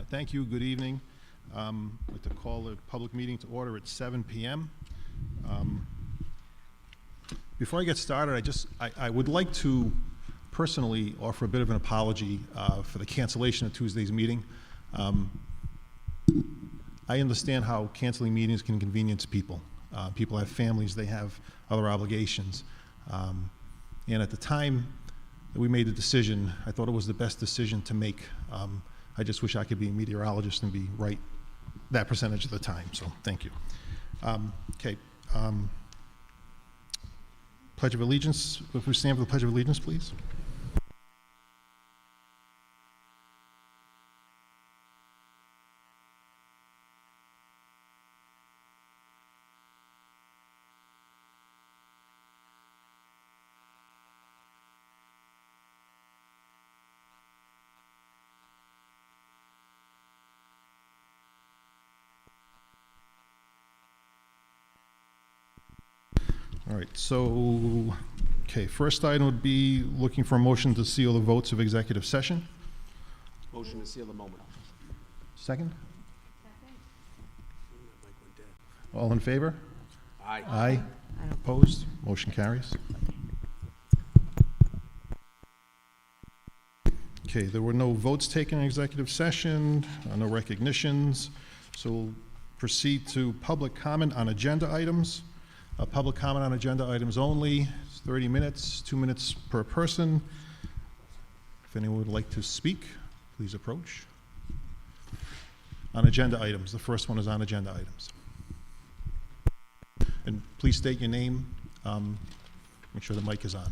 Thank you. Good evening. I'd like to call the public meeting to order at 7 p.m. Before I get started, I would like to personally offer a bit of an apology for the cancellation of Tuesday's meeting. I understand how canceling meetings can inconvenience people. People have families, they have other obligations. And at the time that we made the decision, I thought it was the best decision to make. I just wish I could be a meteorologist and be right that percentage of the time, so thank you. Pledge of Allegiance. If we stand for the Pledge of Allegiance, please. All right, so, first item would be looking for a motion to seal the votes of executive session. Motion to seal the moment. Second? All in favor? Aye. Aye. Opposed? Motion carries. Okay, there were no votes taken in executive session, no recognitions, so we'll proceed to public comment on agenda items. Public comment on agenda items only, it's 30 minutes, 2 minutes per person. If anyone would like to speak, please approach. On agenda items, the first one is on agenda items. And please state your name, make sure the mic is on.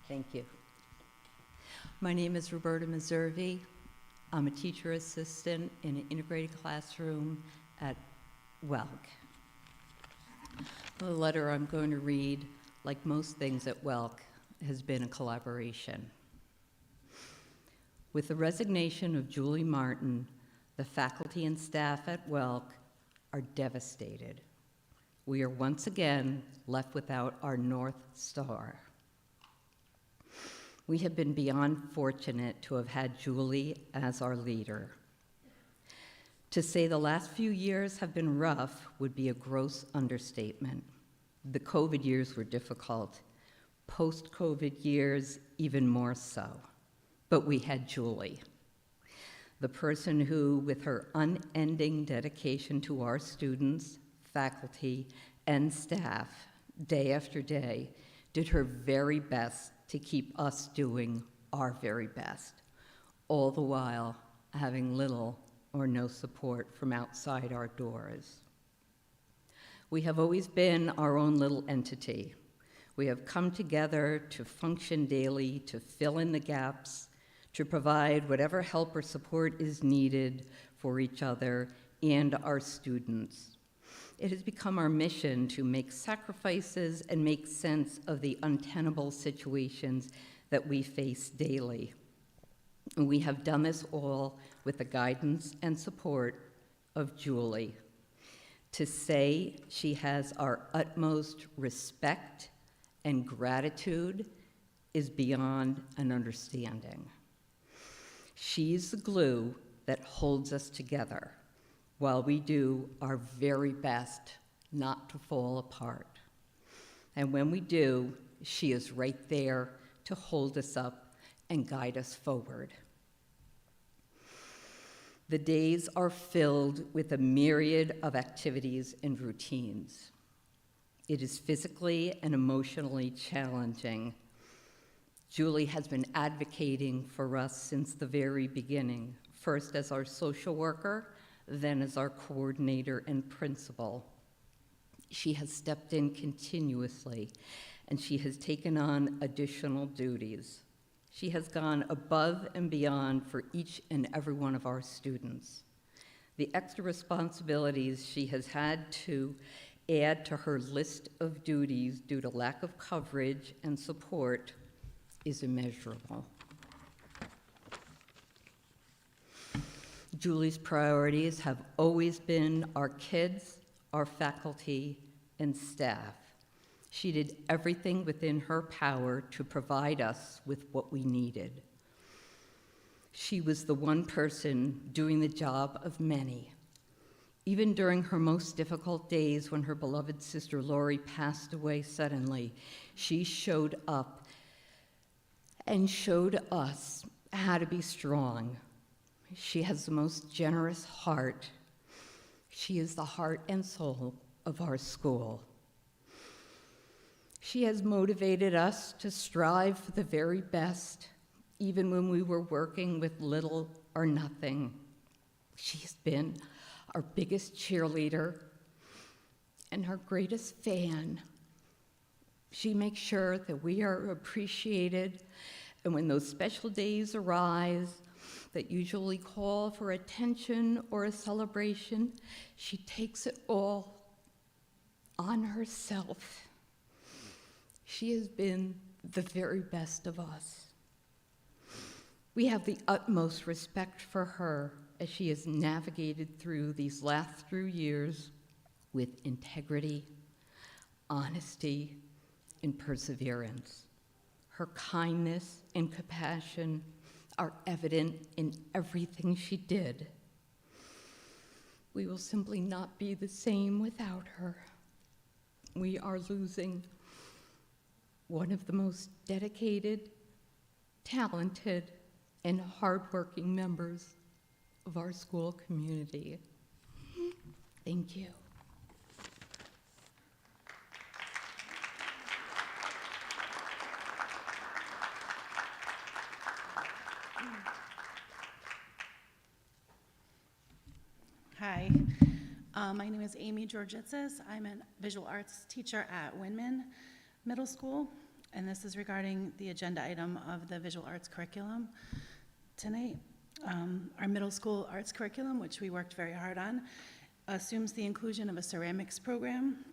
Thank you. My name is Roberta Meservi. I'm a teacher assistant in an integrated classroom at Warwick. The letter I'm going to read, like most things at Warwick, has been a collaboration. With the resignation of Julie Martin, the faculty and staff at Warwick are devastated. We are once again left without our North Star. We have been beyond fortunate to have had Julie as our leader. To say the last few years have been rough would be a gross understatement. The COVID years were difficult. Post-COVID years, even more so. But we had Julie, the person who, with her unending dedication to our students, faculty, and staff, day after day, did her very best to keep us doing our very best, all the while having little or no support from outside our doors. We have always been our own little entity. We have come together to function daily, to fill in the gaps, to provide whatever help or support is needed for each other and our students. It has become our mission to make sacrifices and make sense of the untenable situations that we face daily. And we have done this all with the guidance and support of Julie. To say she has our utmost respect and gratitude is beyond an understanding. She's the glue that holds us together, while we do our very best not to fall apart. And when we do, she is right there to hold us up and guide us forward. The days are filled with a myriad of activities and routines. It is physically and emotionally challenging. Julie has been advocating for us since the very beginning, first as our social worker, then as our coordinator and principal. She has stepped in continuously, and she has taken on additional duties. She has gone above and beyond for each and every one of our students. The extra responsibilities she has had to add to her list of duties due to lack of coverage and support is immeasurable. Julie's priorities have always been our kids, our faculty, and staff. She did everything within her power to provide us with what we needed. She was the one person doing the job of many. Even during her most difficult days when her beloved sister Lori passed away suddenly, she showed up and showed us how to be strong. She has the most generous heart. She is the heart and soul of our school. She has motivated us to strive for the very best, even when we were working with little or nothing. She's been our biggest cheerleader and our greatest fan. She makes sure that we are appreciated, and when those special days arise that usually call for attention or a celebration, she takes it all on herself. She has been the very best of us. We have the utmost respect for her as she has navigated through these last few years with integrity, honesty, and perseverance. Her kindness and compassion are evident in everything she did. We will simply not be the same without her. We are losing one of the most dedicated, talented, and hardworking members of our school community. Thank you. Hi, my name is Amy Georgitsis. I'm a visual arts teacher at Winman Middle School, and this is regarding the agenda item of the visual arts curriculum tonight. Our middle school arts curriculum, which we worked very hard on, assumes the inclusion of a ceramics program.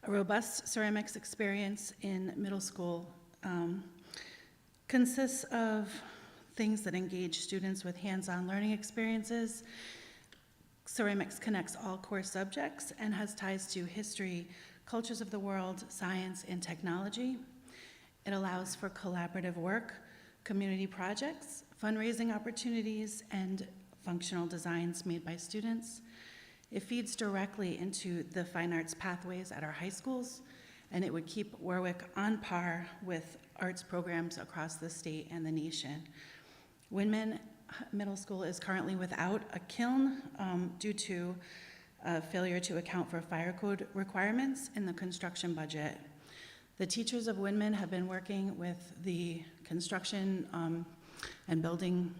A robust ceramics experience in middle school consists of things that engage students with hands-on learning experiences. Ceramics connects all core subjects and has ties to history, cultures of the world, science, and technology. It allows for collaborative work, community projects, fundraising opportunities, and functional designs made by students. It feeds directly into the fine arts pathways at our high schools, and it would keep Warwick on par with arts programs across the state and the nation. Winman Middle School is currently without a kiln due to failure to account for fire code requirements in the construction budget. The teachers of Winman have been working with the construction and building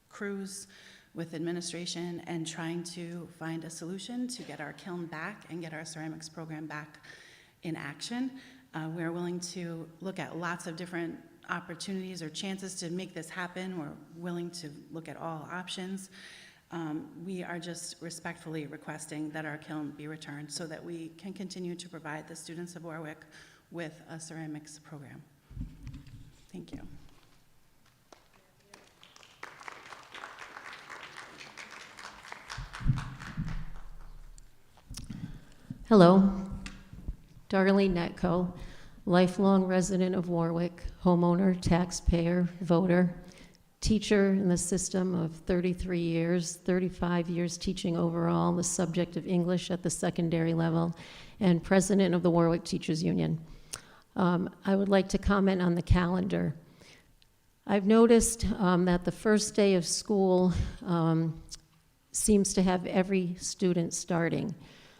crews, with administration, and trying to find a solution to get our kiln back and get our ceramics program back in action. We're willing to look at lots of different opportunities or chances to make this happen. We're willing to look at all options. We are just respectfully requesting that our kiln be returned so that we can continue to provide the students of Warwick with a ceramics program. Thank you. Hello, Darlene Netco, lifelong resident of Warwick, homeowner, taxpayer, voter, teacher in the system of 33 years, 35 years teaching overall the subject of English at the secondary level, and president of the Warwick Teachers Union. I would like to comment on the calendar. I've noticed that the first day of school seems to have every student starting.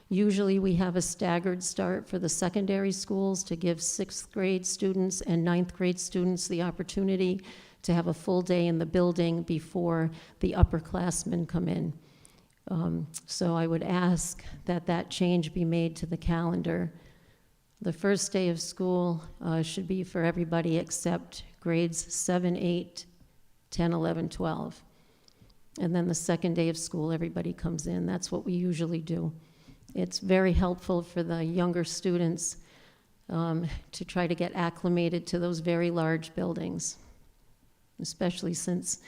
Usually we have a staggered start for the secondary schools to give 6th grade students and 9th grade students the opportunity to have a full day in the building before the upperclassmen come in. So I would ask that that change be made to the calendar. The first day of school should be for everybody except grades 7, 8, 10, 11, 12. And then the second day of school, everybody comes in. That's what we usually do. It's very helpful for the younger students to try to get acclimated to those very large buildings, especially since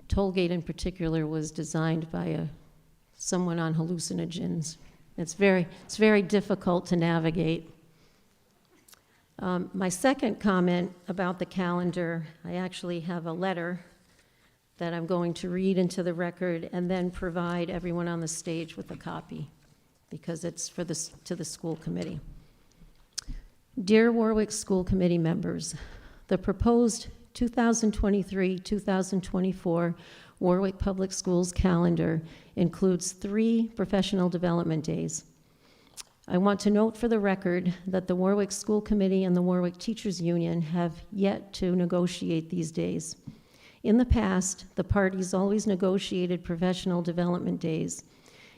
Tollgate in particular was designed by someone on hallucinogens. It's very difficult to navigate. My second comment about the calendar, I actually have a letter that I'm going to read into the record and then provide everyone on the stage with a copy, because it's to the school committee. Dear Warwick School Committee members, the proposed 2023-2024 Warwick Public Schools calendar includes 3 professional development days. I want to note for the record that the Warwick School Committee and the Warwick Teachers Union have yet to negotiate these days. In the past, the parties always negotiated professional development days.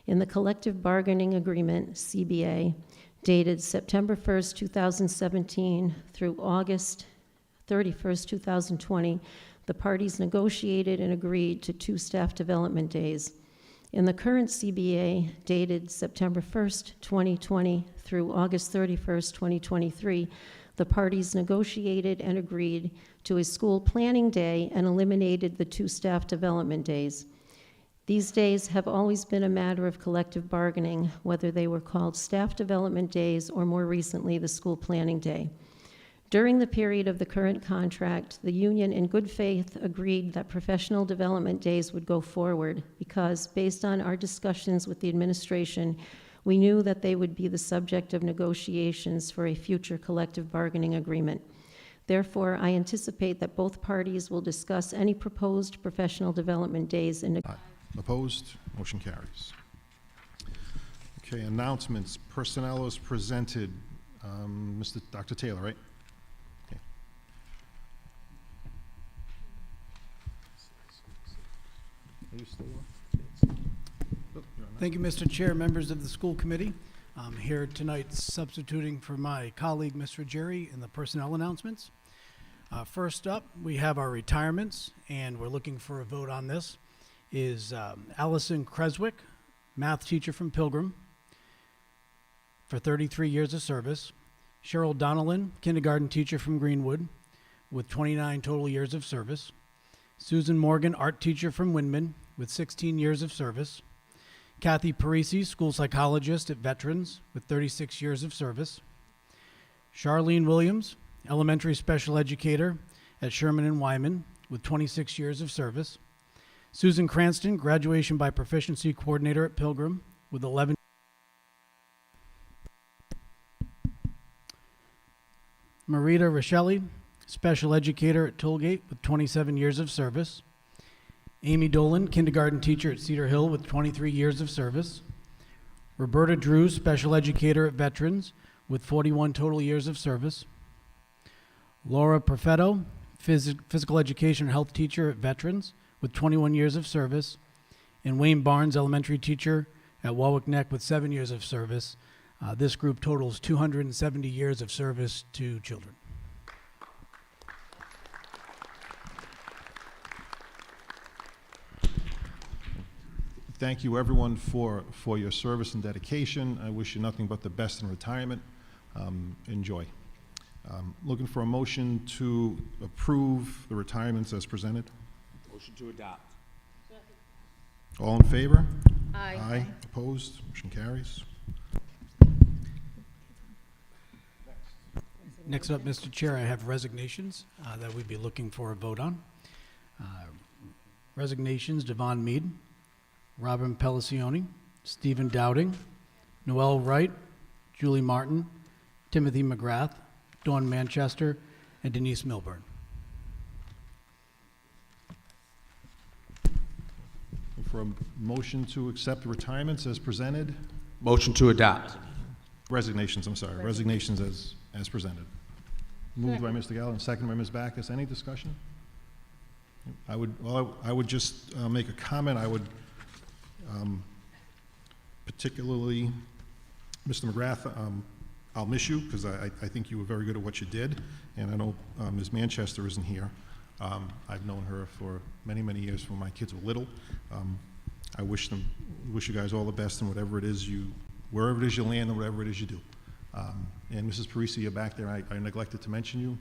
In the collective bargaining agreement, CBA, dated September 1st, 2017 through August 31st, 2020, the parties negotiated and agreed to 2 staff development days. In the current CBA, dated September 1st, 2020 through August 31st, 2023, the parties negotiated and agreed to a school planning day and eliminated the 2 staff development days. These days have always been a matter of collective bargaining, whether they were called staff development days or more recently the school planning day. During the period of the current contract, the union in good faith agreed that professional development days would go forward because, based on our discussions with the administration, we knew that they would be the subject of negotiations for a future collective bargaining agreement. Therefore, I anticipate that both parties will discuss any proposed professional development days in. Aye. Opposed? Motion carries. Okay, announcements. Personnel is presented. Dr. Taylor, right? Okay. Are you still on? Oh, you're on that. Thank you, Mr. Chair, members of the school committee. I'm here tonight substituting for my colleague, Mr. Jerry, in the personnel announcements. First up, we have our retirements, and we're looking for a vote on this. Is Allison Creswick, math teacher from Pilgrim, for 33 years of service. Cheryl Donnellan, kindergarten teacher from Greenwood, with 29 total years of service. Susan Morgan, art teacher from Windman, with 16 years of service. Kathy Parisi, school psychologist at Veterans, with 36 years of service. Charlene Williams, elementary special educator at Sherman and Wyman, with 26 years of service. Susan Cranston, graduation by proficiency coordinator at Pilgrim, with 11. Marita Rochelle, special educator at Tollgate, with 27 years of service. Amy Dolan, kindergarten teacher at Cedar Hill, with 23 years of service. Roberta Drew, special educator at Veterans, with 41 total years of service. Laura Perfetto, physical education and health teacher at Veterans, with 21 years of service. And Wayne Barnes, elementary teacher at Warwick Neck, with 7 years of service. This group totals 270 years of service to children. Thank you, everyone, for your service and dedication. I wish you nothing but the best in retirement. Enjoy. Looking for a motion to approve the retirements as presented. Motion to adopt. All in favor? Aye. Aye. Opposed? Motion carries. Next up, Mr. Chair, I have resignations that we'd be looking for a vote on. Resignations: Devon Mead, Robin Pelicioni, Stephen Dowding, Noel Wright, Julie Martin, Timothy McGrath, Dawn Manchester, and Denise Milburn. For a motion to accept retirements as presented. Motion to adopt. Resignations, I'm sorry. Resignations as presented. Moved by Mr. Gallo and seconded by Ms. Backus. Any discussion? I would just make a comment. I would particularly, Mr. McGrath, I'll miss you because I think you were very good at what you did, and I know Ms. Manchester isn't here. I've known her for many, many years when my kids were little. I wish you guys all the best in whatever it is wherever it is you land and whatever it is you do. And Mrs. Parisi, you're back there. I neglected to mention you.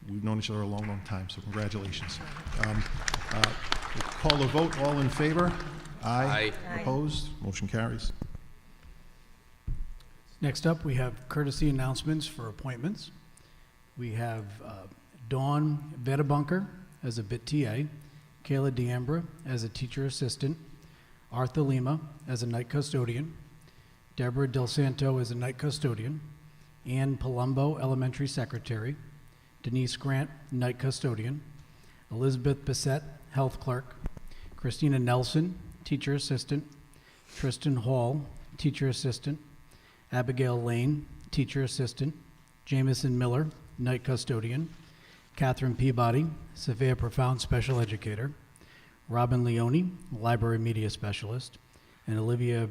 We've known each other a long, long time, so congratulations. We'll call the vote. All in favor? Aye. Aye. Opposed? Motion carries. Next up, we have courtesy announcements for appointments. We have Dawn Vedabunker as a BIT TA, Kayla D'Ambra as a teacher assistant, Arthur Lima as a night custodian, Deborah Del Santo as a night custodian, Ann Palumbo, elementary secretary, Denise Grant, night custodian, Elizabeth Bissett, health clerk, Christina Nelson, teacher assistant, Tristan Hall, teacher assistant, Abigail Lane, teacher assistant, Jamison Miller, night custodian, Catherine Peabody, Sophia Profound special educator, Robin Leone, library media specialist, and Olivia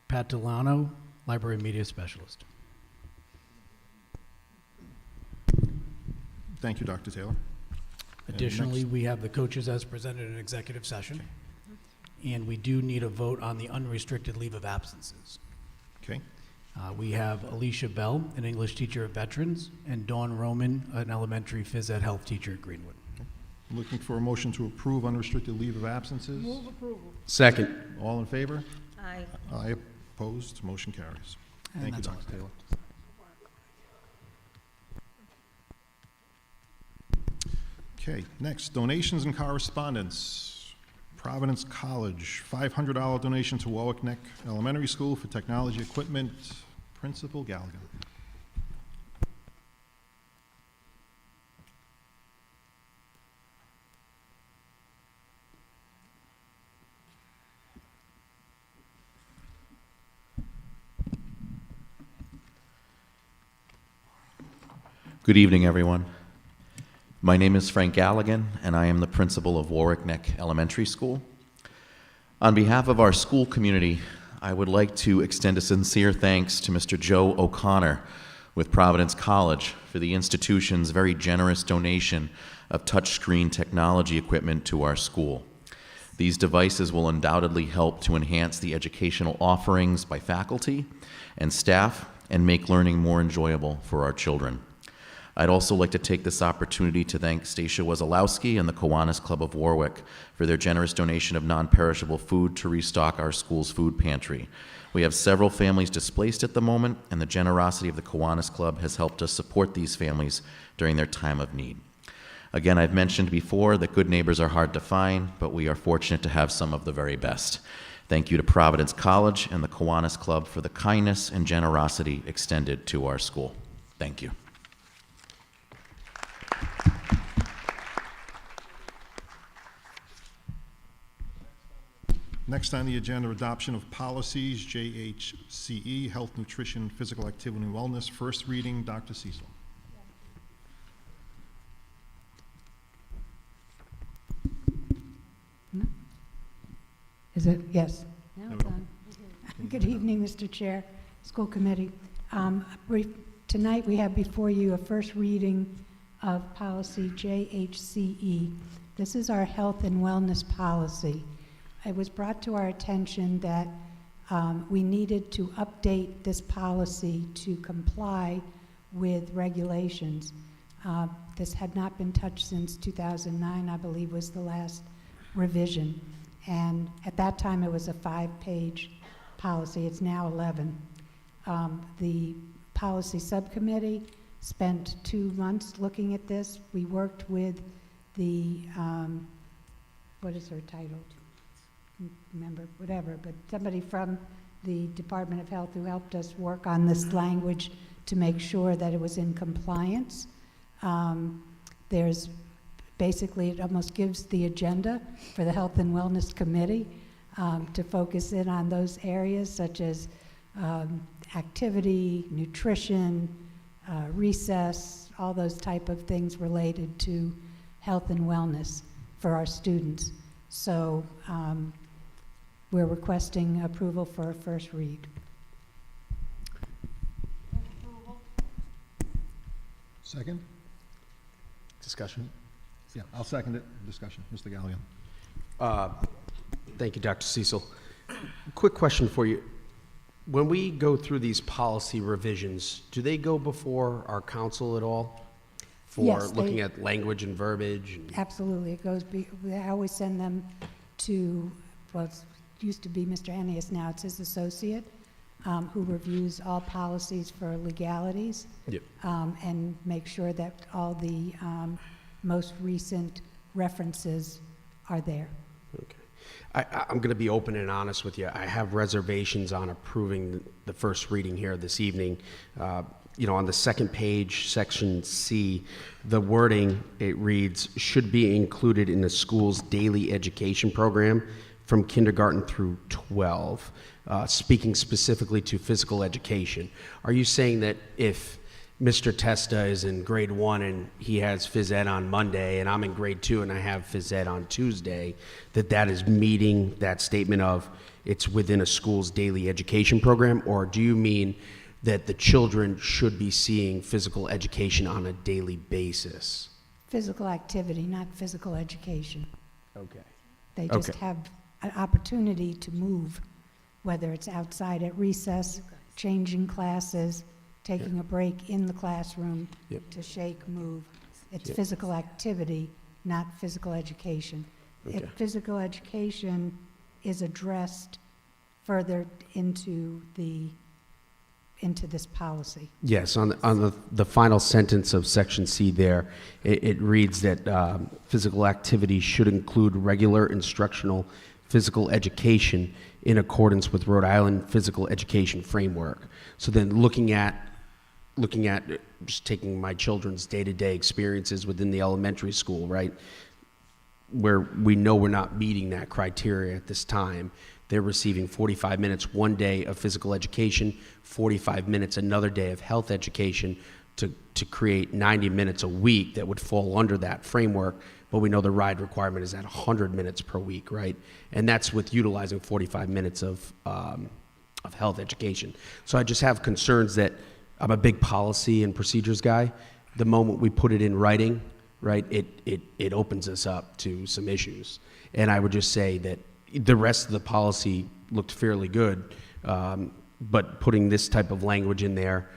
Patilano, library media specialist. Thank you, Dr. Taylor. And Additionally, next- we have the coaches as presented in executive session, and we do need a vote on the unrestricted leave of absences. Okay, We have Alicia Bell, an English teacher at Veterans, and Dawn Roman, an elementary phys ed health teacher at Greenwood. looking for a motion to approve unrestricted leave of absences. Second. All in favor? Aye. Aye, opposed, motion carries. And Thank you, that's all. Dr. Taylor. Okay, next, donations and correspondence. Providence College, $500 donation to Warwick Neck Elementary School for technology equipment. Principal Galligan. Good evening, everyone. My name is Frank Galligan, and I am the principal of Warwick Neck Elementary School. On behalf of our school community, I would like to extend a sincere thanks to Mr. Joe O'Connor with Providence College for the institution's very generous donation of touchscreen technology equipment to our school. These devices will undoubtedly help to enhance the educational offerings by faculty and staff and make learning more enjoyable for our children. I'd also like to take this opportunity to thank Stacia Wazalowski and the Kiwanis Club of Warwick for their generous donation of non-perishable food to restock our school's food pantry. We have several families displaced at the moment, and the generosity of the Kiwanis Club has helped us support these families during their time of need. Again, I've mentioned before that good neighbors are hard to find, but we are fortunate to have some of the very best. Thank you to Providence College and the Kiwanis Club for the kindness and generosity extended to our school. Thank you. Next on the agenda, adoption of policies, JHCE, Health, Nutrition, Physical Activity, and Wellness. First reading, Dr. Cecil. Is it? Yes. There we go. Good evening, Mr. Chair, School Committee. Tonight, we have before you a first reading of policy JHCE. This is our health and wellness policy. It was brought to our attention that we needed to update this policy to comply with regulations. This had not been touched since 2009, I believe, was the last revision. And at that time, it was a 5-page policy. It's now 11. The policy subcommittee spent 2 months looking at this. We worked with the, what is her title? Remember, whatever, but somebody from the Department of Health who helped us work on this language to make sure that it was in compliance. There's basically, it almost gives the agenda for the Health and Wellness Committee to focus in on those areas such as activity, nutrition, recess, all those type of things related to health and wellness for our students. So we're requesting approval for a first read. Second? Discussion. Yeah, I'll second it. Discussion. Mr. Galligan. Thank you, Dr. Cecil. Quick question for you. When we go through these policy revisions, do they go before our council at all? For Yes, looking at language and verbiage? Absolutely, it goes, I always send them to, well, it used to be Mr. Ennius, now it's his associate, who reviews all policies for legalities. Yep. And make sure that all the most recent references are there. Okay. I'm going to be open and honest with you. I have reservations on approving the first reading here this evening. On the second page, section C, the wording, it reads, should be included in the school's daily education program from kindergarten through 12, speaking specifically to physical education. Are you saying that if Mr. Testa is in grade 1 and he has phys ed on Monday, and I'm in grade 2 and I have phys ed on Tuesday, that is meeting that statement of it's within a school's daily education program? Or do you mean that the children should be seeing physical education on a daily basis? Physical activity, not physical education. Okay. They just Okay. have an opportunity to move, whether it's outside at recess, changing classes, taking a break in the classroom Yep. to shake, move. It's Yep. physical activity, not physical education. Okay. If physical education is addressed further into this policy. Yes, on the final sentence of section C there, it reads that physical activity should include regular instructional physical education in accordance with Rhode Island Physical Education Framework. So then looking at just taking my children's day-to-day experiences within the elementary school, right, where we know we're not meeting that criteria at this time. They're receiving 45 minutes one day of physical education, 45 minutes another day of health education to create 90 minutes a week that would fall under that framework. But we know the ride requirement is at 100 minutes per week, right? And that's with utilizing 45 minutes of health education. So I just have concerns that I'm a big policy and procedures guy. The moment we put it in writing, right, it opens us up to some issues. And I would just say that the rest of the policy looked fairly good, but putting this type of language in there,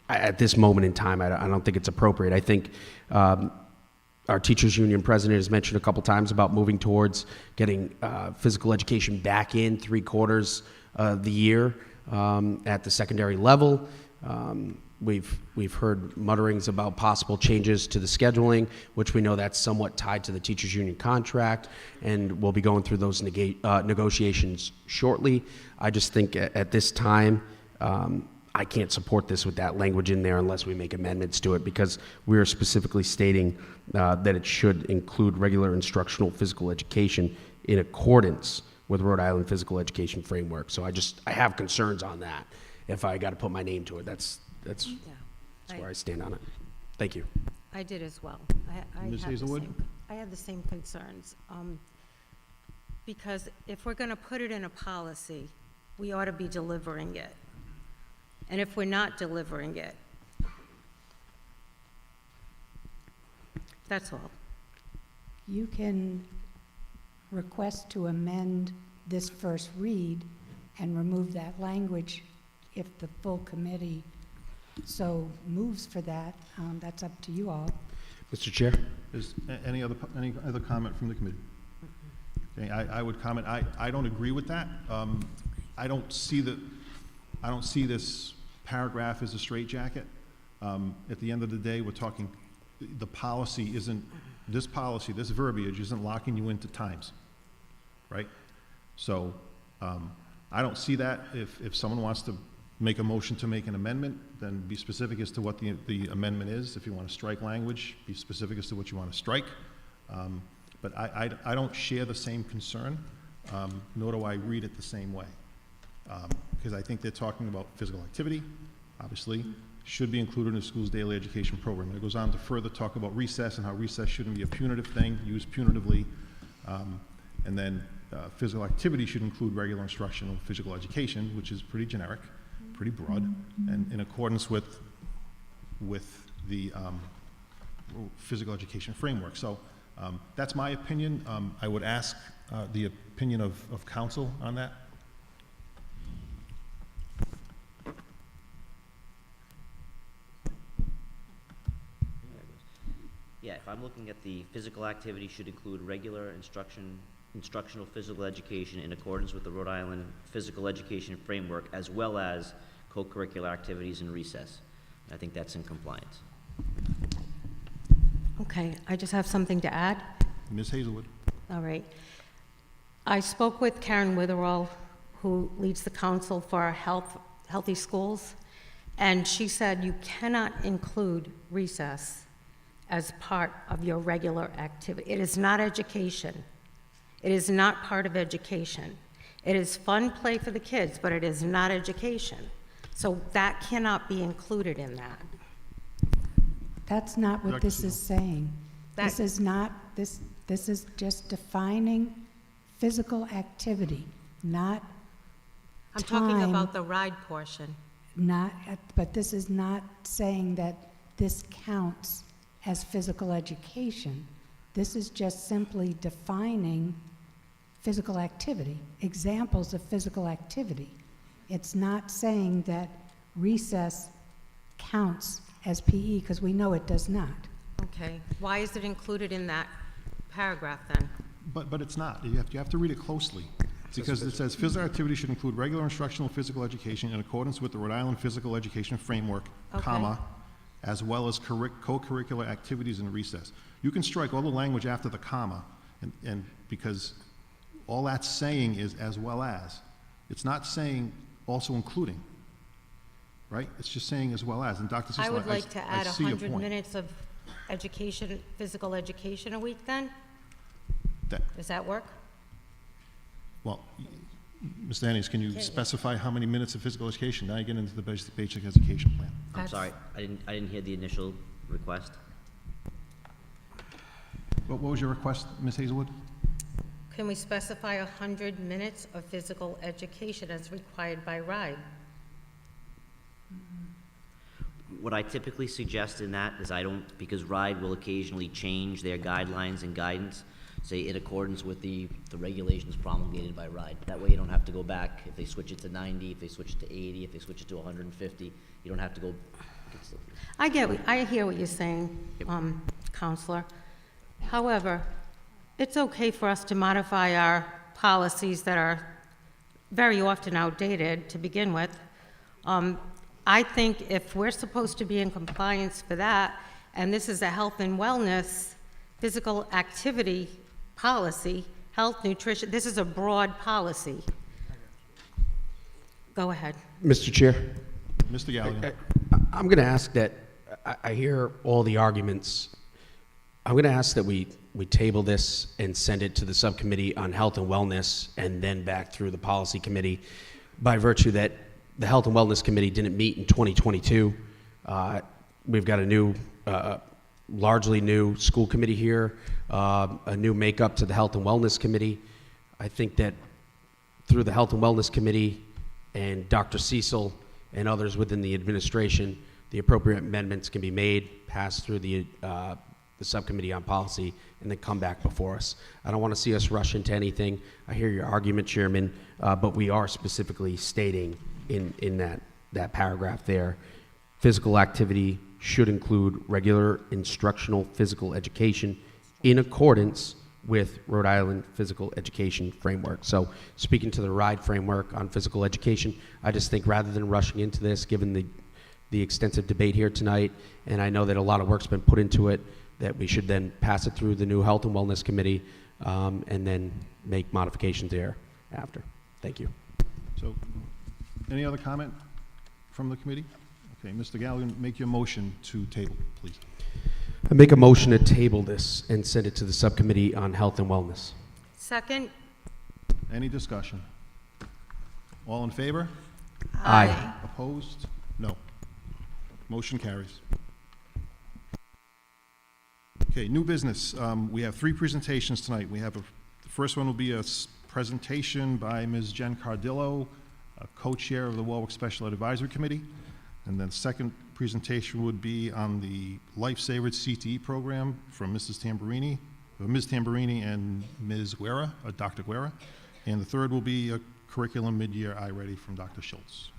at this moment in time, I don't think it's appropriate. I think our teachers union president has mentioned a couple times about moving towards getting physical education back in 3/4 of the year at the secondary level. We've heard mutterings about possible changes to the scheduling, which we know that's somewhat tied to the teachers union contract, and we'll be going through those negotiations shortly. I just think at this time, I can't support this with that language in there unless we make amendments to it, because we are specifically stating that it should include regular instructional physical education in accordance with Rhode Island Physical Education Framework. So I have concerns on that. If I got to put my name to it, that's where I stand on it. Thank you. I did as well. Ms. Hazelwood? I had the same concerns. Because if we're going to put it in a policy, we ought to be delivering it. And if we're not delivering it, that's all. You can request to amend this first read and remove that language if the full committee so moves for that. That's up to you all. Mr. Chair? Is any other comment from the committee? Okay, I would comment, I don't agree with that. I don't see this paragraph as a straitjacket. At the end of the day, we're talking, the policy isn't, this verbiage isn't locking you into times, right? So I don't see that. If someone wants to make a motion to make an amendment, then be specific as to what the amendment is. If you want to strike language, be specific as to what you want to strike. But I don't share the same concern, nor do I read it the same way. Because I think they're talking about physical activity, obviously, should be included in the school's daily education program. And it goes on to further talk about recess and how recess shouldn't be a punitive thing, used punitively. And then physical activity should include regular instructional physical education, which is pretty generic, pretty broad, and in accordance with the physical education framework. So that's my opinion. I would ask the opinion of council on that. Yeah, if I'm looking at the physical activity should include regular instruction instructional physical education in accordance with the Rhode Island Physical Education Framework, as well as co-curricular activities in recess. I think that's in compliance. Okay, I just have something to add. Ms. Hazelwood? All right. I spoke with Karen Witherall, who leads the Council for Healthy Schools, and she said you cannot include recess as part of your regular activity. It is not education. It is not part of education. It is fun play for the kids, but it is not education. So that cannot be included in that. That's not what this is saying. This That- is not, this is just defining physical activity, not I'm talking time. about the ride portion. But this is not saying that this counts as physical education. This is just simply defining physical activity, examples of physical activity. It's not saying that recess counts as PE, because we know it does not. Okay, why is it included in that paragraph then? But it's not. You have to read it closely, because it says physical activity should include regular instructional physical education in accordance with the Rhode Island Physical Education Framework, Okay. comma, as well as co-curricular activities in recess. You can strike all the language after the comma, and because all that's saying is as well as. It's not saying also including, right? It's just saying as well as. And Dr. Cecil, I would like to add see your 100 point. minutes of education, physical education a week then? That- Does that work? Well, Mr. Hennies, can you specify how many minutes of physical education? Now you get into the basic education plan. I'm That's- sorry, I didn't hear the initial request. What was your request, Ms. Hazelwood? Can we specify 100 minutes of physical education as required by RIDE? What I typically suggest in that is because RIDE will occasionally change their guidelines and guidance, say in accordance with the regulations promulgated by RIDE. That way you don't have to go back if they switch it to 90, if they switch it to 80, if they switch it to 150. You don't have to go. I hear what you're saying, Counselor. However, it's okay for us to modify our policies that are very often outdated to begin with. I think if we're supposed to be in compliance for that, and this is a health and wellness, physical activity policy, health, nutrition, this is a broad policy. Go ahead. Mr. Chair, Mr. Galligan? I'm going to ask that, I hear all the arguments. I'm going to ask that we table this and send it to the subcommittee on health and wellness and then back through the policy committee, by virtue that the Health and Wellness Committee didn't meet in 2022. We've got a new, largely new school committee here, a new makeup to the Health and Wellness Committee. I think that through the Health and Wellness Committee and Dr. Cecil and others within the administration, the appropriate amendments can be made, passed through the subcommittee on policy, and then come back before us. I don't want to see us rush into anything. I hear your argument, Chairman, but we are specifically stating in that paragraph there, physical activity should include regular instructional physical education in accordance with Rhode Island Physical Education Framework. So speaking to the RIDE framework on physical education, I just think rather than rushing into this, given the extensive debate here tonight, and I know that a lot of work's been put into it, that we should then pass it through the new Health and Wellness Committee and then make modifications there after. Thank you. So, any other comment from the committee? Okay, Mr. Galligan, make your motion to table, please. I make a motion to table this and send it to the subcommittee on health and wellness. Second? Any discussion? All in favor? Aye. Opposed? No. Motion carries. Okay, new business. We have 3 presentations tonight. The first one will be a presentation by Ms. Jen Cardillo, co-chair of the Warwick Special Ed Advisory Committee. And then second presentation would be on the Lifesavers CTE program from Ms. Tamburini and Ms. Guerra, Dr. Guerra. And the third will be a curriculum mid-year iReady from Dr. Schultz.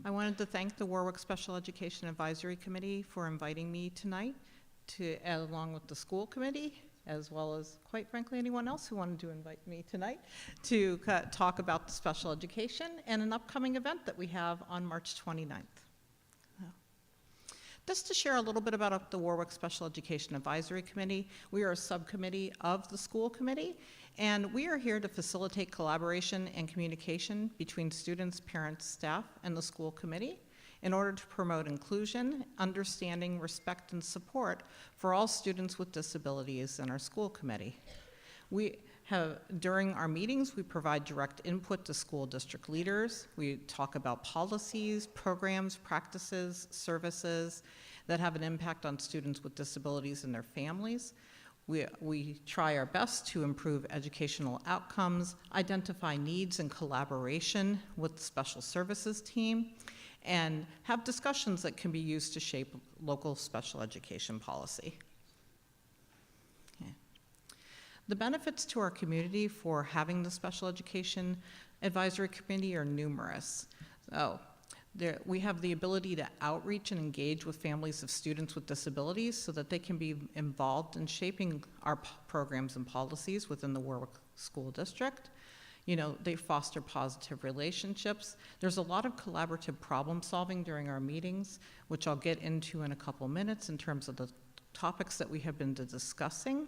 I wanted to thank the Warwick Special Education Advisory Committee for inviting me tonight, along with the school committee, as well as, quite frankly, anyone else who wanted to invite me tonight, to talk about the special education and an upcoming event that we have on March 29th. Just to share a little bit about the Warwick Special Education Advisory Committee, we are a subcommittee of the school committee, and we are here to facilitate collaboration and communication between students, parents, staff, and the school committee in order to promote inclusion, understanding, respect, and support for all students with disabilities in our school committee. During our meetings, we provide direct input to school district leaders. We talk about policies, programs, practices, services that have an impact on students with disabilities and their families. We try our best to improve educational outcomes, identify needs in collaboration with the special services team, and have discussions that can be used to shape local special education policy. The benefits to our community for having the Special Education Advisory Committee are numerous. We have the ability to outreach and engage with families of students with disabilities so that they can be involved in shaping our programs and policies within the Warwick School District. You know, they foster positive relationships. There's a lot of collaborative problem solving during our meetings, which I'll get into in a couple minutes in terms of the topics that we have been discussing.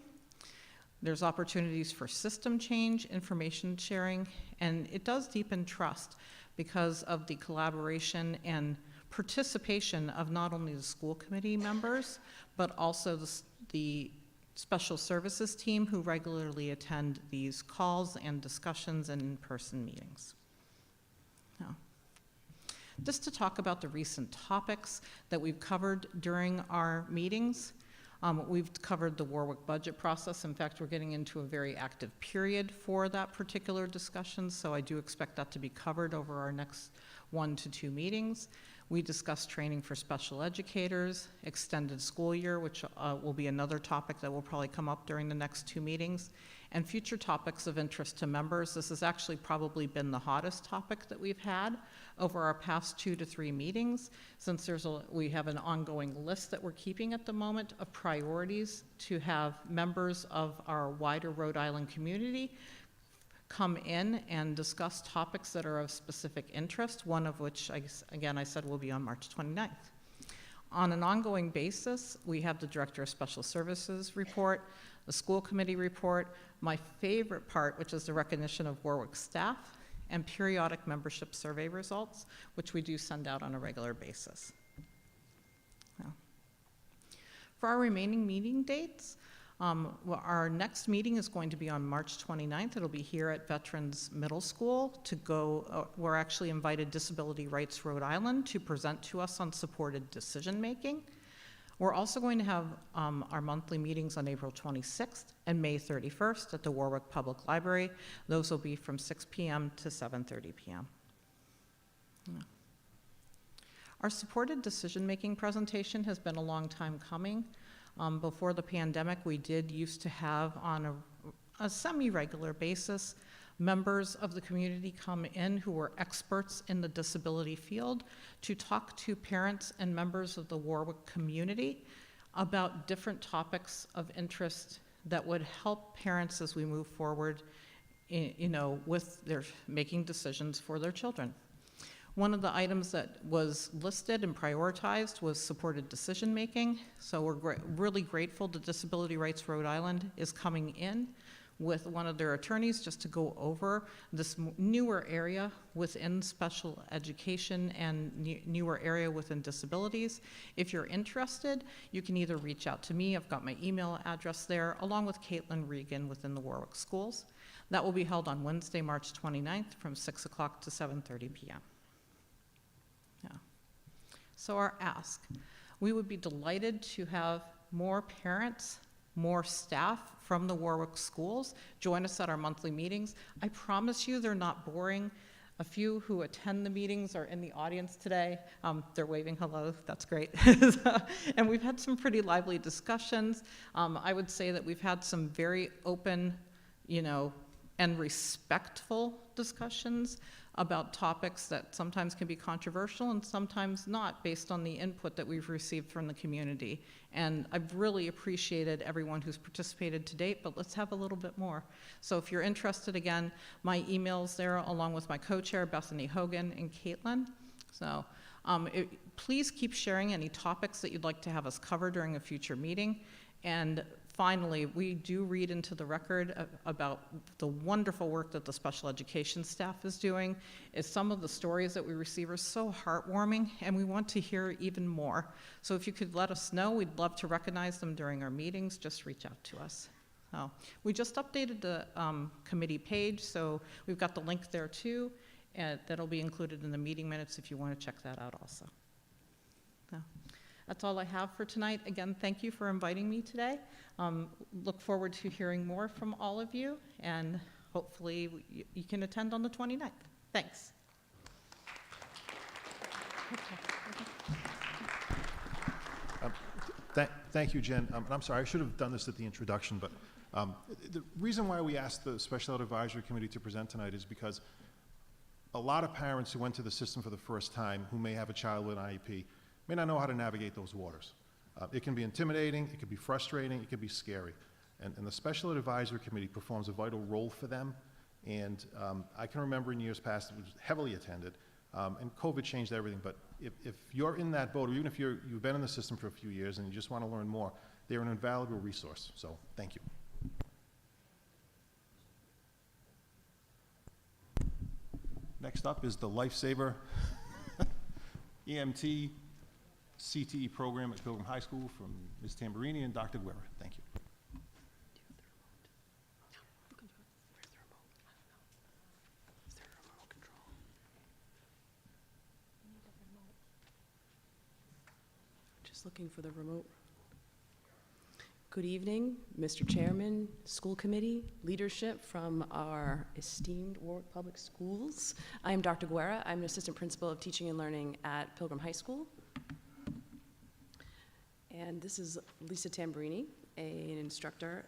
There's opportunities for system change, information sharing, and it does deepen trust because of the collaboration and participation of not only the school committee members, but also the special services team who regularly attend these calls and discussions and in-person meetings. Now, just to talk about the recent topics that we've covered during our meetings. We've covered the Warwick budget process. In fact, we're getting into a very active period for that particular discussion, so I do expect that to be covered over our next 1 to 2 meetings. We discussed training for special educators, extended school year, which will be another topic that will probably come up during the next 2 meetings, and future topics of interest to members. This has actually probably been the hottest topic that we've had over our past 2 to 3 meetings, since we have an ongoing list that we're keeping at the moment of priorities to have members of our wider Rhode Island community come in and discuss topics that are of specific interest, one of which, again, I said will be on March 29th. On an ongoing basis, we have the Director of Special Services report, the school committee report, my favorite part, which is the recognition of Warwick staff, and periodic membership survey results, which we do send out on a regular basis. Now, for our remaining meeting dates, our next meeting is going to be on March 29th. It'll be here at Veterans Middle School to go, we're actually invited Disability Rights Rhode Island to present to us on supported decision making. We're also going to have our monthly meetings on April 26th and May 31st at the Warwick Public Library. Those will be from 6 p.m. to 7:30 p.m. Our supported decision-making presentation has been a long time coming. Before the pandemic, we used to have on a semi-regular basis members of the community come in who were experts in the disability field to talk to parents and members of the Warwick community about different topics of interest that would help parents as we move forward, with their making decisions for their children. One of the items that was listed and prioritized was supported decision making. So we're really grateful that Disability Rights Rhode Island is coming in with one of their attorneys just to go over this newer area within special education and newer area within disabilities. If you're interested, you can either reach out to me, I've got my email address there, along with Caitlin Regan within the Warwick Schools. That will be held on Wednesday, March 29th from 6 o'clock to 7:30 p.m. Yeah. So our ask, we would be delighted to have more parents, more staff from the Warwick schools join us at our monthly meetings. I promise you they're not boring. A few who attend the meetings are in the audience today. They're waving hello, that's great. And we've had some pretty lively discussions. I would say that we've had some very open, and respectful discussions about topics that sometimes can be controversial and sometimes not, based on the input that we've received from the community. And I've really appreciated everyone who's participated to date, but let's have a little bit more. So if you're interested, again, my email's there along with my co-chair, Bethany Hogan, and Caitlin. So please keep sharing any topics that you'd like to have us cover during a future meeting. And finally, we do read into the record about the wonderful work that the special education staff is doing. Some of the stories that we receive are so heartwarming, and we want to hear even more. So if you could let us know, we'd love to recognize them during our meetings. Just reach out to us. We just updated the committee page, so we've got the link there too, and that'll be included in the meeting minutes if you want to check that out also. That's all I have for tonight. Again, thank you for inviting me today. Look forward to hearing more from all of you, and hopefully you can attend on the 29th. Thanks. Thank you, Jen. I'm sorry, I should have done this at the introduction, but the reason why we asked the Special Ed Advisory Committee to present tonight is because a lot of parents who went to the system for the first time, who may have a child with an IEP, may not know how to navigate those waters. It can be intimidating, it can be frustrating, it can be scary. And the Special Ed Advisory Committee performs a vital role for them. And I can remember in years past, it was heavily attended, and COVID changed everything. But if you're in that boat, or even if you've been in the system for a few years and you just want to learn more, they're an invaluable resource. So thank you. Next up is the Lifesaver EMT CTE program at Pilgrim High School from Ms. Tamburini and Dr. Guerra. Thank you. Just looking for the remote. Good evening, Mr. Chairman, school committee, leadership from our esteemed Warwick Public Schools. I am Dr. Guerra. I'm an assistant principal of teaching and learning at Pilgrim High School. And this is Lisa Tamburini, an instructor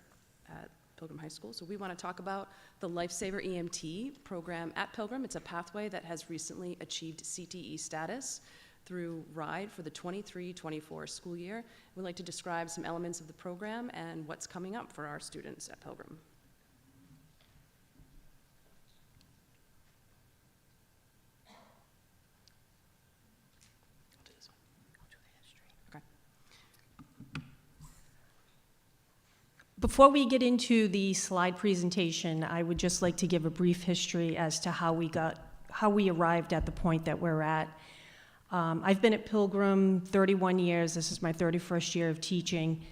at Pilgrim High School. So we want to talk about the Lifesaver EMT program at Pilgrim. It's a pathway that has recently achieved CTE status through RIDE for the 23-24 school year. We'd like to describe some elements of the program and what's coming up for our students at Pilgrim. I'll do this one. I'll do the history. Okay. Before we get into the slide presentation, I would just like to give a brief history as to how we arrived at the point that we're at. I've been at Pilgrim 31 years. This is my 31st year of teaching.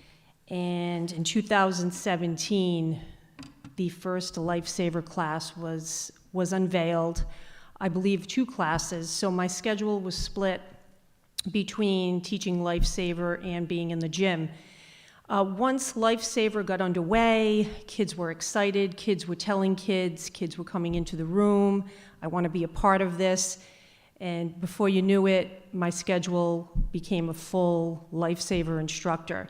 And in 2017, the first Lifesaver class was unveiled. I believe 2 classes. So my schedule was split between teaching Lifesaver and being in the gym. Once Lifesaver got underway, kids were excited. Kids were telling kids. Kids were coming into the room. I want to be a part of this. And before you knew it, my schedule became a full Lifesaver instructor.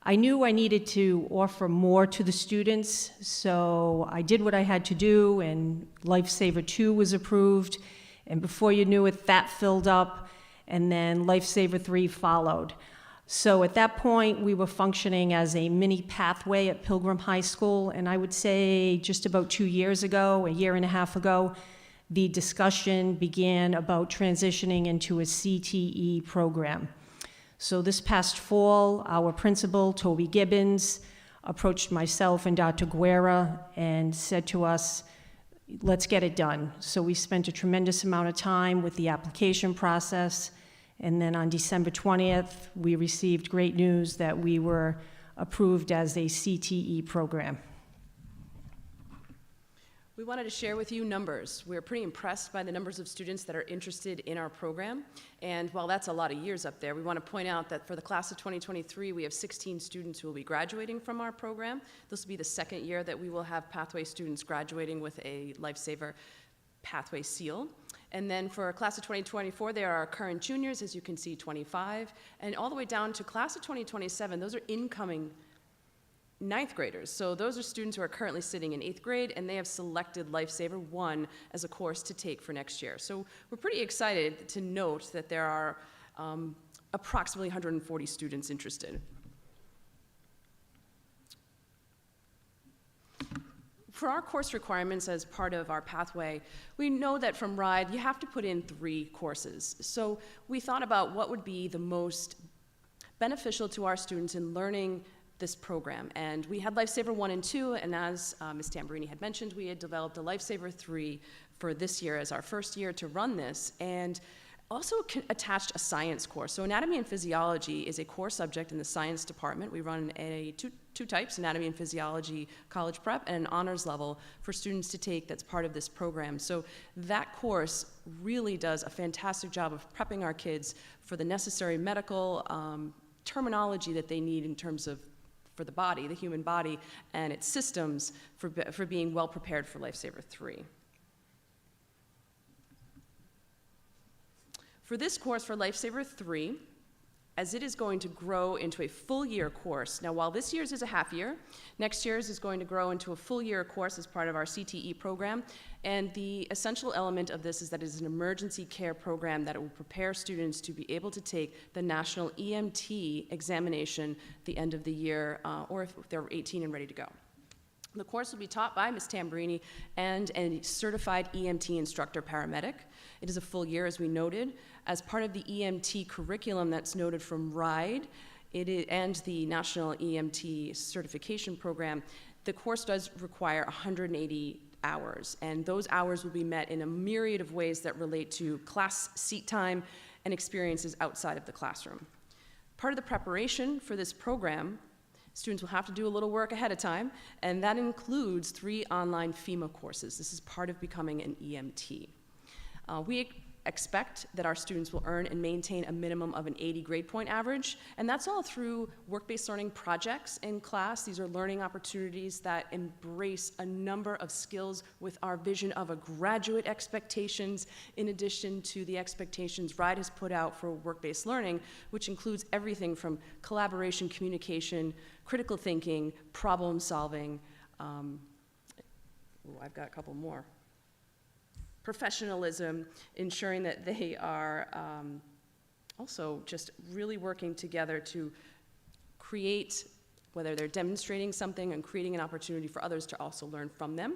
I knew I needed to offer more to the students, so I did what I had to do, and Lifesaver 2 was approved. And before you knew it, that filled up, and then Lifesaver 3 followed. So at that point, we were functioning as a mini pathway at Pilgrim High School, and I would say just about 2 years ago, a year and a half ago, the discussion began about transitioning into a CTE program. So this past fall, our principal, Toby Gibbons, approached myself and Dr. Guerra and said to us, let's get it done. So we spent a tremendous amount of time with the application process, and then on December 20th, we received great news that we were approved as a CTE program. We wanted to share with you numbers. We're pretty impressed by the numbers of students that are interested in our program. And while that's a lot of years up there, we want to point out that for the class of 2023, we have 16 students who will be graduating from our program. This will be the second year that we will have pathway students graduating with a Lifesaver pathway seal. And then for class of 2024, there are our current juniors, as you can see, 25. And all the way down to class of 2027, those are incoming ninth graders. So those are students who are currently sitting in 8th grade, and they have selected Lifesaver 1 as a course to take for next year. So we're pretty excited to note that there are approximately 140 students interested. For our course requirements as part of our pathway, we know that from RIDE, you have to put in 3 courses. So we thought about what would be the most beneficial to our students in learning this program. And we had Lifesaver 1 and 2, and as Ms. Tamburini had mentioned, we had developed a Lifesaver 3 for this year as our first year to run this, and also attached a science course. So anatomy and physiology is a core subject in the science department. We run two types, anatomy and physiology college prep and an honors level for students to take that's part of this program. So that course really does a fantastic job of prepping our kids for the necessary medical terminology that they need in terms of for the body, the human body, and its systems for being well prepared for Lifesaver 3. For this course, for Lifesaver 3, as it is going to grow into a full year course. Now, while this year's is a half year, next year's is going to grow into a full year course as part of our CTE program. And the essential element of this is that it is an emergency care program that it will prepare students to be able to take the national EMT examination at the end of the year, or if they're 18 and ready to go. The course will be taught by Ms. Tamburini and a certified EMT instructor paramedic. It is a full year, as we noted. As part of the EMT curriculum that's noted from RIDE and the National EMT Certification Program, the course does require 180 hours, and those hours will be met in a myriad of ways that relate to class seat time and experiences outside of the classroom. Part of the preparation for this program, students will have to do a little work ahead of time, and that includes 3 online FEMA courses. This is part of becoming an EMT. We expect that our students will earn and maintain a minimum of an 80 grade point average, and that's all through work-based learning projects in class. These are learning opportunities that embrace a number of skills with our vision of a graduate expectations, in addition to the expectations RIDE has put out for work-based learning, which includes everything from collaboration, communication, critical thinking, problem solving. I've got a couple more. Professionalism, ensuring that they are also just really working together to create, whether they're demonstrating something and creating an opportunity for others to also learn from them.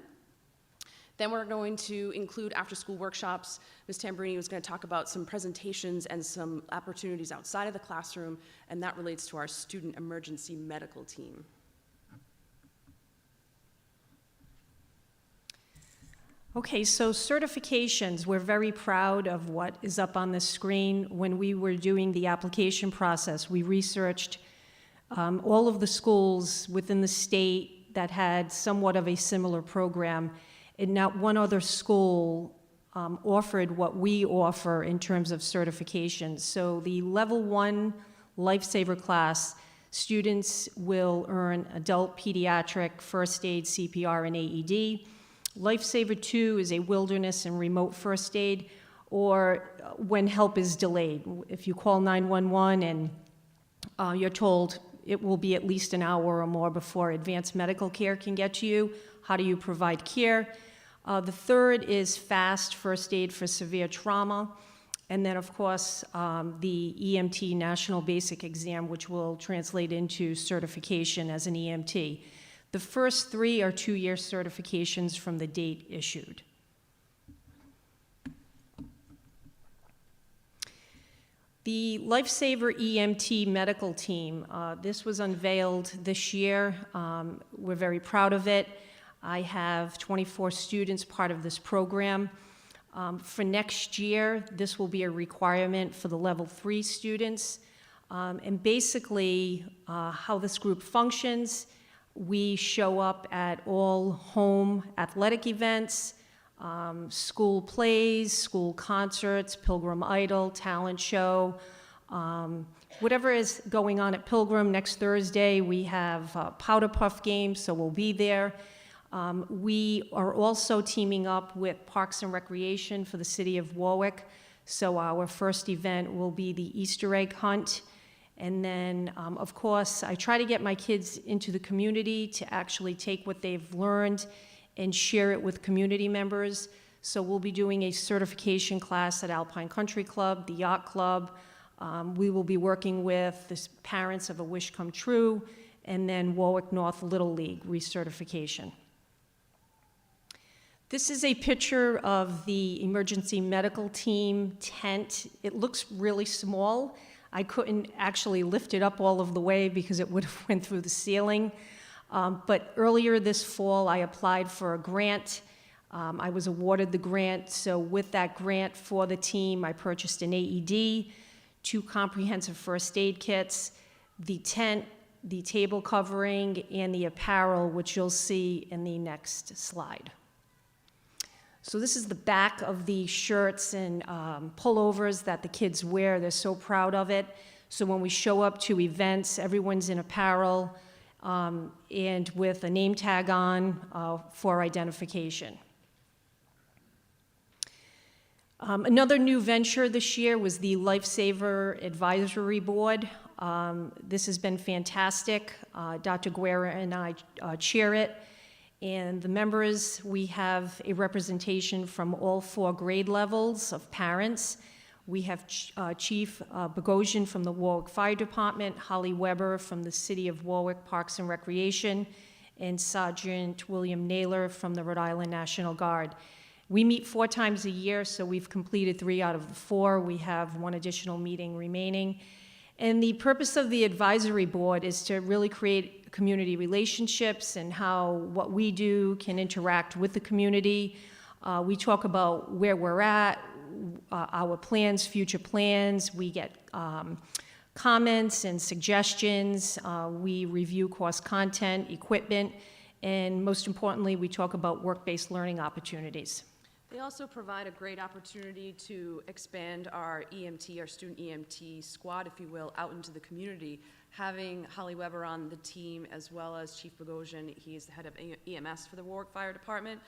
Then we're going to include after-school workshops. Ms. Tamburini was going to talk about some presentations and some opportunities outside of the classroom, and that relates to our student emergency medical team. Okay, so certifications, we're very proud of what is up on the screen. When we were doing the application process, we researched all of the schools within the state that had somewhat of a similar program, and not one other school offered what we offer in terms of certifications. So the level 1 Lifesaver class, students will earn adult pediatric first aid, CPR, and AED. Lifesaver 2 is a wilderness and remote first aid, or when help is delayed. If you call 911 and you're told it will be at least an hour or more before advanced medical care can get to you, how do you provide care? The third is fast first aid for severe trauma. And then, of course, the EMT National Basic Exam, which will translate into certification as an EMT. The first 3 are 2-year certifications from the date issued. The Lifesaver EMT medical team, this was unveiled this year. We're very proud of it. I have 24 students part of this program. For next year, this will be a requirement for the level 3 students. And basically, how this group functions, we show up at all home athletic events, school plays, school concerts, Pilgrim Idol, talent show, whatever is going on at Pilgrim. Next Thursday, we have Powder Puff games, so we'll be there. We are also teaming up with Parks and Recreation for the city of Warwick. So our first event will be the Easter egg hunt. And then, of course, I try to get my kids into the community to actually take what they've learned and share it with community members. So we'll be doing a certification class at Alpine Country Club, the Yacht Club. We will be working with the parents of A Wish Come True, and then Warwick North Little League recertification. This is a picture of the emergency medical team tent. It looks really small. I couldn't actually lift it up all of the way because it would have went through the ceiling. But earlier this fall, I applied for a grant. I was awarded the grant, so with that grant for the team, I purchased an AED, 2 comprehensive first aid kits, the tent, the table covering, and the apparel, which you'll see in the next slide. So this is the back of the shirts and pullovers that the kids wear. They're so proud of it. So when we show up to events, everyone's in apparel and with a name tag on for identification. Another new venture this year was the Lifesaver Advisory Board. This has been fantastic. Dr. Guerra and I chair it. And the members, we have a representation from all 4 grade levels of parents. We have Chief Bogosian from the Warwick Fire Department, Holly Weber from the City of Warwick Parks and Recreation, and Sergeant William Naylor from the Rhode Island National Guard. We meet 4 times a year, so we've completed 3 out of the 4. We have 1 additional meeting remaining. And the purpose of the advisory board is to really create community relationships and how what we do can interact with the community. We talk about where we're at, our plans, future plans. We get comments and suggestions. We review course content, equipment, and most importantly, we talk about work-based learning opportunities. They also provide a great opportunity to expand our EMT, our student EMT squad, if you will, out into the community. Having Holly Weber on the team, as well as Chief Bogosian, he's the head of EMS for the Warwick Fire Department.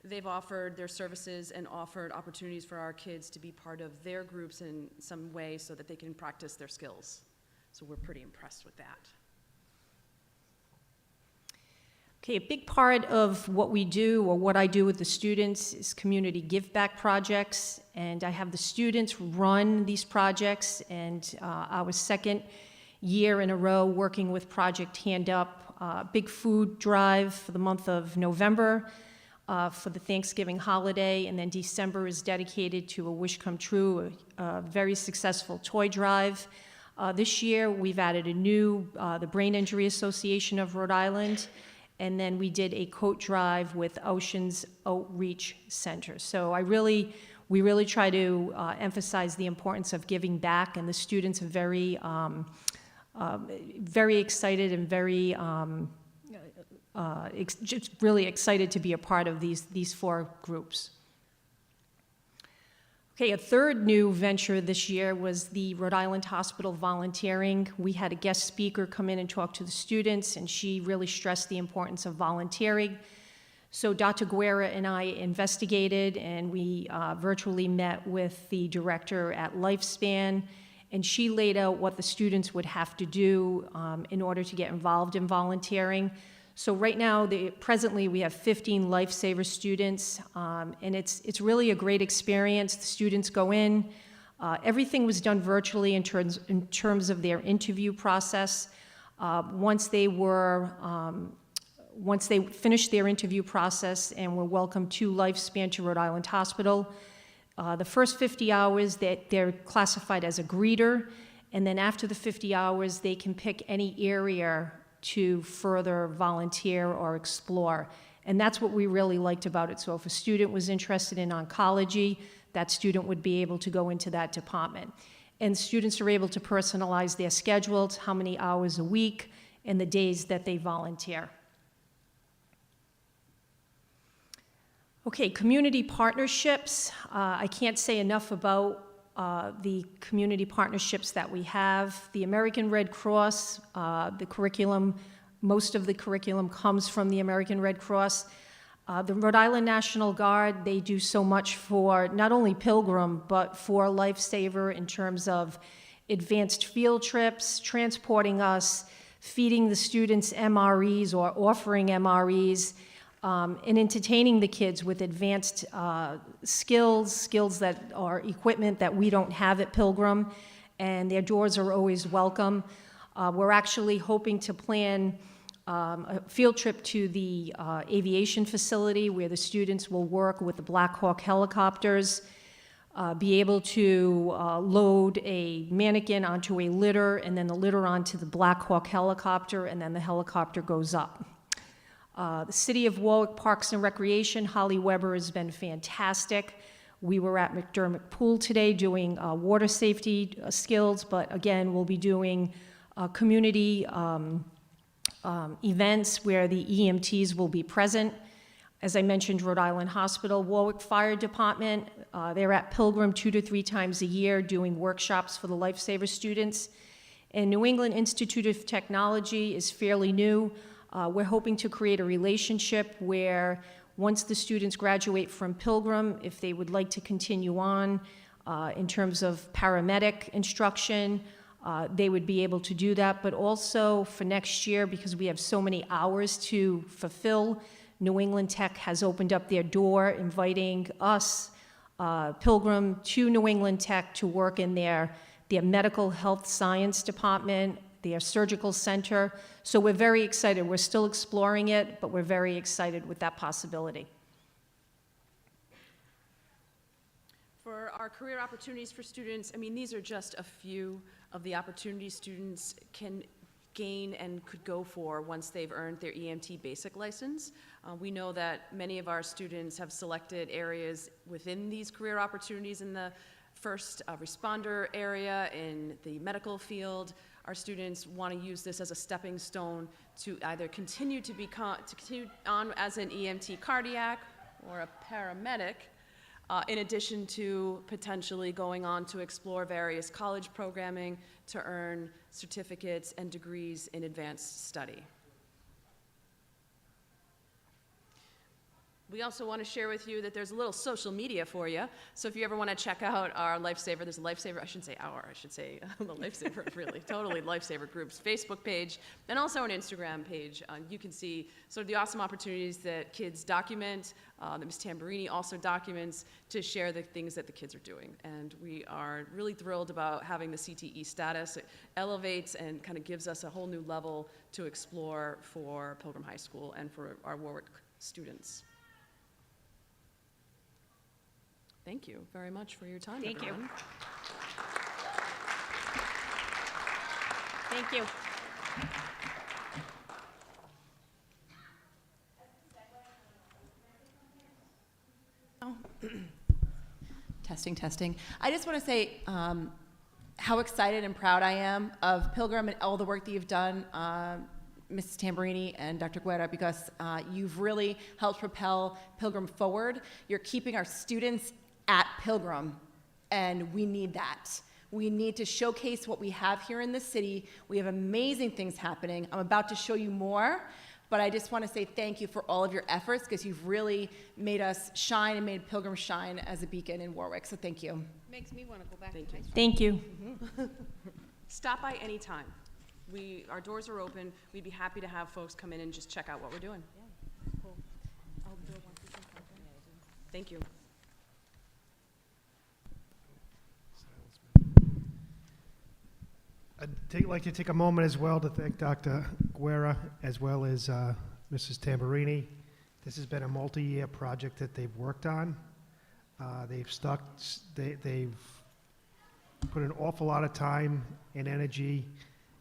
They've offered their services and offered opportunities for our kids to be part of their groups in some way so that they can practice their skills. So we're pretty impressed with that. Okay, a big part of what we do, or what I do with the students, is community give-back projects, and I have the students run these projects, and our second year in a row working with Project Hand Up, big food drive for the month of November for the Thanksgiving holiday, and then December is dedicated to A Wish Come True, a very successful toy drive. This year we've added a new, the Brain Injury Association of Rhode Island, and then we did a coat drive with Oceans Outreach Center. So we really try to emphasize the importance of giving back, and the students are very excited and very just really excited to be a part of these 4 groups. Okay, a third new venture this year was the Rhode Island Hospital volunteering. We had a guest speaker come in and talk to the students, and she really stressed the importance of volunteering. So Dr. Guerra and I investigated, and we virtually met with the director at Lifespan, and she laid out what the students would have to do in order to get involved in volunteering. So right now, presently, we have 15 Lifesaver students, and it's really a great experience. The students go in. Everything was done virtually in terms of their interview process. Once they finished their interview process and were welcomed to Lifespan to Rhode Island Hospital, the first 50 hours they're classified as a greeter, and then after the 50 hours, they can pick any area to further volunteer or explore. And that's what we really liked about it. So if a student was interested in oncology, that student would be able to go into that department. And students are able to personalize their schedules, how many hours a week, and the days that they volunteer. Okay, community partnerships. I can't say enough about the community partnerships that we have. The American Red Cross, the curriculum, most of the curriculum comes from the American Red Cross. The Rhode Island National Guard, they do so much for not only Pilgrim, but for Lifesaver in terms of advanced field trips, transporting us, feeding the students MREs or offering MREs, and entertaining the kids with advanced skills that are equipment that we don't have at Pilgrim, and their doors are always welcome. We're actually hoping to plan a field trip to the aviation facility where the students will work with the Black Hawk helicopters, be able to load a mannequin onto a litter, and then the litter onto the Black Hawk helicopter, and then the helicopter goes up. The City of Warwick Parks and Recreation, Holly Weber has been fantastic. We were at McDermott Pool today doing water safety skills, but again, we'll be doing community events where the EMTs will be present. As I mentioned, Rhode Island Hospital, Warwick Fire Department, they're at Pilgrim 2 to 3 times a year doing workshops for the Lifesaver students. And New England Institute of Technology is fairly new. We're hoping to create a relationship where once the students graduate from Pilgrim, if they would like to continue on in terms of paramedic instruction, they would be able to do that. But also for next year, because we have so many hours to fulfill, New England Tech has opened up their door, inviting us, Pilgrim, to New England Tech to work in their medical health science department, their surgical center. So we're very excited. We're still exploring it, but we're very excited with that possibility. For our career opportunities for students, I mean, these are just a few of the opportunities students can gain and could go for once they've earned their EMT basic license. We know that many of our students have selected areas within these career opportunities in the first responder area, in the medical field. Our students want to use this as a stepping stone to either continue on as an EMT cardiac or a paramedic, in addition to potentially going on to explore various college programming to earn certificates and degrees in advanced study. We also want to share with you that there's a little social media for you. So if you ever want to check out our Lifesaver, there's a Lifesaver, I shouldn't say our, I should say the Lifesaver, really, totally Lifesaver Group's Facebook page, and also an Instagram page. You can see sort of the awesome opportunities that kids document, that Ms. Tamburini also documents to share the things that the kids are doing. And we are really thrilled about having the CTE status. It elevates and kind of gives us a whole new level to explore for Pilgrim High School and for our Warwick students. Thank you very much for your time, Thank everyone. you. Thank you. Testing. I just want to say how excited and proud I am of Pilgrim and all the work that you've done, Mrs. Tamburini and Dr. Guerra, because you've really helped propel Pilgrim forward. You're keeping our students at Pilgrim, and we need that. We need to showcase what we have here in the city. We have amazing things happening. I'm about to show you more, but I just want to say thank you for all of your efforts, because you've really made us shine and made Pilgrim shine as a beacon in Warwick, so thank you. Makes me want to go back to high school. Thank you. Stop by anytime. Our doors are open. We'd be happy to have folks come in and just check out what we're doing. Yeah, cool. I'll do it once we can. Thank you. I'd like to take a moment as well to thank Dr. Guerra as well as Mrs. Tamburini. This has been a multi-year project that they've worked on. They've put an awful lot of time and energy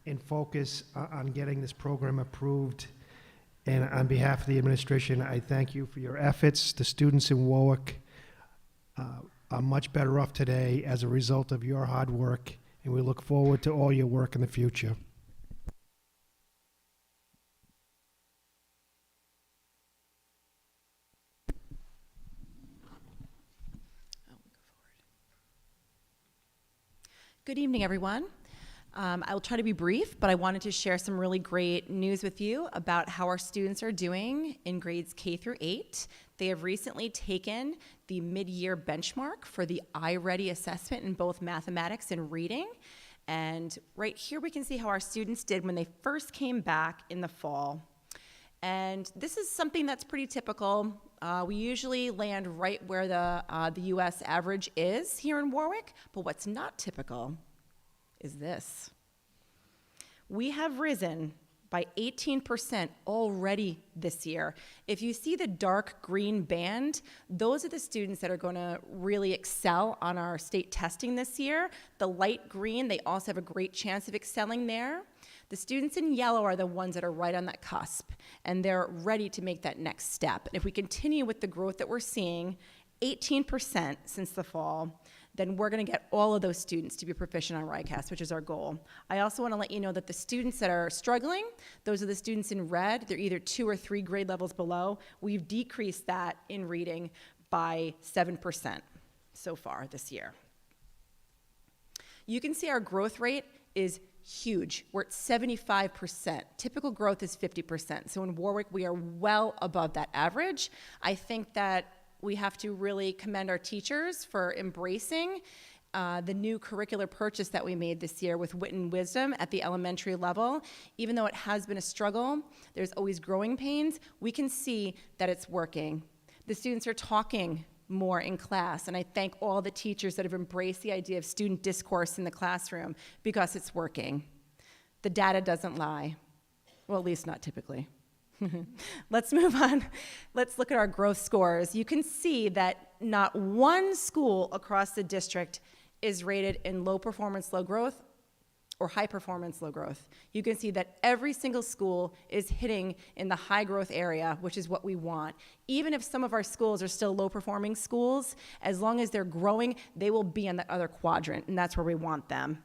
and focus on getting this program approved. And on behalf of the administration, I thank you for your efforts. The students in Warwick are much better off today as a result of your hard work, and we look forward to all your work in the future. Good evening, everyone. I will try to be brief, but I wanted to share some really great news with you about how our students are doing in grades K through 8. They have recently taken the mid-year benchmark for the iReady assessment in both mathematics and reading, And right here we can see how our students did when they first came back in the fall. And this is something that's pretty typical. We usually land right where the US average is here in Warwick, but what's not typical is this. We have risen by 18% already this year. If you see the dark green band, those are the students that are going to really excel on our state testing this year. The light green, they also have a great chance of excelling there. The students in yellow are the ones that are right on that cusp, and they're ready to make that next step. And if we continue with the growth that we're seeing, 18% since the fall, then we're going to get all of those students to be proficient on RICAS, which is our goal. I also want to let you know that the students that are struggling, those are the students in red. They're either 2 or 3 grade levels below. We've decreased that in reading by 7% so far this year. You can see our growth rate is huge. We're at 75%. Typical growth is 50%. So in Warwick, we are well above that average. I think that we have to really commend our teachers for embracing the new curricular purchase that we made this year with Wit and Wisdom at the elementary level. Even though it has been a struggle, there's always growing pains, we can see that it's working. The students are talking more in class, and I thank all the teachers that have embraced the idea of student discourse in the classroom because it's working. The data doesn't lie. Well, at least not typically. Let's move on. Let's look at our growth scores. You can see that not one school across the district is rated in low performance, low growth, or high performance, low growth. You can see that every single school is hitting in the high growth area, which is what we want. Even if some of our schools are still low performing schools, as long as they're growing, they will be in that other quadrant, and that's where we want them.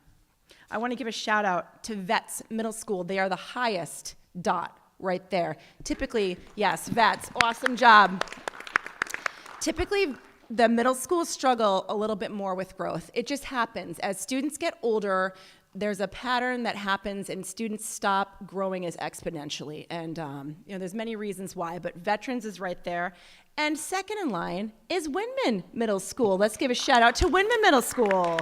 I want to give a shout out to Vets Middle School. They are the highest dot right there. Typically, yes, Vets, awesome job. Typically, the middle schools struggle a little bit more with growth. It just happens. As students get older, there's a pattern that happens and students stop growing as exponentially. And there's many reasons why, but Veterans is right there. And second in line is Windman Middle School. Let's give a shout out to Windman Middle School.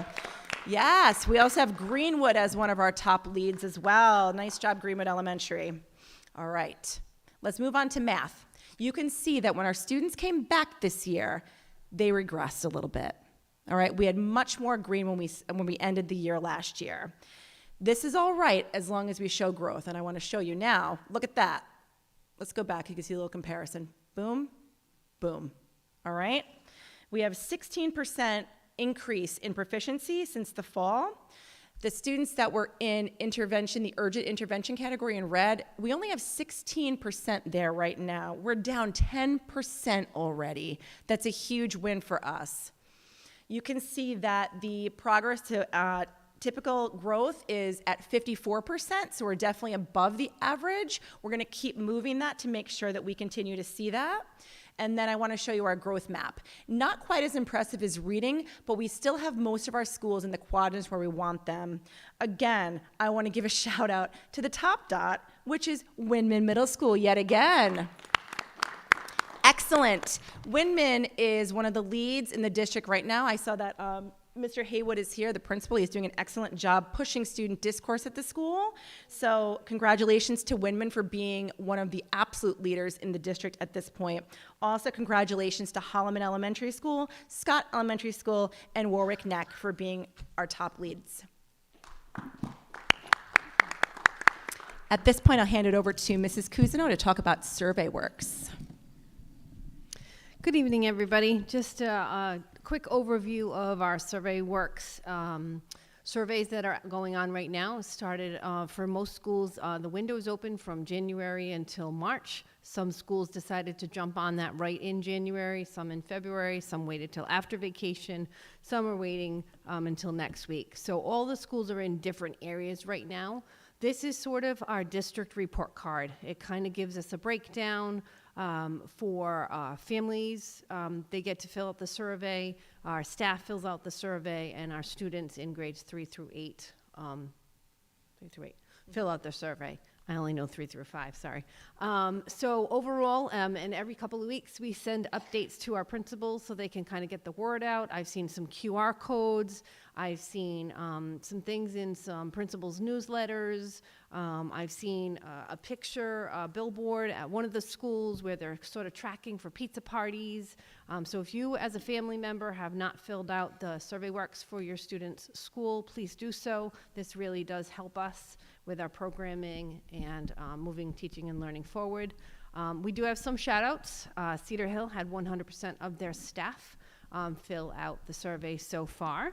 Yes, we also have Greenwood as one of our top leads as well. Nice job, Greenwood Elementary. All right, let's move on to math. You can see that when our students came back this year, they regressed a little bit. All right, we had much more green when we ended the year last year. This is all right as long as we show growth, and I want to show you now. Look at that. Let's go back. You can see a little comparison. Boom, boom. All right, we have 16% increase in proficiency since the fall. The students that were in intervention, the urgent intervention category in red, we only have 16% there right now. We're down 10% already. That's a huge win for us. You can see that the progress to typical growth is at 54%, so we're definitely above the average. We're going to keep moving that to make sure that we continue to see that. And then I want to show you our growth map. Not quite as impressive as reading, but we still have most of our schools in the quadrants where we want them. Again, I want to give a shout out to the top dot, which is Windman Middle School yet again. Excellent. Windman is one of the leads in the district right now. I saw that Mr. Haywood is here, the principal. He's doing an excellent job pushing student discourse at the school. So congratulations to Windman for being one of the absolute leaders in the district at this point. Also congratulations to Holloman Elementary School, Scott Elementary School, and Warwick Neck for being our top leads. At this point, I'll hand it over to Mrs. Cousineau to talk about survey works. Good evening, everybody. Just a quick overview of our survey works. Surveys that are going on right now started for most schools. The window is open from January until March. Some schools decided to jump on that right in January, some in February, some waited till after vacation, some are waiting until next week. So all the schools are in different areas right now. This is sort of our district report card. It kind of gives us a breakdown for families. They get to fill out the survey. Our staff fills out the survey, and our students in grades 3 through 8 fill out the survey. I only know 3 through 5, sorry. So overall, and every couple of weeks, we send updates to our principals so they can kind of get the word out. I've seen some QR codes I've seen some things in some principals' newsletters. I've seen a picture, a billboard at one of the schools where they're sort of tracking for pizza parties. So if you, as a family member, have not filled out the survey works for your student's school, please do so. This really does help us with our programming and moving teaching and learning forward. We do have some shout outs. Cedar Hill had 100% of their staff fill out the survey so far.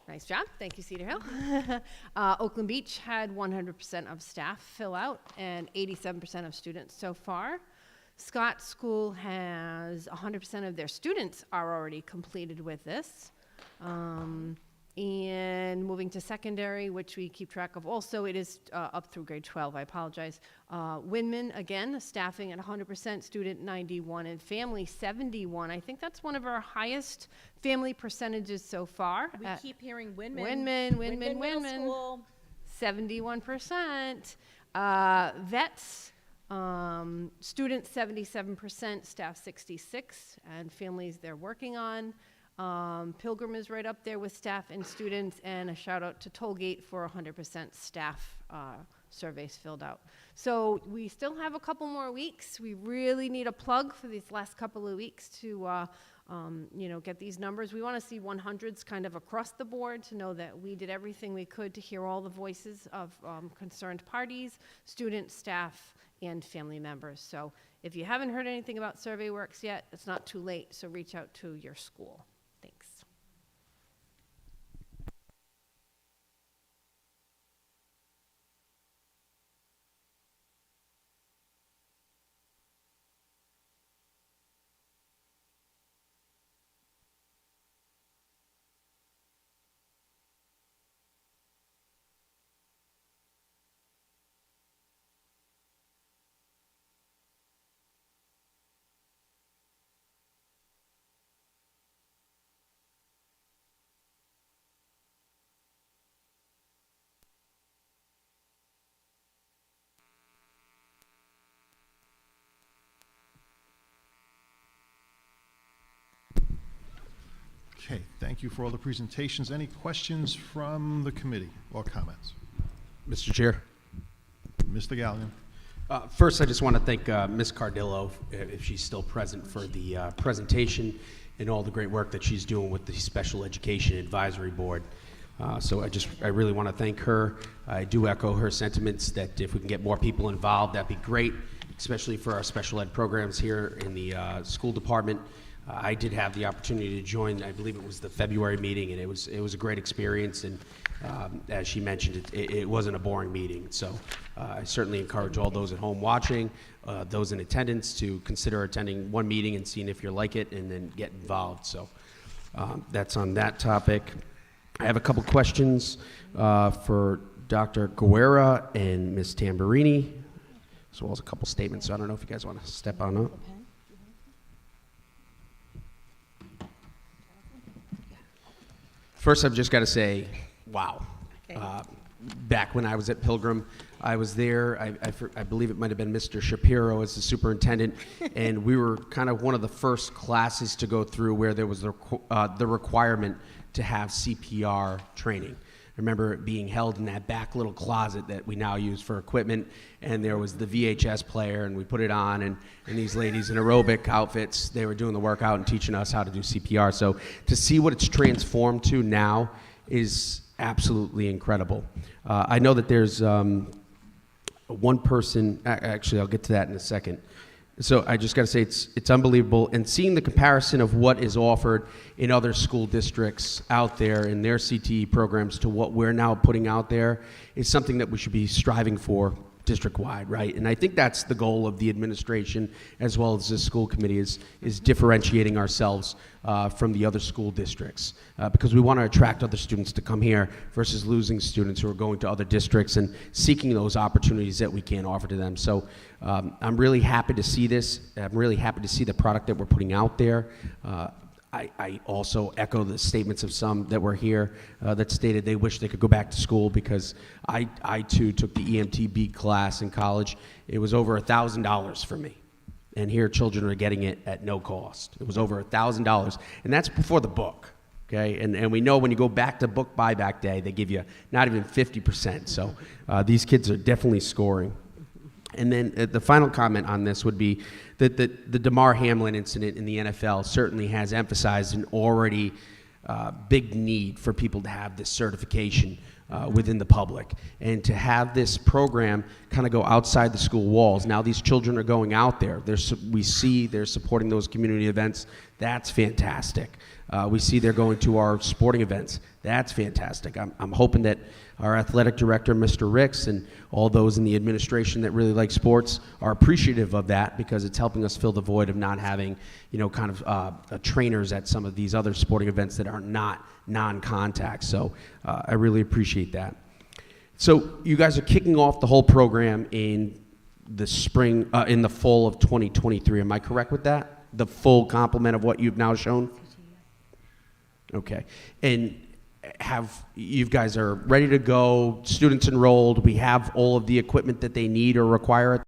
Nice job. Thank you, Cedar Hill. Oakland Beach had 100% of staff fill out and 87% of students so far. Scott School has 100% of their students are already completed with this. And moving to secondary, which we keep track of also, it is up through grade 12, I apologize. Windman, again, staffing at 100%, student 91, and family 71. I think that's one of our highest family percentages so far. We keep hearing Windman. Windman. Middle School. 71%. Vets, students 77%, staff 66, and families they're working on. Pilgrim is right up there with staff and students, and a shout out to Tollgate for 100% staff surveys filled out. So we still have a couple more weeks. We really need a plug for these last couple of weeks to get these numbers. We want to see 100s kind of across the board to know that we did everything we could to hear all the voices of concerned parties, students, staff, and family members. So if you haven't heard anything about SurveyWorks yet, it's not too late, so reach out to your school. Thanks. Okay, thank you for all the presentations. Any questions from the committee or comments? Mr. Chair. Mr. Gallion. First, I just want to thank Ms. Cardillo, if she's still present, for the presentation and all the great work that she's doing with the Special Education Advisory Board. So I really want to thank her. I do echo her sentiments that if we can get more people involved, that'd be great, especially for our special ed programs here in the school department. I did have the opportunity to join, I believe it was the February meeting, and it was a great experience, and as she mentioned, it wasn't a boring meeting. So I certainly encourage all those at home watching, those in attendance, to consider attending one meeting and seeing if you like it, and then get involved. So that's on that topic. I have a couple questions for Dr. Guerra and Ms. Tamburini, as well as a couple statements. So I don't know if you guys want to step on up. First, I've just got to say, wow. Okay. Back when I was at Pilgrim, I was there. I believe it might have been Mr. Shapiro as the superintendent, and we were kind of one of the first classes to go through where there was the requirement to have CPR training. I remember it being held in that back little closet that we now use for equipment, and there was the VHS player, and we put it on, and these ladies in aerobic outfits, they were doing the workout and teaching us how to do CPR. So to see what it's transformed to now is absolutely incredible. I know that there's one person, actually I'll get to that in a second. So I just got to say it's unbelievable, and seeing the comparison of what is offered in other school districts out there in their CTE programs to what we're now putting out there is something that we should be striving for district-wide, right? And I think that's the goal of the administration as well as the school committee is differentiating ourselves from the other school districts because we want to attract other students to come here versus losing students who are going to other districts and seeking those opportunities that we can't offer to them. So I'm really happy to see this. I'm really happy to see the product that we're putting out there. I also echo the statements of some that were here that stated they wish they could go back to school because I too took the EMTB class in college. It was over $1,000 for me. And here children are getting it at no cost. It was over $1,000. And that's before the book. Okay, and we know when you go back to book buyback day, they give you not even 50%. So these kids are definitely scoring. And then the final comment on this would be that the Damar Hamlin incident in the NFL certainly has emphasized an already big need for people to have this certification within the public. And to have this program kind of go outside the school walls. Now these children are going out there. We see they're supporting those community events. That's fantastic. We see they're going to our sporting events. That's fantastic. I'm hoping that our athletic director, Mr. Ricks, and all those in the administration that really like sports are appreciative of that, because it's helping us fill the void of not having, kind of trainers at some of these other sporting events that are not non-contact. So I really appreciate that. So you guys are kicking off the whole program in the fall of 2023. Am I correct with that? The full complement of what you've now shown? Okay. And you guys are ready to go, students enrolled, we have all of the equipment that they need or require at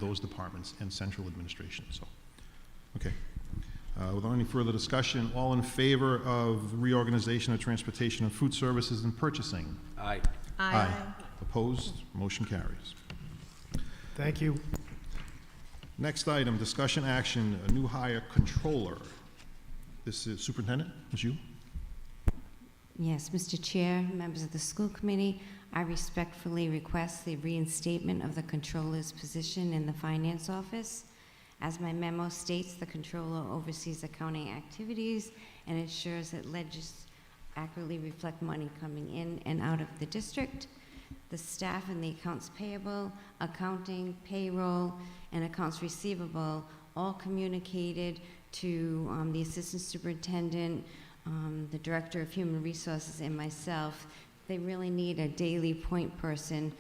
those departments and central administration, so, okay. Without any further discussion, all in favor of reorganization of transportation and food services and purchasing? Aye. Aye. Opposed? Motion carries. Thank you. Next item, discussion action, a new hire controller. This is Superintendent, is you? Yes, Mr. Chair, members of the school committee, I respectfully request the reinstatement of the controller's position in the finance office. As my memo states, the controller oversees accounting activities and ensures that ledgers accurately reflect money coming in and out of the district. The staff in the accounts payable, accounting, payroll, and accounts receivable all communicated to the assistant superintendent, the director of human resources, and myself. They really need a daily point person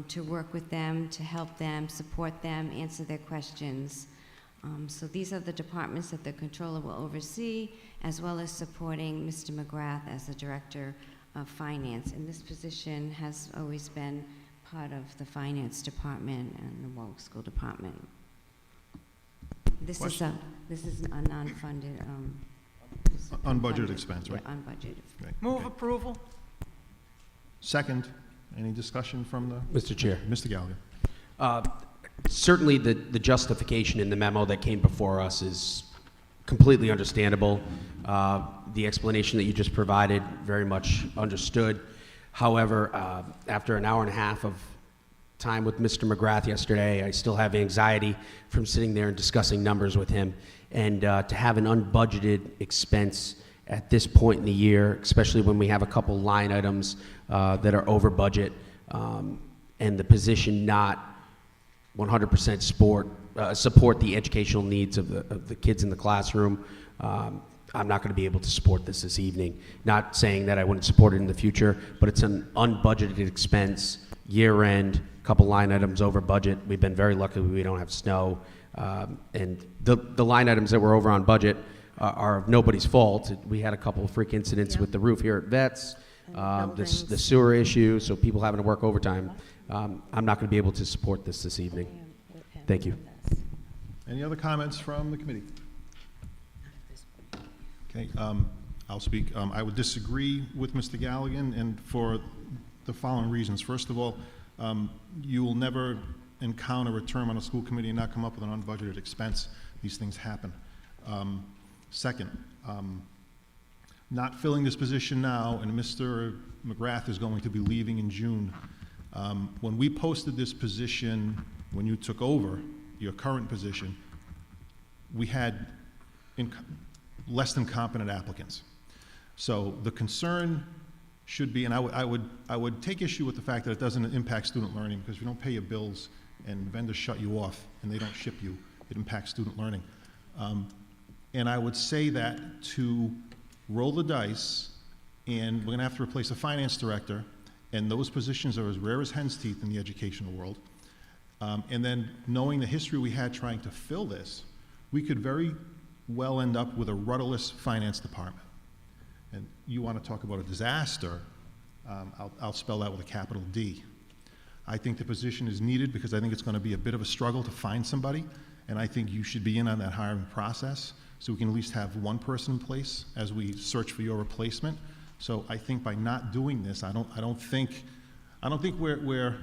to work with them, to help them, support them, answer their questions. So these are the departments that the controller will oversee, as well as supporting Mr. McGrath as the director of finance. And this position has always been part of the finance department and the Warwick School Department. This is a non-funded, Unbudgeted expense, right? Yeah, unbudgeted. Right, Move okay. approval. Second, any discussion from the? Mr. Chair. Mr. Gallagher. Certainly, the justification in the memo that came before us is completely understandable. The explanation that you just provided, very much understood. However, after an hour and a half of time with Mr. McGrath yesterday, I still have anxiety from sitting there and discussing numbers with him. And to have an unbudgeted expense at this point in the year, especially when we have a couple line items that are over budget, and the position not 100% support the educational needs of the kids in the classroom, I'm not going to be able to support this evening. Not saying that I wouldn't support it in the future, but it's an unbudgeted expense, year-end, couple line items over budget. We've been very lucky we don't have snow. And the line items that were over on budget are nobody's fault. We had a couple of freak incidents with the roof here at Vets, the sewer issue, so people having to work overtime. I'm not going to be able to support this evening. Thank you. Any other comments from the committee? Okay, I'll speak. I would disagree with Mr. Galligan, and for the following reasons. First of all, you will never encounter a term on a school committee and not come up with an unbudgeted expense. These things happen. Second, not filling this position now, and Mr. McGrath is going to be leaving in June. When we posted this position, when you took over your current position, we had less than competent applicants. So the concern should be, and I would take issue with the fact that it doesn't impact student learning, because if you don't pay your bills and vendors shut you off and they don't ship you, it impacts student learning. And I would say that to roll the dice, and we're going to have to replace a finance director, and those positions are as rare as hen's teeth in the educational world. And then knowing the history we had trying to fill this, we could very well end up with a rudderless finance department. And you want to talk about a disaster, I'll spell that with a capital D. I think the position is needed because I think it's going to be a bit of a struggle to find somebody, and I think you should be in on that hiring process so we can at least have one person in place as we search for your replacement. So I think by not doing this, I don't think we're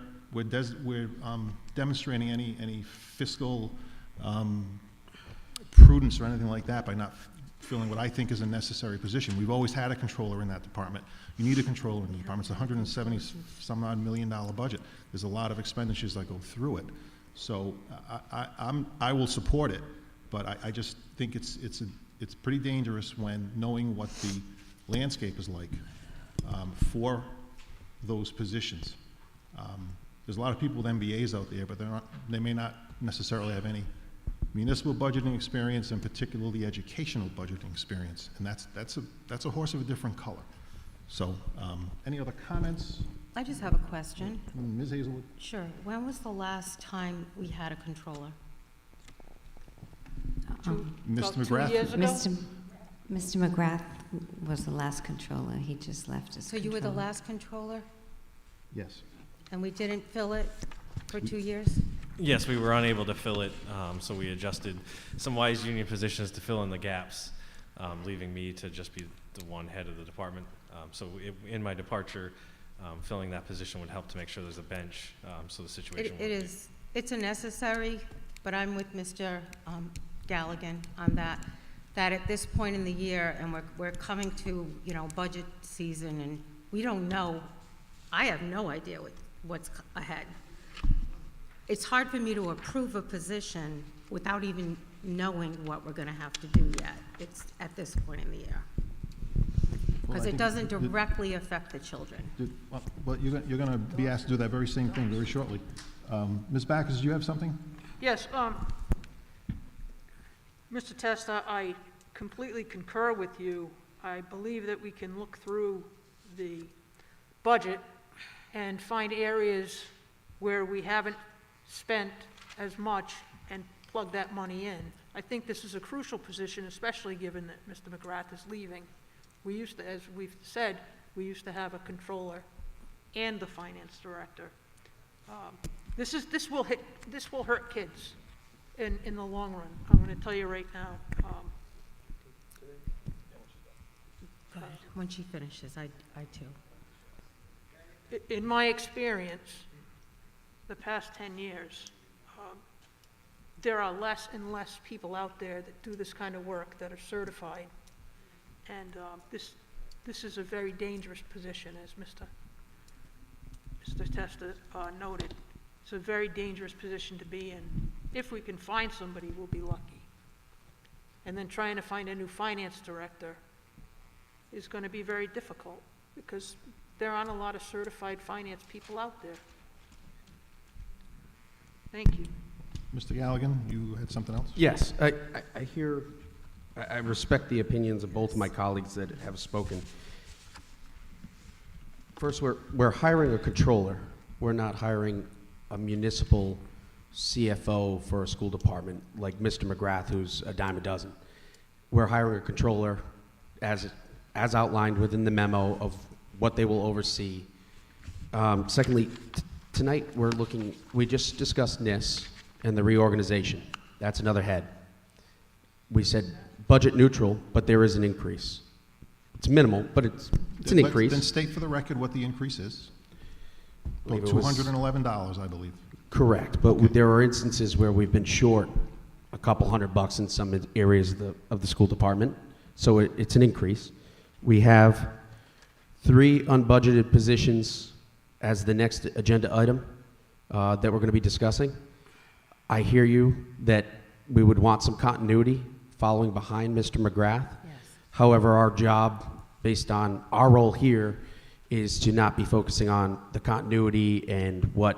demonstrating any fiscal prudence or anything like that by not filling what I think is a necessary position. We've always had a controller in that department. You need a controller in the department. It's a $170-some-odd million budget. There's a lot of expenditures that go through it. So I will support it, but I just think it's pretty dangerous when knowing what the landscape is like for those positions. There's a lot of people with MBAs out there, but they may not necessarily have any municipal budgeting experience, and particularly educational budgeting experience, and that's a horse of a different color. So, any other comments? I just have a question. Ms. Hazelwood? Sure. When was the last time we had a controller? Mr. McGrath? 2 years ago? Mr. McGrath was the last controller. He just left as So you were the last controller, Yes. and we didn't fill it for 2 years? Yes, we were unable to fill it, so we adjusted some WISE union positions to fill in the gaps, leaving me to just be the one head of the department. In my departure, filling that position would help to make sure there's a bench, so the situation wouldn't be. It's a necessary, but I'm with Mr. Galligan on that at this point in the year, and we're coming to, budget season, and we don't know, I have no idea what's ahead. It's hard for me to approve a position without even knowing what we're gonna have to do yet. It's at this point in the year. Because it doesn't directly affect the children. Well, you're going to be asked to do that very same thing very shortly. Ms. Backus, do you have something? Yes, Mr. Testa, I completely concur with you. I believe that we can look through the budget and find areas where we haven't spent as much and plug that money in. I think this is a crucial position, especially given that Mr. McGrath is leaving. We used to, as we've said, we used to have a controller and the finance director. This will hurt kids in the long run. I'm going to tell you right now. Go ahead. When she finishes, I too. In my experience, the past 10 years, there are less and less people out there that do this kind of work that are certified. And this is a very dangerous position, as Mr. Testa noted. It's a very dangerous position to be in. If we can find somebody, we'll be lucky. And then trying to find a new finance director is going to be very difficult because there aren't a lot of certified finance people out there. Thank you. Mr. Galligan, you had something else? Yes, I respect the opinions of both of my colleagues that have spoken. First, we're hiring a controller. We're not hiring a municipal CFO for a school department like Mr. McGrath, who's a dime a dozen. We're hiring a controller as outlined within the memo of what they will oversee. Secondly, tonight we just discussed NIS and the reorganization. That's another head. We said budget neutral, but there is an increase. It's minimal, but it's an increase. Then state for the record what the increase is. About $211, I believe. Correct, but there are instances where we've been short a couple $100 in some areas of the school department, so it's an increase. We have 3 unbudgeted positions as the next agenda item that we're going to be discussing. I hear you that we would want some continuity following behind Mr. McGrath. Yes. However, our job, based on our role here, is to not be focusing on the continuity and what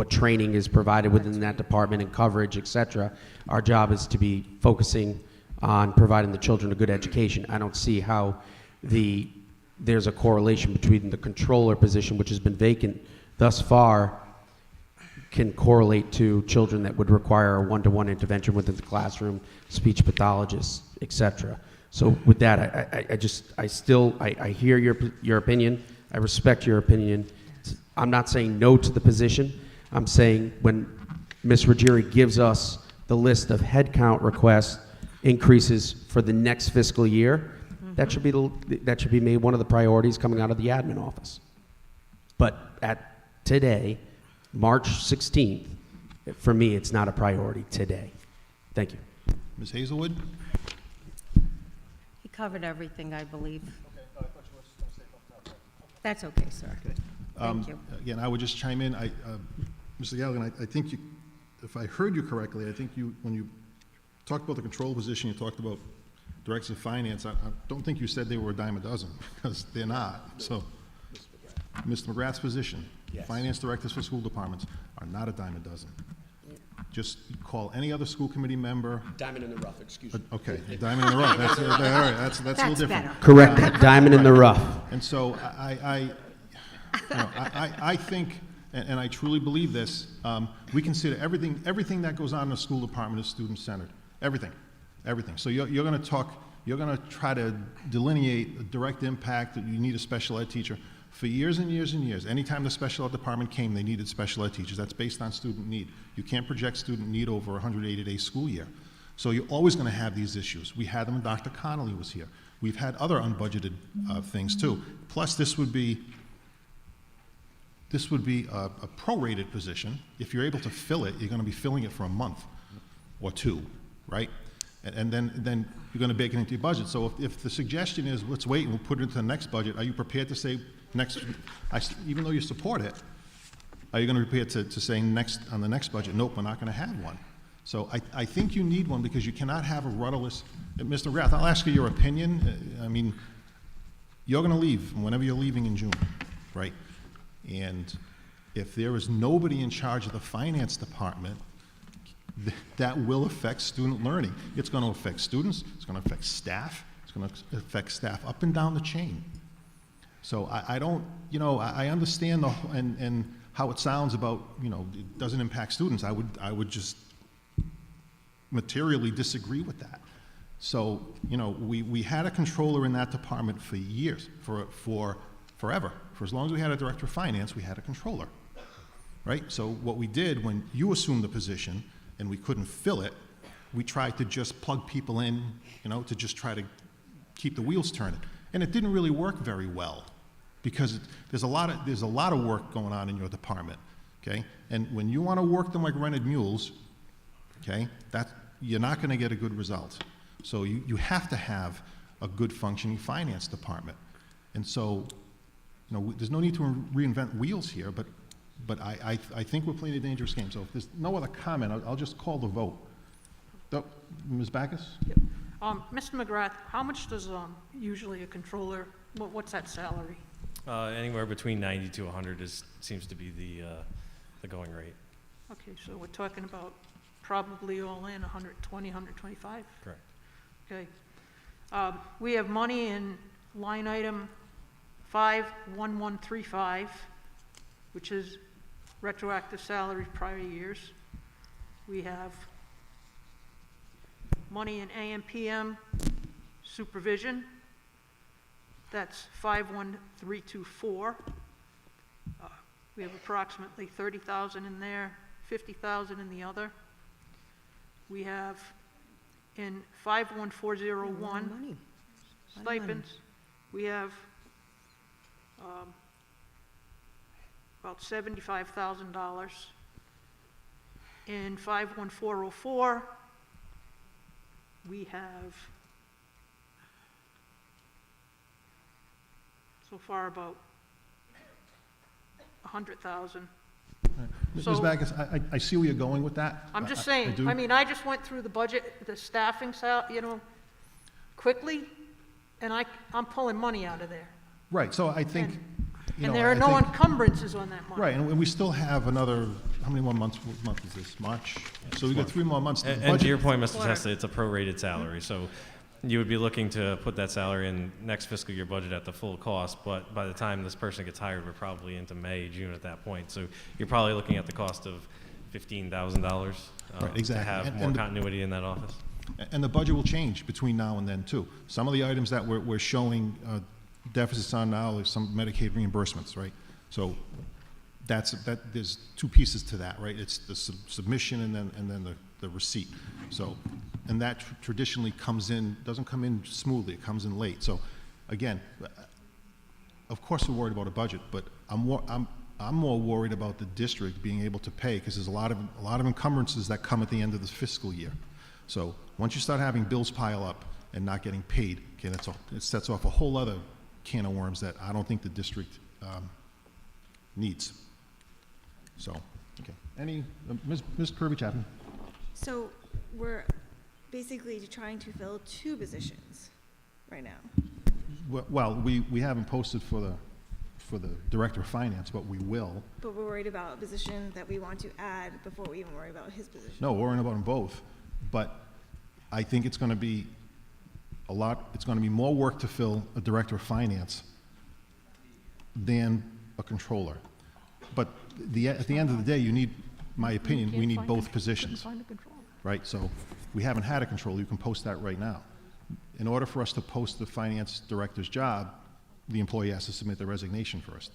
training is provided within that department and coverage, et cetera. Our job is to be focusing on providing the children a good education. I don't see how there's a correlation between the controller position, which has been vacant thus far, can correlate to children that would require a one-to-one intervention within the classroom, speech pathologists, et cetera. So with that, I hear your opinion. I respect your opinion. I'm not saying no to the position. I'm saying when Ms. Ruggieri gives us the list of headcount requests increases for the next fiscal year, that should be made one of the priorities coming out of the admin office. But at today, March 16th, for me, it's not a priority today. Thank you. Ms. Hazelwood? He covered everything, I believe. That's okay, sir. Okay. Thank you. Again, I would just chime in. Mr. Galligan, I think if I heard you correctly, I think when you talked about the control position, you talked about directors of finance. I don't think you said they were a dime a dozen, because they're not. So, Mr. McGrath's position, yes. Finance directors for school departments are not a dime a dozen. Just call any other school committee member. Diamond in the rough, excuse me. Okay, diamond in the rough. That's a little different. Better. Correct, diamond in the rough. And so I think, and I truly believe this, we consider everything that goes on in a school department is student-centered. Everything. So you're going to try to delineate a direct impact that you need a special ed teacher. For years and years and years, anytime the special ed department came, they needed special ed teachers. That's based on student need. You can't project student need over a 180-day school year. So you're always going to have these issues. We had them when Dr. Connolly was here. We've had other unbudgeted things too. Plus, this would be a prorated position. If you're able to fill it, you're going to be filling it for a month or two, right? And then you're going to bake it into your budget. So if the suggestion is, let's wait and we'll put it into the next budget, are you prepared to say even though you support it, are you going to be prepared to say on the next budget, nope, we're not going to have one? So I think you need one because you cannot have a rudderless. Mr. McGrath, I'll ask you your opinion. I mean, you're going to leave whenever you're leaving in June, right? And if there is nobody in charge of the finance department, that will affect student learning. It's going to affect students, it's going to affect staff, it's going to affect staff up and down the chain. So I don't, I understand and how it sounds about, it doesn't impact students. I would just materially disagree with that. So, we had a controller in that department for years, for forever. For as long as we had a director of finance, we had a controller, right? So what we did when you assumed the position and we couldn't fill it, we tried to just plug people in, to just try to keep the wheels turning. And it didn't really work very well because there's a lot of work going on in your department, okay? And when you want to work them like rented mules, okay, you're not going to get a good result. So you have to have a good functioning finance department. And so, there's no need to reinvent wheels here, but I think we're playing a dangerous game. So if there's no other comment, I'll just call the vote. Ms. Backus? Yep. Mr. McGrath, how much does usually a controller, what's that salary? Anywhere between 90 to 100 seems to be the going rate. Okay, so we're talking about probably all in 120, 125? Correct. Okay. We have money in line item 51135, which is retroactive salary prior years. We have money in AM/PM supervision. That's 51324. We have approximately 30,000 in there, 50,000 in the other. We have in 51401 stipends. We have about $75,000. In 51404, we have so far about 100,000. Ms. Backus, I see where you're going with that. I'm just saying, I just went through the budget, the staffing, quickly, and I'm pulling money out of there. Right, so I think, And there are no encumbrances on that money. Right, and we still have another, how many more months? What month is this? March? So we've got 3 more months. And to your point, Mr. Testa, it's a prorated salary. So you would be looking to put that salary in next fiscal year budget at the full cost, but by the time this person gets hired, we're probably into May, June at that point. So you're probably looking at the cost of $15,000 right, exactly. to have more continuity in that office. And the budget will change between now and then, too. Some of the items that we're showing deficits on now is some Medicaid reimbursements, right? So there's 2 pieces to that, right? It's the submission and then the receipt. So, and that traditionally doesn't come in smoothly, it comes in late. So again, of course we're worried about a budget, but I'm more worried about the district being able to pay, because there's a lot of encumbrances that come at the end of the fiscal year. So once you start having bills pile up and not getting paid, okay, it sets off a whole other can of worms that I don't think the district needs. So, okay. Ms. Kirby-Chapman? So we're basically trying to fill 2 positions right now. Well, we haven't posted for the director of finance, but we will. But we're worried about a position that we want to add before we even worry about his position. No, we're worrying about them both. But I think it's going to be it's going to be more work to fill a director of finance than a controller. But at the end of the day, you need, my opinion, we need both positions. Right, so we haven't had a controller, you can post that right now. In order for us to post the finance director's job, the employee has to submit their resignation first.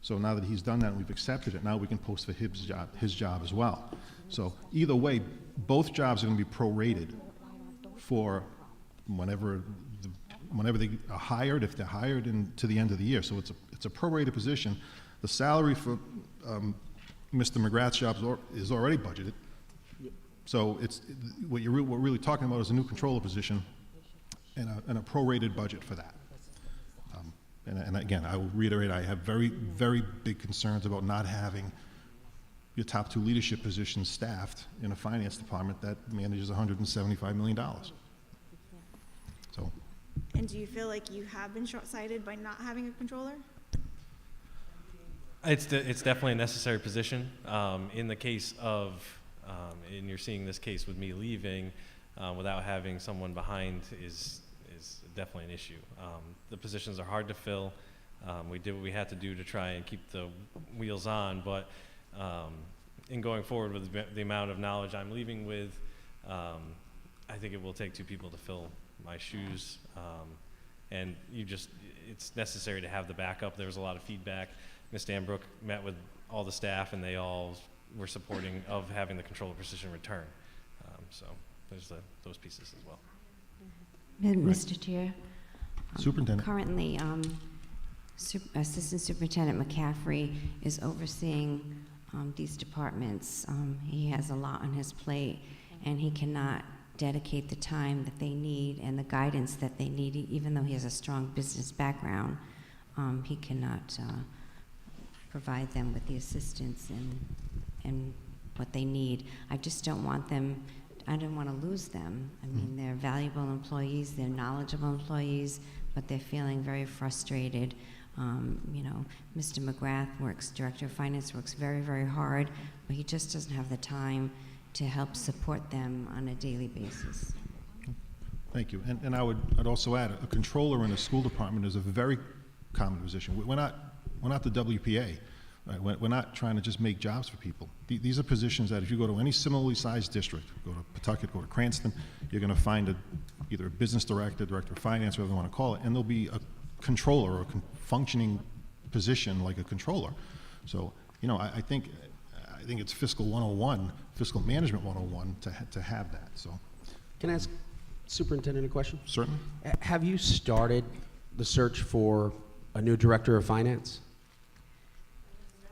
So now that he's done that and we've accepted it, now we can post for his job as well. So either way, both jobs are going to be prorated for whenever they are hired, if they're hired to the end of the year. So it's a prorated position. The salary for Mr. McGrath's job is already budgeted. So what we're really talking about is a new controller position and a prorated budget for that. And again, I will reiterate, I have very, very big concerns about not having your top 2 leadership positions staffed in a finance department that manages $175 million. So. And do you feel like you have been short-sighted by not having a controller? It's definitely a necessary position. In the case of, and you're seeing this case with me leaving, without having someone behind is definitely an issue. The positions are hard to fill. We did what we had to do to try and keep the wheels on, but in going forward with the amount of knowledge I'm leaving with, I think it will take 2 people to fill my shoes. And it's necessary to have the backup. There was a lot of feedback. Ms. Danbrook met with all the staff, and they all were supporting of having the controller position return. So there's those pieces as well. Mr. Chair. Superintendent. Currently, Assistant Superintendent McCaffrey is overseeing these departments. He has a lot on his plate, and he cannot dedicate the time that they need and the guidance that they need. Even though he has a strong business background, he cannot provide them with the assistance and what they need. I just don't want them, I don't want to lose them. I mean, they're valuable employees, they're knowledgeable employees, but they're feeling very frustrated. You know, Mr. McGrath Director of Finance, works very, very hard, but he just doesn't have the time to help support them on a daily basis. Thank you. And I'd also add, a controller in a school department is a very common position. We're not the WPA. Right? We're not trying to just make jobs for people. These are positions that if you go to any similarly sized district, go to Pawtucket, go to Cranston, you're going to find either a business director, director of finance, whatever you want to call it, and there'll be a controller or a functioning position like a controller. So, you know, I think it's fiscal 101, fiscal management 101 to have that. So, Can I ask Superintendent a question? Certainly. Have you started the search for a new director of finance?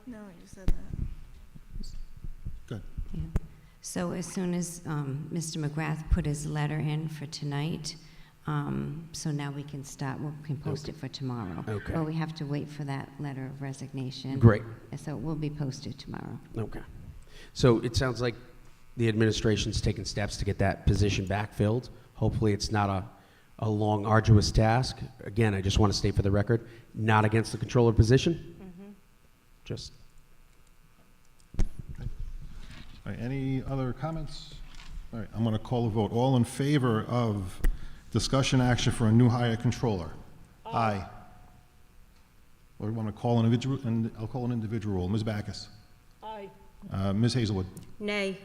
No, you said that. Good. Yeah. So as soon as Mr. McGrath put his letter in for tonight, so now we can post it for tomorrow. Okay. But we have to wait for that letter of resignation. Great. So it will be posted tomorrow. Okay. So it sounds like the administration's taken steps to get that position backfilled. Hopefully it's not a long, arduous task. Again, I just want to state for the record, not against the controller position. Just. Okay. All right, any other comments? All right, I'm going to call a vote. All in favor of discussion action for a new hire controller? Aye. Or we want to call an individual, and I'll call an individual roll. Ms. Backus. Aye. Ms. Hazelwood. Nay.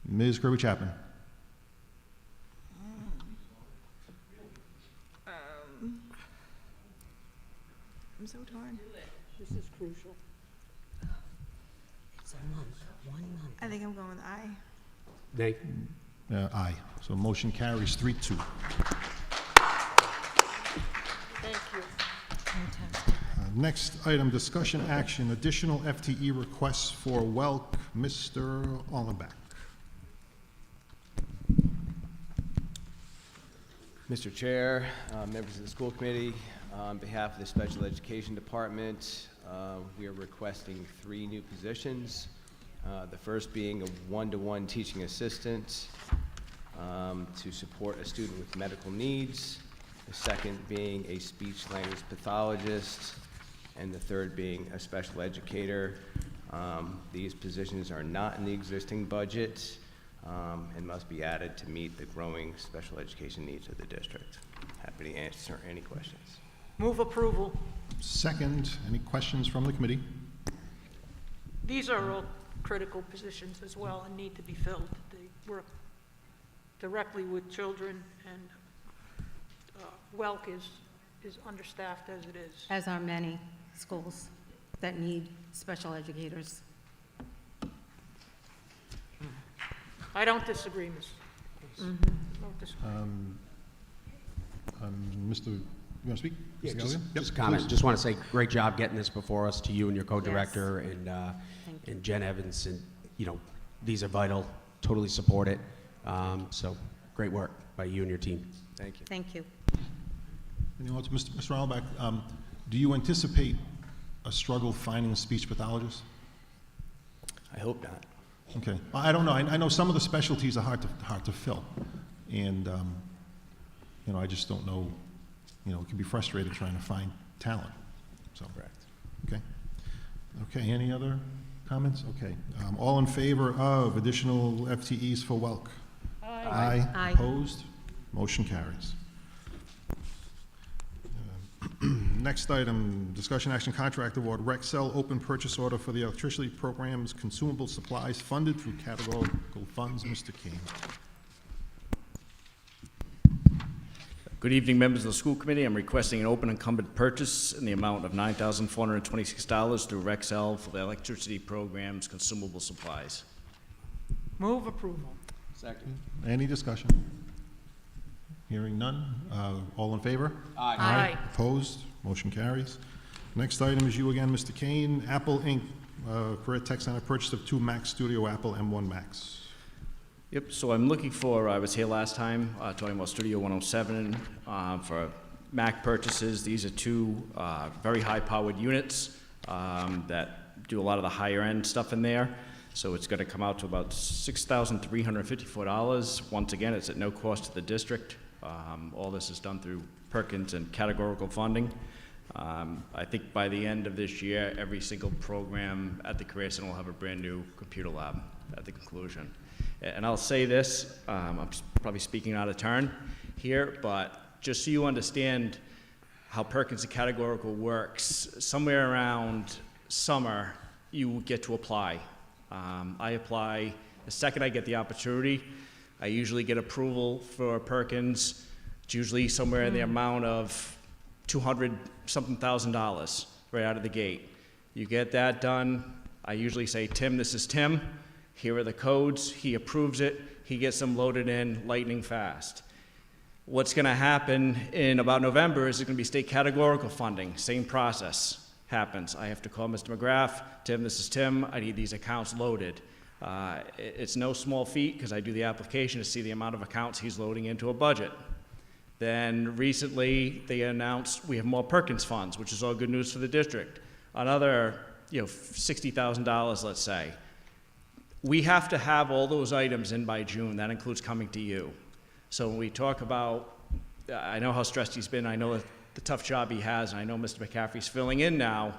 Ms. Kirby-Chapman. I'm so torn. This is crucial. It's a month, 1 month. I think I'm going with aye. Nay. Aye. So motion carries 3-2. Thank you. Fantastic. Next item, discussion action, additional FTE requests for Welk, Mr. Allenbach. Mr. Chair, members of the school committee, on behalf of the Special Education Department, we are requesting 3 new positions. The first being a one-to-one teaching assistant to support a student with medical needs. The second being a speech-language pathologist, and the third being a special educator. These positions are not in the existing budget and must be added to meet the growing special education needs of the district. Happy to answer any questions. Move approval. Second, any questions from the committee? These are all critical positions as well and need to be filled. They work directly with children, and Welk is is understaffed as it is. As are many schools that need special educators. I don't disagree, Ms. Mhm. Don't disagree. Mr., you want to speak? Yeah, Mr. just Galligan? Yep, a comment. please. Just want to say, great job getting this before us, to you and your co-director and Jen Evans, and, you know, these are vital, totally support it. So, great work by you and your team. Thank you. Thank you. Anyone else? Mr. Allenbach, do you anticipate a struggle finding a speech pathologist? I hope not. Okay. I don't know. I know some of the specialties are hard to fill. And, you know, I just don't know, you know, it can be frustrating trying to find talent. So. Correct. Okay. Okay, any other comments? Okay. All in favor of additional FTEs for Welk? Aye. Aye. Opposed? Motion carries. Next item, discussion action contract award, Rexel open purchase order for the electricity program's consumable supplies funded through categorical funds. Mr. King. Good evening, members of the school committee. I'm requesting an open incumbent purchase in the amount of $9,426 through Rexel for the electricity program's consumable supplies. Move approval. Second. Any discussion? Hearing none. All in favor? Aye. Aye. Opposed? Motion carries. Next item is you again, Mr. Kane. Apple Inc., Career Tech Center, purchase of 2 Mac Studio Apple M1 Macs. Yep, so I'm looking for, I was here last time talking about Studio 107 for Mac purchases. These are 2 very high-powered units that do a lot of the higher-end stuff in there. So it's going to come out to about $6,354. Once again, it's at no cost to the district. All this is done through Perkins and categorical funding. I think by the end of this year, every single program at the Career Center will have a brand new computer lab at the conclusion. And I'll say this, I'm probably speaking out of turn here, but just so you understand how Perkins and categorical works, somewhere around summer, you get to apply. I apply the second I get the opportunity. I usually get approval for Perkins. It's usually somewhere in the amount of $200-something thousand right out of the gate. You get that done. I usually say, Tim, this is Tim. Here are the codes. He approves it. He gets them loaded in lightning fast. What's going to happen in about November is there's going to be state categorical funding. Same process happens. I have to call Mr. McGrath. Tim, this is Tim. I need these accounts loaded. It's no small feat because I do the application to see the amount of accounts he's loading into a budget. Then recently they announced we have more Perkins funds, which is all good news for the district. Another, $60,000, let's say. We have to have all those items in by June. That includes coming to you. So when we talk about, I know how stressed he's been. I know the tough job he has, and I know Mr. McCaffrey's filling in now.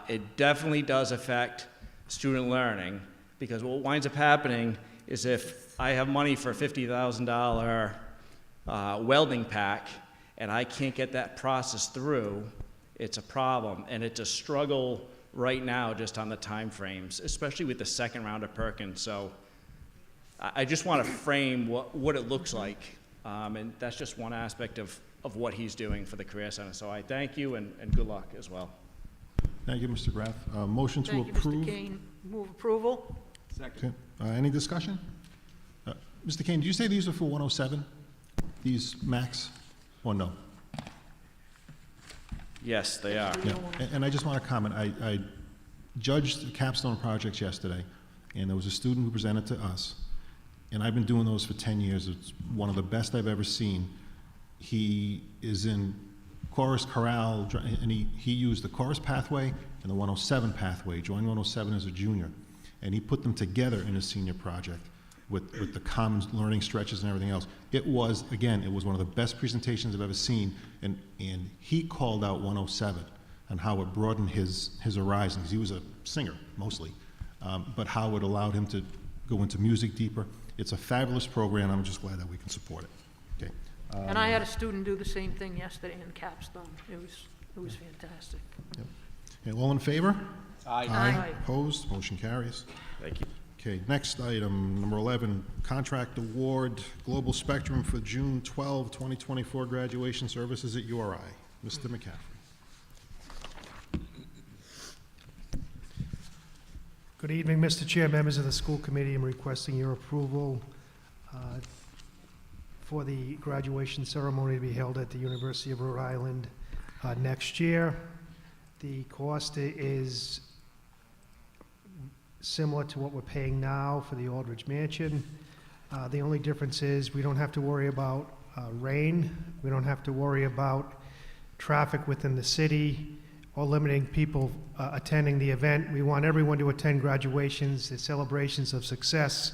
It definitely does affect student learning, because what winds up happening is if I have money for a $50,000 welding pack and I can't get that process through, it's a problem, and it's a struggle right now just on the time frames, especially with the second round of Perkins. So I just want to frame what it looks like, and that's just one aspect of what he's doing for the Career Center. So I thank you, and good luck as well. Thank you, Mr. Graff. Motion to Thank you, approve. Mr. Kane. Move approval. Second. Okay. Any discussion? Mr. Kane, did you say these are for 107? These Macs, or no? Yes, they are. Yeah. And I just want to comment, I judged capstone projects yesterday, and there was a student who presented to us, and I've been doing those for 10 years. It's one of the best I've ever seen. He is in chorus chorale, and he used the chorus pathway and the 107 pathway, joined 107 as a junior, and he put them together in a senior project with the common learning stretches and everything else. It was, again, it was one of the best presentations I've ever seen, and he called out 107 and how it broadened his horizons. He was a singer, mostly, but how it allowed him to go into music deeper. It's a fabulous program. I'm just glad that we can support it. Okay. And I had a student do the same thing yesterday in capstone. It was fantastic. Yep. Okay, all in favor? Aye. Aye. Opposed? Motion carries. Thank you. Okay, next item, number 11, contract award, Global Spectrum for June 12, 2024 graduation services at URI. Mr. McCaffrey. Good evening, Mr. Chair, members of the school committee. I'm requesting your approval for the graduation ceremony to be held at the University of Rhode Island next year. The cost is similar to what we're paying now for the Aldridge Mansion. The only difference is we don't have to worry about rain. We don't have to worry about traffic within the city or limiting people attending the event. We want everyone to attend graduations, the celebrations of success.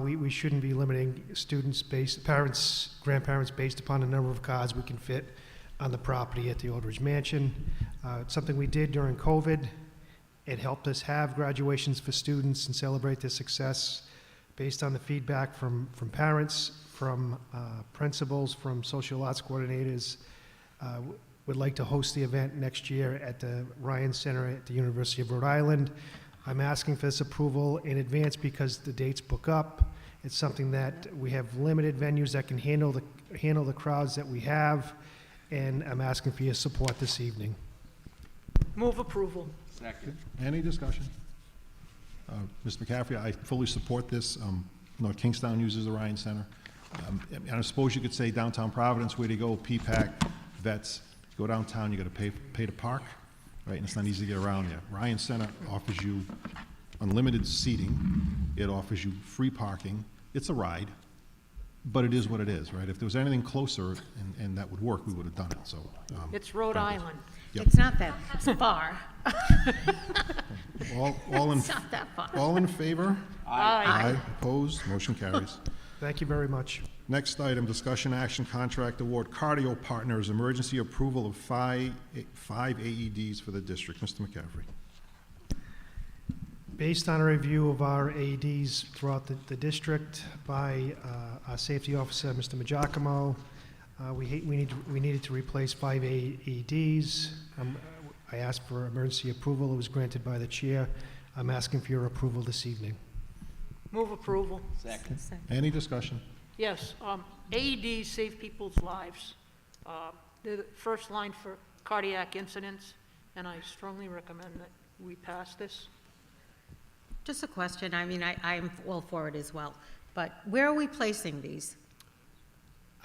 We shouldn't be limiting parents, grandparents based upon the number of cars we can fit on the property at the Aldridge Mansion. It's something we did during COVID. It helped us have graduations for students and celebrate their success based on the feedback from parents, from principals, from social arts coordinators. Would like to host the event next year at the Ryan Center at the University of Rhode Island. I'm asking for this approval in advance because the dates book up. It's something that we have limited venues that can handle the crowds that we have, and I'm asking for your support this evening. Move approval. Second. Any discussion? Mr. McCaffrey, I fully support this. North Kingstown uses the Ryan Center. And I suppose you could say downtown Providence, where do you go? PPAC, vets, go downtown, you got to pay to park, right? And it's not easy to get around there. Ryan Center offers you unlimited seating. It offers you free parking. It's a ride, but it is what it is, right? If there was anything closer and that would work, we would have done it. So It's Rhode Island. Yep. It's not that far. all in It's not that far. all in favor? Aye. Opposed? Motion carries. Thank you very much. Next item, discussion action contract award Cardio Partners, emergency approval of five AEDs for the district. Mr. McCaffrey. Based on a review of our AEDs throughout the district by our safety officer, Mr. Magiacomo, we needed to replace 5 AEDs. I asked for emergency approval. It was granted by the chair. I'm asking for your approval this evening. Move approval. Second. Any discussion? Yes, AEDs save people's lives. They're the first line for cardiac incidents, and I strongly recommend that we pass this. Just a question, I mean, I'm all for it as well, but where are we placing these?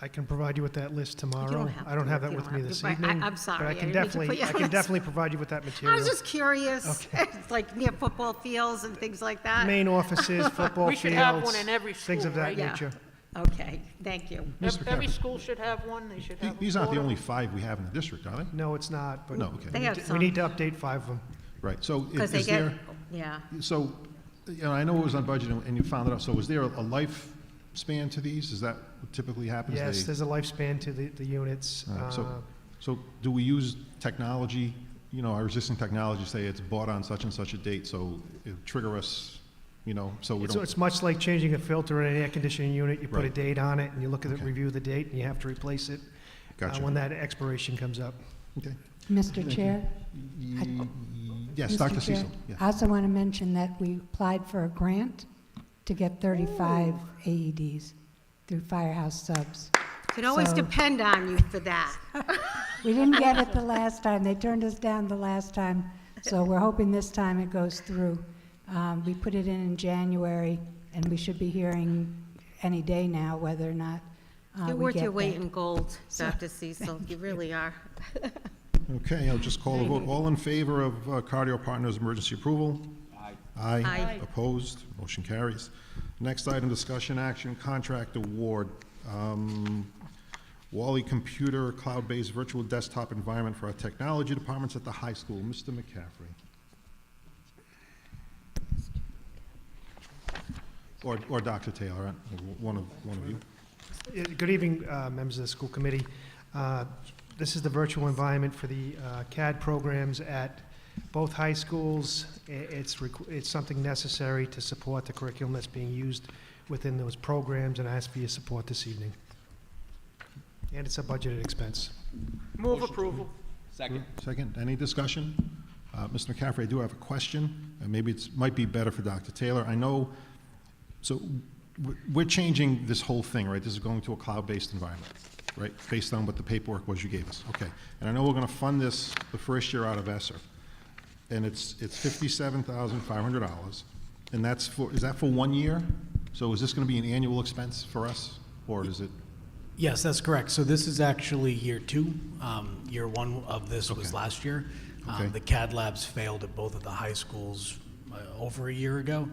I can provide you with that list tomorrow. don't have I don't to have if that you with don't me have this to, but evening. I'm sorry, But I I can didn't mean to put you on the definitely provide you with that I material. was just curious, Okay. it's like near football fields and things like that. Main offices, football We should have fields, one in every things school, of that right? Yeah. nature. Okay, thank you. Mr. Every McCaffrey. school should have one, they should have. These aren't the order. only 5 we have in the district, are they? No, it's not, but No, okay. They have we need to some. update 5 of them. Right, so Because they is get, there, yeah. so, I know it was on budget and you found it out, so is there a lifespan to these? Is that what typically happens? Yes, there's a lifespan to the units. All right, so do we use technology, our existing technology, say it's bought on such and such a date, so it trigger us, so we So don't, it's much like changing a filter in an air conditioning unit. You put a Right. date on it, and you look at it, Okay. review the date, and you have to replace it Gotcha. when that expiration comes up. okay. Mr. Chair? Yes, Mr. Dr. Chair, Cecil, yeah. I also want to mention that we applied for a grant to get 35 AEDs through Firehouse Subs. Can always So- depend on you for that. We didn't get it the last time. They turned us down the last time, so we're hoping this time it goes through. We put it in January, and we should be hearing any day now whether or not You're we worth get your weight that. in gold, So, Dr. Cecil, you really are. Okay, I'll just call the vote. All in favor of Cardio Partners emergency approval? Aye. Aye. Opposed? Motion carries. Next item, discussion action, contract award. Wally Computer, cloud-based virtual desktop environment for our technology departments at the high school. Mr. McCaffrey. Or Dr. Taylor, one of you. Good evening, members of the school committee. This is the virtual environment for the CAD programs at both high schools. It's something necessary to support the curriculum that's being used within those programs, and I ask for your support this evening. And it's a budgeted expense. Move approval. Second. Second, any discussion? Mr. McCaffrey, I do have a question, and maybe it might be better for Dr. Taylor. I know, so we're changing this whole thing, right? This is going to a cloud-based environment. right, based on what the paperwork was you gave us. Okay. And I know we're going to fund this the first year out of ESSER. And it's $57,500. And that's for, is that for 1 year? So is this going to be an annual expense for us, or is it? Yes, that's correct. So this is actually year 2. Year 1 of this was last year. Okay. The CAD labs failed at both of the high schools over a year ago,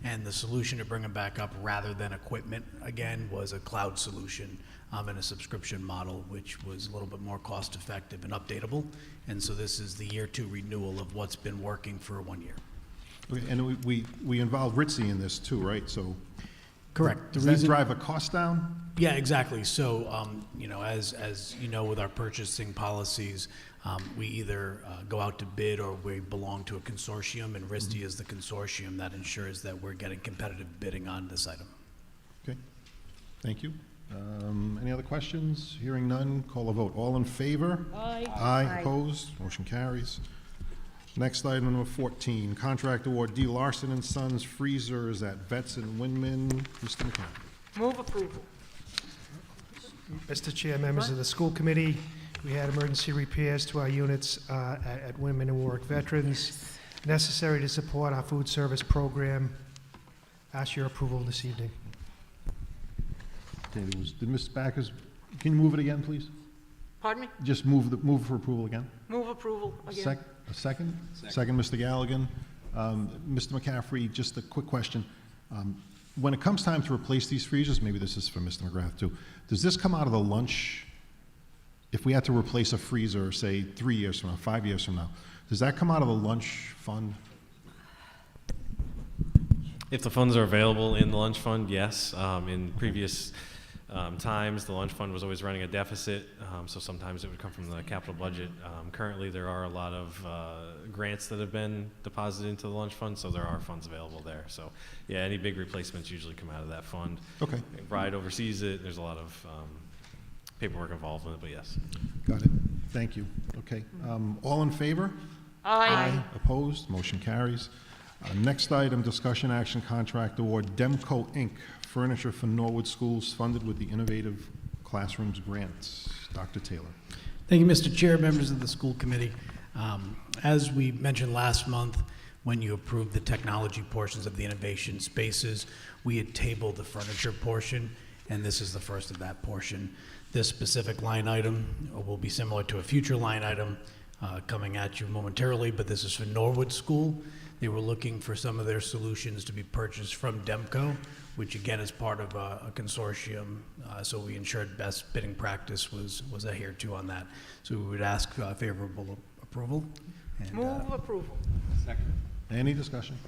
and the solution to bring them back up rather than equipment, again, was a cloud solution and a subscription model, which was a little bit more cost-effective and updatable. And so this is the year 2 renewal of what's been working for 1 year. Okay, and we involve Ritzy in this too, right? So. Correct. Does that drive a cost down? Yeah, exactly. So, you know, as you know, with our purchasing policies, we either go out to bid or we belong to a consortium, and RISD is the consortium that ensures that we're getting competitive bidding on this item. Okay, thank you. Any other questions? Hearing none, call a vote. All in favor? Aye. Aye, opposed, motion carries. Next item, number 14, contract award D. Larson and Sons freezers at Vets and Windman. Mr. McCarthy. Move approval. Mr. Chair, members of the school committee, we had emergency repairs to our units at Women and Warwick Veterans, necessary to support our food service program. Ask your approval this evening. Okay, did Mr. Backers, can you move it again, please? Pardon me? Just move for approval again. Move approval again. A second? Second, Mr. Galligan. Mr. McCaffrey, just a quick question. When it comes time to replace these freezers, maybe this is for Mr. McGrath too, does this come out of the lunch? If we had to replace a freezer, say 3 years from now, 5 years from now, does that come out of the lunch fund? If the funds are available in the lunch fund, yes. In previous times, the lunch fund was always running a deficit, so sometimes it would come from the capital budget. Currently, there are a lot of grants that have been deposited into the lunch fund, so there are funds available there. So, yeah, any big replacements usually come out of that fund. Okay. Bride oversees it. There's a lot of paperwork involved in it, but yes. Got it. Thank you. Okay. All in favor? Aye. Opposed? Motion carries. Next item, discussion action contract award Demco Inc. Furniture for Norwood Schools funded with the Innovative Classrooms Grants. Dr. Taylor. Thank you, Mr. Chair, members of the school committee. As we mentioned last month, when you approved the technology portions of the innovation spaces, we had tabled the furniture portion, and this is the first of that portion. This specific line item will be similar to a future line item coming at you momentarily, but this is for Norwood School. They were looking for some of their solutions to be purchased from Demco, which again is part of a consortium, so we ensured best bidding practice was adhered to on that. So we would ask favorable approval. And, Move approval. Second. Any discussion?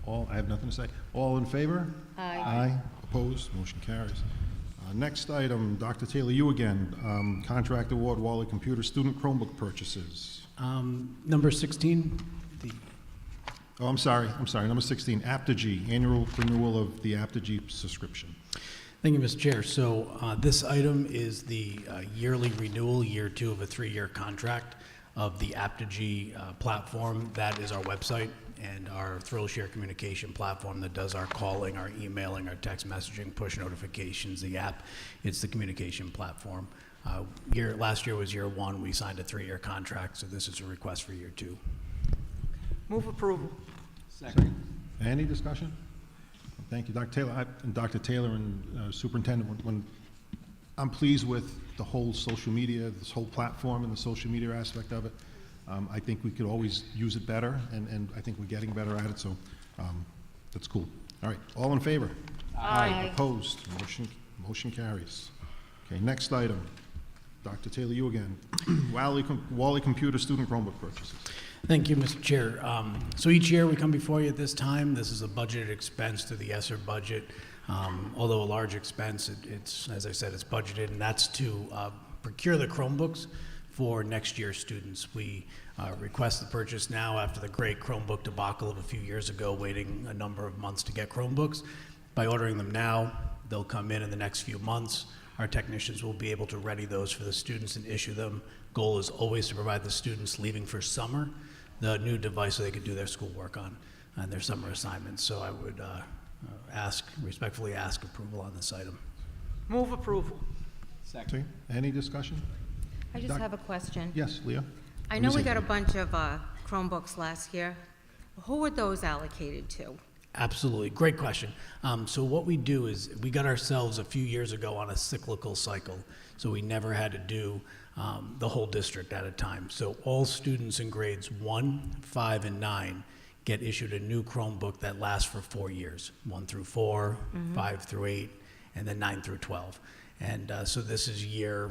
I have nothing to say. All in favor? Aye. Aye. Opposed? Motion carries. Next item, Dr. Taylor, you again. Contract award Warwick Computer student Chromebook purchases. Number 16. Oh, I'm sorry. Number 16, Apogee, annual renewal of the Apogee subscription. Thank you, Mr. Chair. So this item is the yearly renewal, year 2 of a 3-year contract of the Apogee platform. That is our website and our ThrillShare communication platform that does our calling, our emailing, our text messaging, push notifications, the app. It's the communication platform. Last year was year 1. We signed a 3-year contract, so this is a request for year 2. Move approval. Second. Any discussion? Thank you, Dr. Taylor. Dr. Taylor and Superintendent, when I'm pleased with the whole social media, this whole platform and the social media aspect of it. I think we could always use it better, and I think we're getting better at it, so that's cool. All right, all in favor? Aye. Opposed? Motion carries. Okay, next item. Dr. Taylor, you again. Wally Computer student Chromebook purchases. Thank you, Mr. Chair. So each year we come before you at this time. This is a budgeted expense to the ESSER budget. Although a large expense, it's, as I said, it's budgeted, and that's to procure the Chromebooks for next year's students. We request the purchase now after the great Chromebook debacle of a few years ago, waiting a number of months to get Chromebooks. By ordering them now, they'll come in the next few months. Our technicians will be able to ready those for the students and issue them. Goal is always to provide the students leaving for summer the new device so they could do their schoolwork on and their summer assignments. So I would respectfully ask approval on this item. Move approval. Okay, any discussion? I just have a question. Yes, Leah? I know we Ms. got a Hazel. bunch of Chromebooks last year. Who were those allocated to? Absolutely. Great question. So what we do is we got ourselves a few years ago on a cyclical cycle. So we never had to do the whole district at a time. So all students in grades 1, 5, and 9 get issued a new Chromebook that lasts for 4 years, 1 through 4, 5 through 8, and then 9 through 12. And so this is year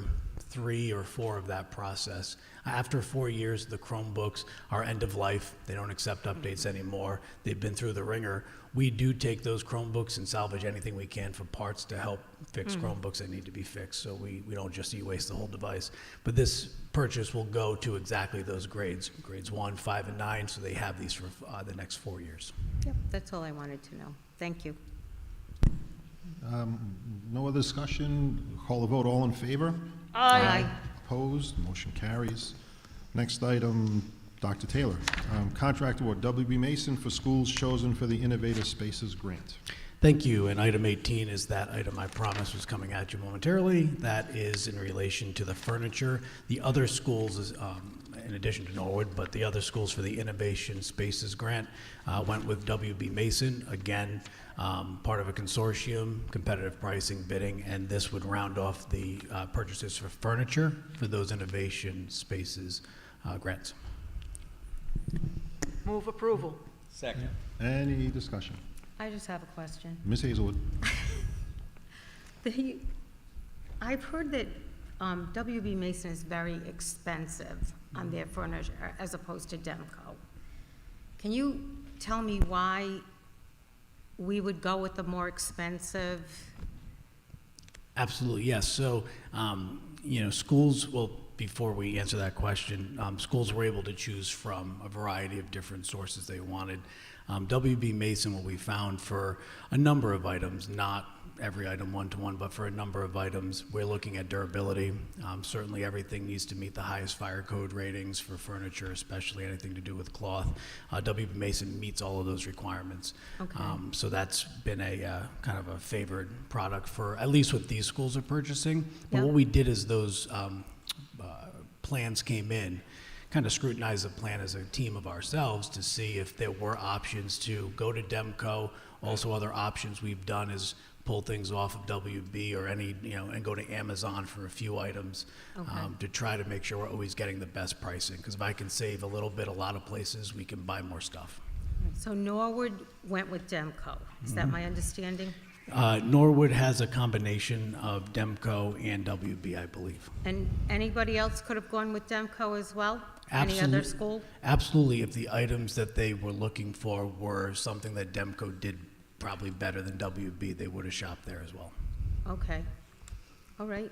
3 or 4 of that process. After 4 years, the Chromebooks are end of life. They don't accept updates anymore. They've been through the ringer. We do take those Chromebooks and salvage anything we can for parts to help fix Chromebooks that need to be fixed. So we don't just e-waste the whole device. But this purchase will go to exactly those grades 1, 5, and 9, so they have these for the next 4 years. Yep, that's all I wanted to know. Thank you. No other discussion? Call the vote. All in favor? Aye. Opposed? Motion carries. Next item, Dr. Taylor. Contract award WB Mason for schools chosen for the Innovative Spaces Grant. Thank you. And item 18 is that item I promised was coming at you momentarily. That is in relation to the furniture. The other schools, is, in addition to Norwood, but the other schools for the Innovation Spaces Grant went with WB Mason. Again, part of a consortium, competitive pricing, bidding, and this would round off the purchases for furniture for those Innovation Spaces grants. Move approval. Second. Any discussion? I just have a question. Ms. Hazelwood? I've heard that WB Mason is very expensive on their furniture as opposed to Demco. Can you tell me why we would go with the more expensive? Absolutely, yes. So, schools, well, before we answer that question, schools were able to choose from a variety of different sources they wanted. WB Mason, what we found for a number of items, not every item one-to-one, but for a number of items, we're looking at durability. Certainly everything needs to meet the highest fire code ratings for furniture, especially anything to do with cloth. WB Mason meets all of those requirements. Okay. So that's been a kind of a favored product for, at least what these schools are purchasing. But Yep. what we did is those plans came in, kind of scrutinized the plan as a team of ourselves to see if there were options to go to Demco. Also, other options we've done is pull things off of WB or any, and go to Amazon for a few items to try to make sure we're always getting the best pricing. Because if I can save a little bit, a lot of places, we can buy more stuff. So Norwood went with Demco. Is that my understanding? Norwood has a combination of Demco and WB, I believe. And anybody else could have gone with Demco as well? Any other school? Absolutely. If the items that they were looking for were something that Demco did probably better than WB, they would have shopped there as well. Okay. All right.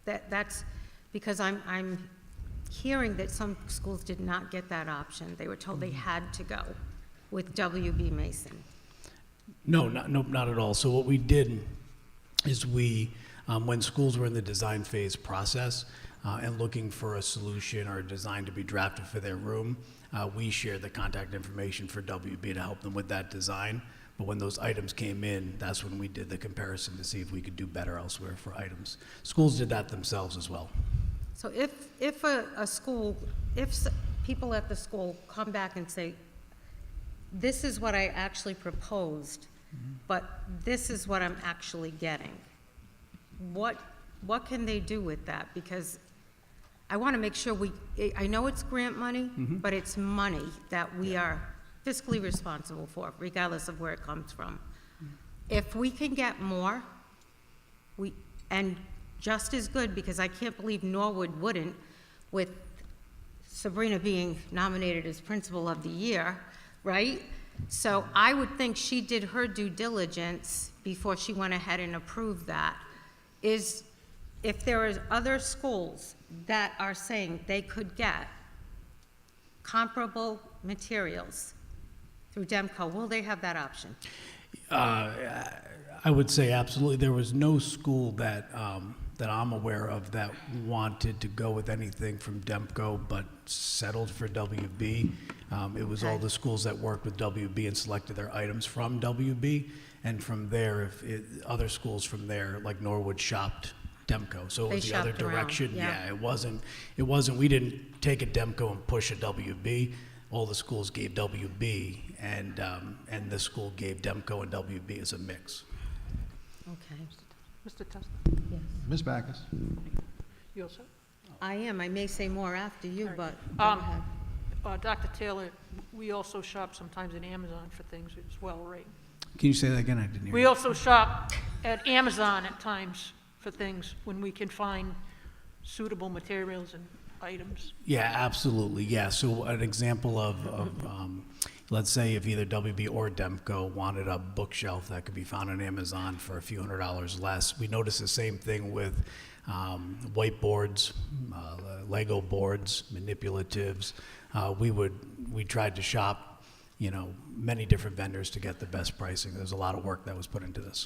That's because I'm hearing that some schools did not get that option. They were told they had to go with WB Mason. No, not at all. So what we did is we, when schools were in the design phase process and looking for a solution or a design to be drafted for their room, we shared the contact information for WB to help them with that design. But when those items came in, that's when we did the comparison to see if we could do better elsewhere for items. Schools did that themselves as well. So if a school, people at the school come back and say, this is what I actually proposed, but this is what I'm actually getting, what can they do with that? Because I want to make sure I know it's grant money, but it's money that we are fiscally responsible for, regardless of where it comes from. If we can get more, and just as good, because I can't believe Norwood wouldn't, with Sabrina being nominated as Principal of the Year, right? So I would think she did her due diligence before she went ahead and approved that. Is if there are other schools that are saying they could get comparable materials through Demco, will they have that option? I would say absolutely. There was no school that that I'm aware of that wanted to go with anything from Demco but settled for WB. It was all the schools that worked with WB and selected their items from WB. And from there, other schools from there, like Norwood, shopped Demco. So it They was the other shopped around, direction. yeah. It wasn't, we didn't take a Demco and push a WB. All the schools gave WB, and this school gave Demco and WB as a mix. Okay. Mr. Testa, Ms. Backus? you all set? I am. I may say more after you, but go Um, ahead. Dr. Taylor, we also shop sometimes at Amazon for things as well, right? Can you say that again? I didn't hear We you. also shop at Amazon at times for things when we can find suitable materials and items. Yeah, absolutely, yeah. So an example of let's say if either WB or Demco wanted a bookshelf that could be found on Amazon for a few $100s less. We noticed the same thing with whiteboards, Lego boards, manipulatives. We tried to shop, many different vendors to get the best pricing. There's a lot of work that was put into this.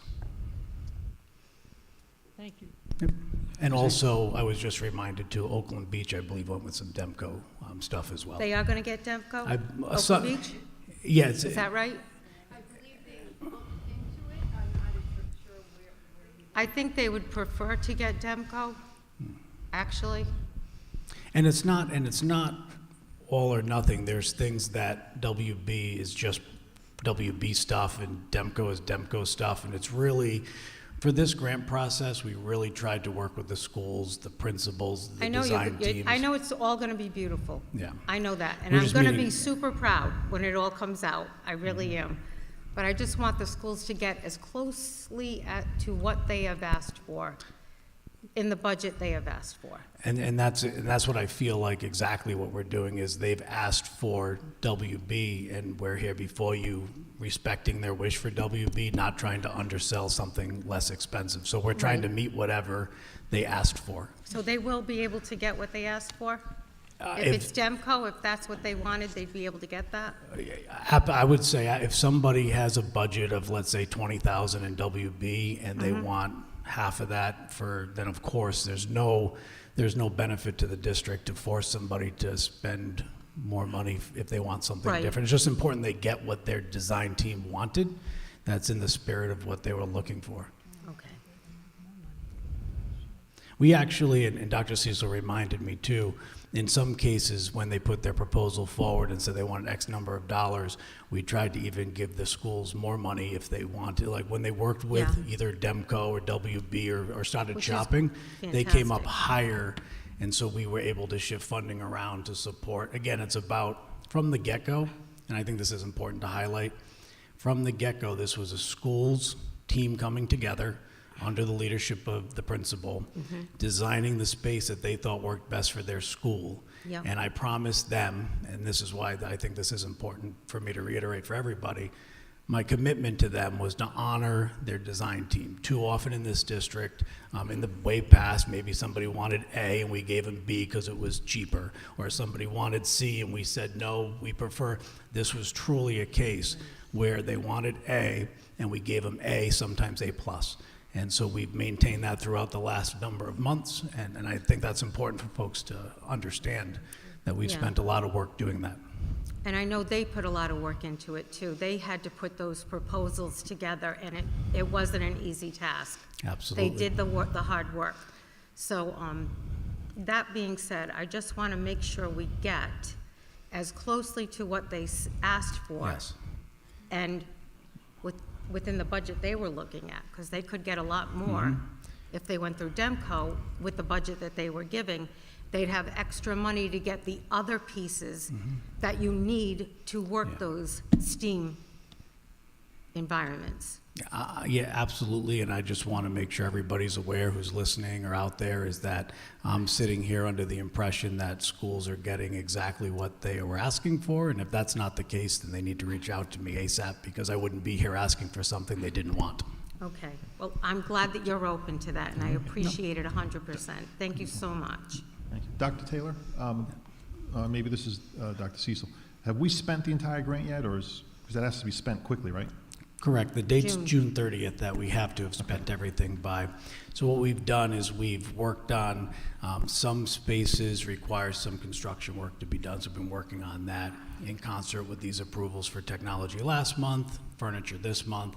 Thank you. And also, I was just reminded too, Oakland Beach, I believe, went with some Demco stuff as well. They are going to get Demco? Oakland Beach? Yeah. Is that right? I think they would prefer to get Demco, actually. And it's not all or nothing. There's things that WB is just WB stuff and Demco is Demco stuff. And it's really, for this grant process, we really tried to work with the schools, the principals, the design teams. I know it's all going to be beautiful. Yeah. I know that. And We're I'm just going to meeting- be super proud when it all comes out. I really am. But I just want the schools to get as closely to what they have asked for, in the budget they have asked for. And that's what I feel like exactly what we're doing is they've asked for WB and we're here before you respecting their wish for WB, not trying to undersell something less expensive. So we're trying to meet whatever they asked for. So they will be able to get what they asked for? If if- it's Demco, if that's what they wanted, they'd be able to get that? I would say if somebody has a budget of, let's say, 20,000 in WB and they want half of that then of course there's no benefit to the district to force somebody to spend more money if they want something Right. different. It's just important they get what their design team wanted. That's in the spirit of what they were looking for. Okay. We actually, and Dr. Cecil reminded me too, in some cases, when they put their proposal forward and said they wanted X number of dollars, we tried to even give the schools more money if they wanted. Like when they worked with either Demco or WB or started Which is shopping, they came up fantastic. higher. And so we were able to shift funding around to support. Again, it's about, from the get-go, and I think this is important to highlight, from the get-go, this was a school's team coming together under the leadership of the principal, designing the space that they thought worked best for their school. Yep. And I promised them, and this is why I think this is important for me to reiterate for everybody, my commitment to them was to honor their design team. Too often in this district, in the way past, maybe somebody wanted A and we gave them B because it was cheaper, or somebody wanted C and we said, no, we prefer. This was truly a case where they wanted A and we gave them A, sometimes A plus. And so we've maintained that throughout the last number of months, and I think that's important for folks to understand that we've Yeah. spent a lot of work doing that. And I know they put a lot of work into it, too. They had to put those proposals together, and it wasn't an easy task. Absolutely. They did the hard work. So that being said, I just want to make sure we get as closely to what they asked for. Yes. And within the budget they were looking at, because they could get a lot more if they went through Demco with the budget that they were giving. They'd have extra money to get the other pieces that you need to work those STEAM environments. Yeah, absolutely, and I just want to make sure everybody's aware who's listening or out there is that I'm sitting here under the impression that schools are getting exactly what they were asking for, and if that's not the case, then they need to reach out to me ASAP because I wouldn't be here asking for something they didn't want. Okay, well, I'm glad that you're open to that, and I appreciate it 100%. Thank you so much. Thank you. Dr. Taylor, maybe this is Dr. Cecil. Have we spent the entire grant yet, or because that has to be spent quickly, right? Correct. The date's June 30th that we have to have spent everything by. So what we've done is we've worked on some spaces require some construction work to be done, so we've been working on that in concert with these approvals for technology last month, furniture this month,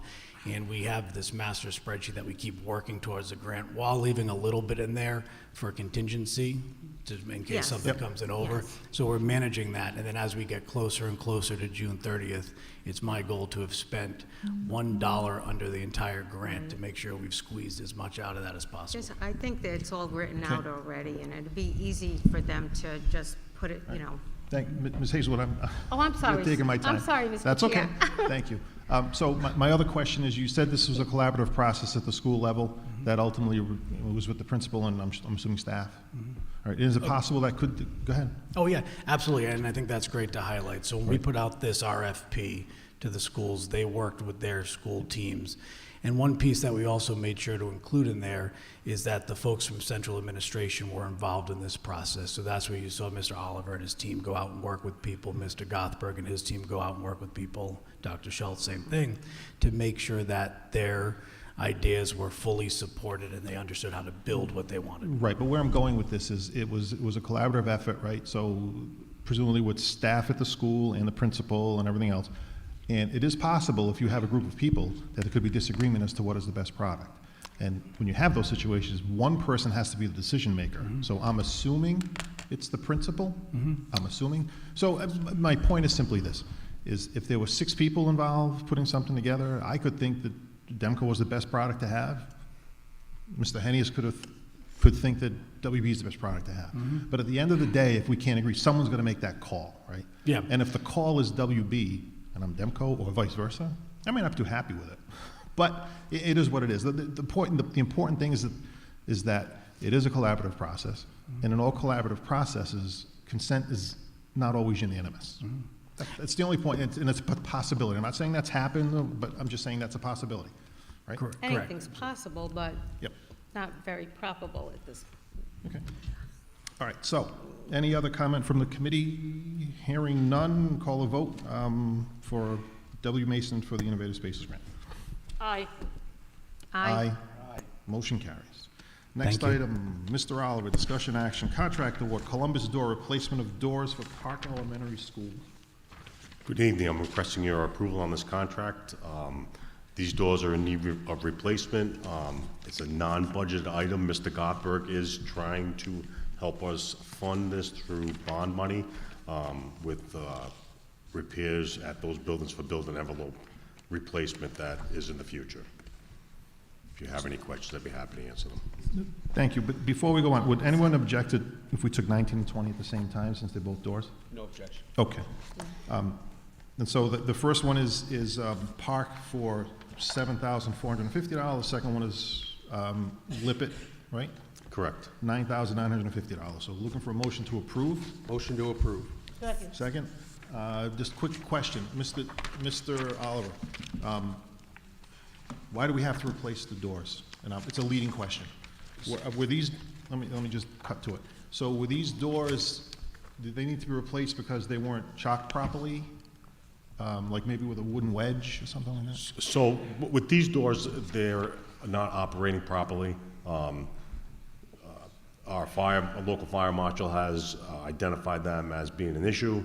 and we have this master spreadsheet that we keep working towards the grant while leaving a little bit in there for contingency in case Yes. something comes in over. Yes. So we're managing that, and then as we get closer and closer to June 30th, it's my goal to have spent $1 under the entire grant to make sure we've squeezed as much out of that as possible. Just, I think that it's all written Okay. out already, and it'd be easy for them to just put it, you know. Ms. Hazelwood, Oh, I'm sorry. You're taking my time. I'm sorry, Mr. That's okay. Chair. Thank you. So my other question is, you said this was a collaborative process at the school level that ultimately was with the principal and I'm assuming staff? All right, is it possible that could, go ahead. Oh, yeah, absolutely, and I think that's great to highlight. So when we put out this RFP to the schools, they worked with their school teams. And one piece that we also made sure to include in there is that the folks from central administration were involved in this process. So that's where you saw Mr. Oliver and his team go out and work with people, Mr. Gothberg and his team go out and work with people, Dr. Schultz, same thing, to make sure that their ideas were fully supported and they understood how to build what they wanted. Right, but where I'm going with this is it was a collaborative effort, right? So presumably with staff at the school and the principal and everything else. And it is possible, if you have a group of people, that there could be disagreement as to what is the best product. And when you have those situations, one person has to be the decision maker. So I'm assuming it's the principal. I'm assuming. So my point is simply this, is if there were 6 people involved putting something together, I could think that Demco was the best product to have. Mr. Hennius could think that WB is the best product to have. But at the end of the day, if we can't agree, someone's going to make that call, right? Yeah. And if the call is WB and I'm Demco or vice versa, I may not be too happy with it. But it is what it is. The important thing is that it is a collaborative process. And in all collaborative processes, consent is not always unanimous. That's the only point, and it's a possibility. I'm not saying that's happened, but I'm just saying that's a possibility, right? Correct. Anything's possible, but Yep. not very probable at this. Okay. All right, so, any other comment from the committee? Hearing none, call a vote for W. Mason for the Innovative Spaces Grant. Aye. Aye. Motion carries. Next Thank you. item, Mr. Oliver, discussion action, contract award, Columbus Door, replacement of doors for Park Elementary School. Good evening. I'm requesting your approval on this contract. These doors are in need of replacement. It's a non-budgeted item. Mr. Gothberg is trying to help us fund this through bond money with repairs at those buildings for building envelope replacement that is in the future. If you have any questions, I'd be happy to answer them. Thank you, but before we go on, would anyone object if we took 19 and 20 at the same time, since they're both doors? No objection. Okay. And so the first one is Park for $7,450. The second one is Lippet, right? Correct. $9,950. So looking for a motion to approve. Motion to approve. Second. Just quick question, Mr. Oliver. Why do we have to replace the doors? And it's a leading question. Were these? Let me just cut to it. So were these doors? Did they need to be replaced because they weren't chocked properly? Like maybe with a wooden wedge or something like that? So with these doors, they're not operating properly. Our local fire marshal has identified them as being an issue.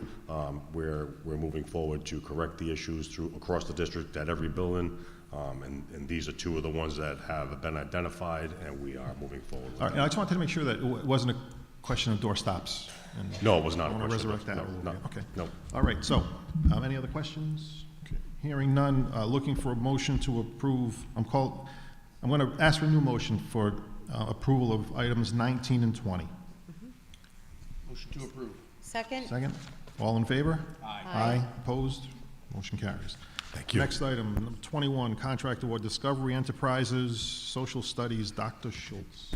We're moving forward to correct the issues across the district at every building. And these are 2 of the ones that have been identified, and we are moving forward with All right, and I just wanted to make sure that it wasn't a question of door stops. And No, it was not I a want to question of resurrect that a door- little no, bit. Okay. no. All right, so, any other questions? Okay. Hearing none, looking for a motion to approve, I'm going to ask for a new motion for approval of items 19 and 20. Motion to approve. Second? Second? All in favor? Aye. Aye. Opposed? Motion carries. Thank you. Next item, number 21, contract award, Discovery Enterprises, Social Studies, Dr. Schultz.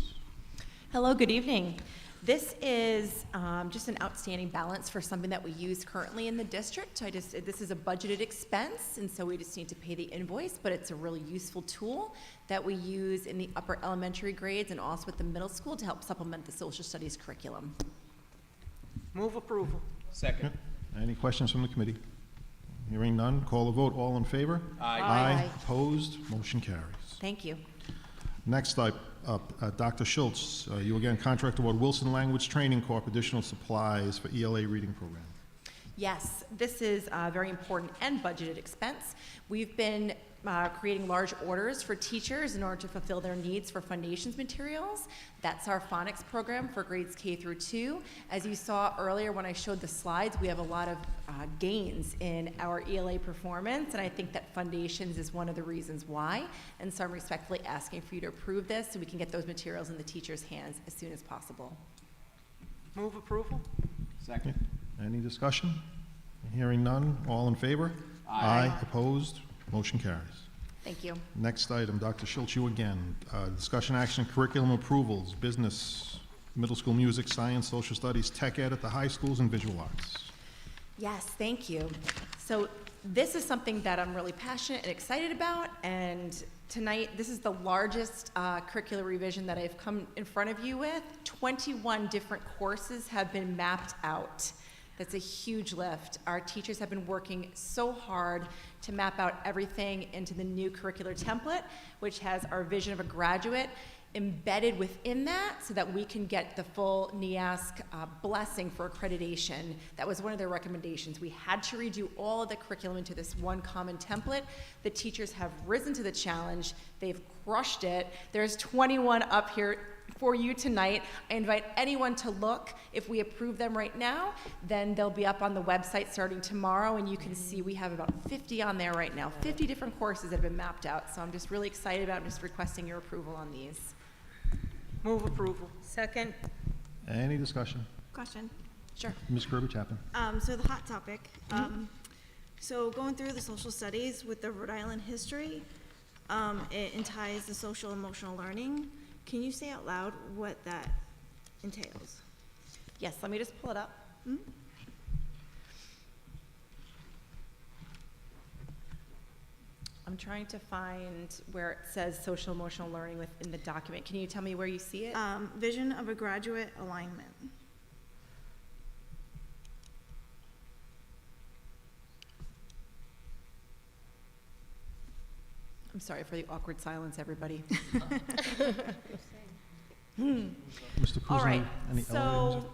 Hello, good evening. This is just an outstanding balance for something that we use currently in the district. This is a budgeted expense, and so we just need to pay the invoice, but it's a really useful tool that we use in the upper elementary grades and also at the middle school to help supplement the social studies curriculum. Move approval. Second. Any questions from the committee? Hearing none, call a vote. All in favor? Aye. Aye. Opposed? Motion carries. Thank you. Next Dr. Schultz, you again, contract award Wilson Language Training Corp. Additional supplies for ELA reading program. Yes, this is a very important and budgeted expense. We've been creating large orders for teachers in order to fulfill their needs for foundations materials. That's our phonics program for grades K through 2. As you saw earlier when I showed the slides, we have a lot of gains in our ELA performance, and I think that foundations is one of the reasons why. And so I'm respectfully asking for you to approve this so we can get those materials in the teachers' hands as soon as possible. Move approval? Second. Any discussion? Hearing none, all in favor? Aye. Opposed? Motion carries. Thank you. Next item, Dr. Schultz, you again. Discussion action, curriculum approvals, business, middle school music, science, social studies, tech ed at the high schools, and visual arts. Yes, thank you. So this is something that I'm really passionate and excited about, and tonight, this is the largest curricular revision that I've come in front of you with. 21 different courses have been mapped out. That's a huge lift. Our teachers have been working so hard to map out everything into the new curricular template, which has our vision of a graduate embedded within that so that we can get the full NEASC blessing for accreditation. That was one of their recommendations. We had to redo all of the curriculum into this one common template. The teachers have risen to the challenge. They've crushed it. There's 21 up here for you tonight. I invite anyone to look. If we approve them right now, then they'll be up on the website starting tomorrow, and you can see we have about 50 on there right now, 50 different courses that have been mapped out. So I'm just really excited about just requesting your approval on these. Move approval. Second. Any discussion? Question. Sure. Ms. Kirby-Chapin. So the hot topic. So going through the social studies with the Rhode Island history, it ties the social emotional learning. Can you say out loud what that entails? Yes, let me just pull it up. I'm trying to find where it says social emotional learning within the document. Can you tell me where you see it? Vision of a graduate alignment. I'm sorry for the awkward silence, everybody. Mr. All Kuzma, right, any so,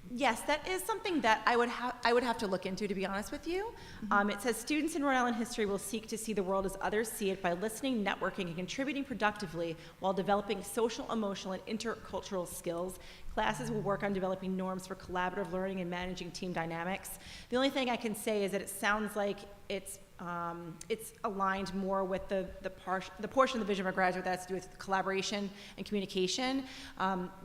yes, that is something that I would have to look into, to be honest with you. It says students in Rhode Island history will seek to see the world as others see it by listening, networking, and contributing productively while developing social, emotional, and intercultural skills. Classes will work on developing norms for collaborative learning and managing team dynamics. The only thing I can say is that it sounds like it's aligned more with the portion of the vision of a graduate that has to do with collaboration and communication.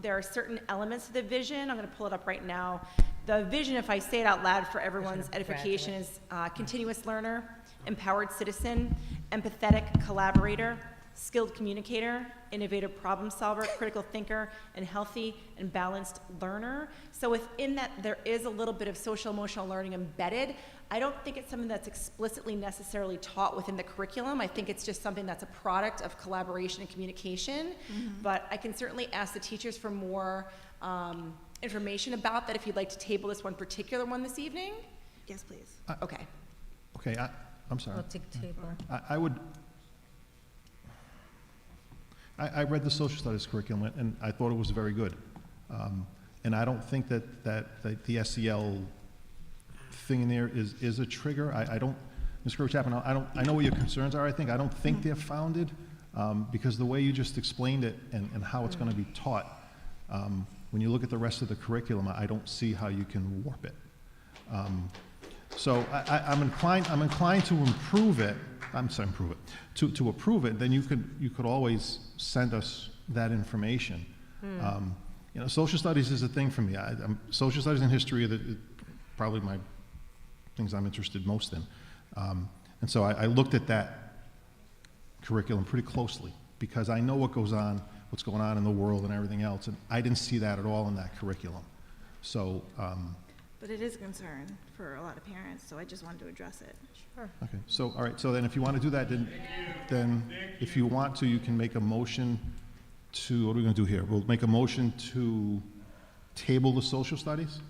There are certain elements of the vision. I'm going to pull it up right now. The vision, if I say it out loud for everyone's edification, is continuous learner, empowered citizen, empathetic collaborator, skilled communicator, innovative problem solver, critical thinker, and healthy and balanced learner. So within that, there is a little bit of social emotional learning embedded. I don't think it's something that's explicitly necessarily taught within the curriculum. I think it's just something that's a product of collaboration and communication. But I can certainly ask the teachers for more information about that if you'd like to table this one particular one this evening. Yes, please. Okay. Okay, I'm sorry. I'll take table. I would, I read the social studies curriculum, and I thought it was very good. And I don't think that the SEL thing in there is a trigger. I don't, Ms. Kirby-Chapin, I know what your concerns are, I don't think they're founded, because the way you just explained it and how it's gonna be taught, when you look at the rest of the curriculum, I don't see how you can warp it. So I'm inclined to improve it. To approve it, then you could always send us that information. You know, social studies is a thing for me. Social studies and history are probably my things I'm interested most in. And so I looked at that curriculum pretty closely because I know what's going on in the world and everything else, and I didn't see that at all in that curriculum. So. But it is a concern for a lot of parents, so I just wanted to address it. Sure. Okay, so, all right, so then if you want to do that, then if you want to, you can make a motion to, what are we going to do here? We'll make a motion to table the social studies?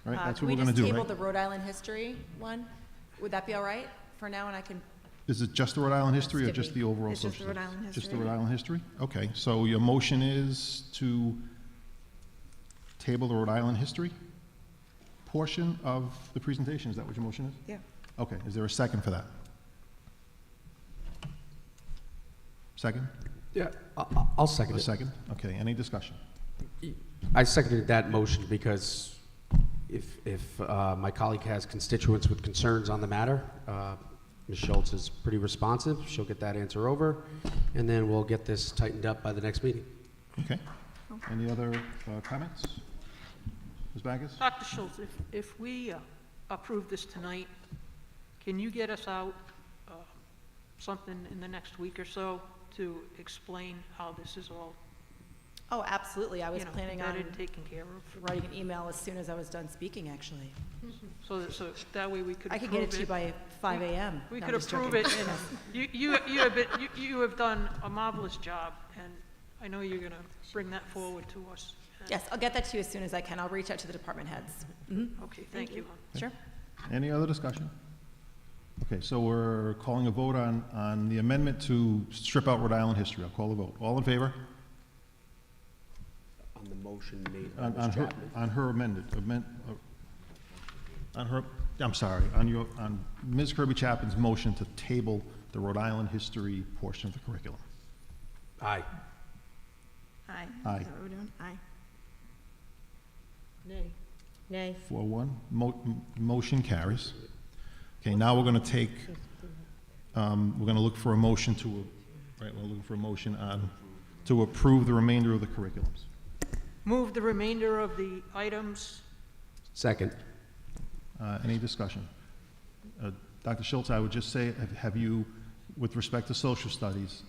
All right, that's what we're going to do, Can we right? just table the Rhode Island history one? Would that be all right for now, and I can Is it just the Rhode Island history or just the overall It's social just the Rhode studies? Island Just the history. Rhode Island history? Okay, so your motion is to table the Rhode Island history portion of the presentation? Is that what your motion is? Yeah. Okay, is there a second for that? Second? Yeah, I'll second A it. second? Okay, any discussion? I seconded that motion because if my colleague has constituents with concerns on the matter, Ms. Schultz is pretty responsive. She'll get that answer over, and then we'll get this tightened up by the next meeting. Okay. Any other comments? Ms. Baggis? Dr. Schultz, if we approve this tonight, can you get us out something in the next week or so to explain how this is all, Oh, absolutely. I was you know, planning on vetted, taken care of? writing an email as soon as I was done speaking, actually. So that way we could I approve could get it to you by 5 a.m. We No, could I'm just approve joking. it, and you have done a marvelous job, and I know you're gonna bring that forward to us. Yes, I'll get that to you as soon as I can. I'll reach out to the department heads. Okay, thank you. Sure. Any other discussion? Okay, so we're calling a vote on the amendment to strip out Rhode Island history. I'll call the vote. All in favor? On the motion made by On Ms. her, Chapman. on her on her, I'm sorry, on Ms. Kirby Chapman's motion to table the Rhode Island history portion of the curriculum. Aye. Aye. Aye. Is that what we're doing? Aye. Nay. Nay. 4-1, motion carries. Okay, now we're going to take, we're going to look for a motion to, right, we're looking for a motion on, to approve the remainder of the curriculums. Move the remainder of the items. Second. Any discussion? Dr. Schultz, I would just say, have you, with respect to social studies,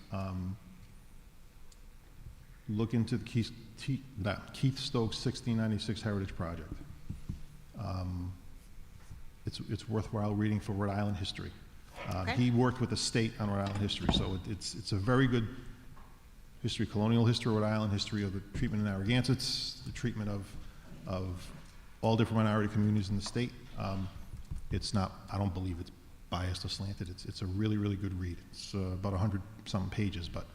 look into the Keith Stokes 1696 Heritage Project. It's worthwhile reading for Rhode Island history. He worked with the state on Rhode Island history, so it's a very good history, colonial history, Rhode Island history of the treatment of Narragansetts, the treatment of all different minority communities in the state. It's not, I don't believe it's biased or slanted. It's a really, really good read. It's about 100-some pages, but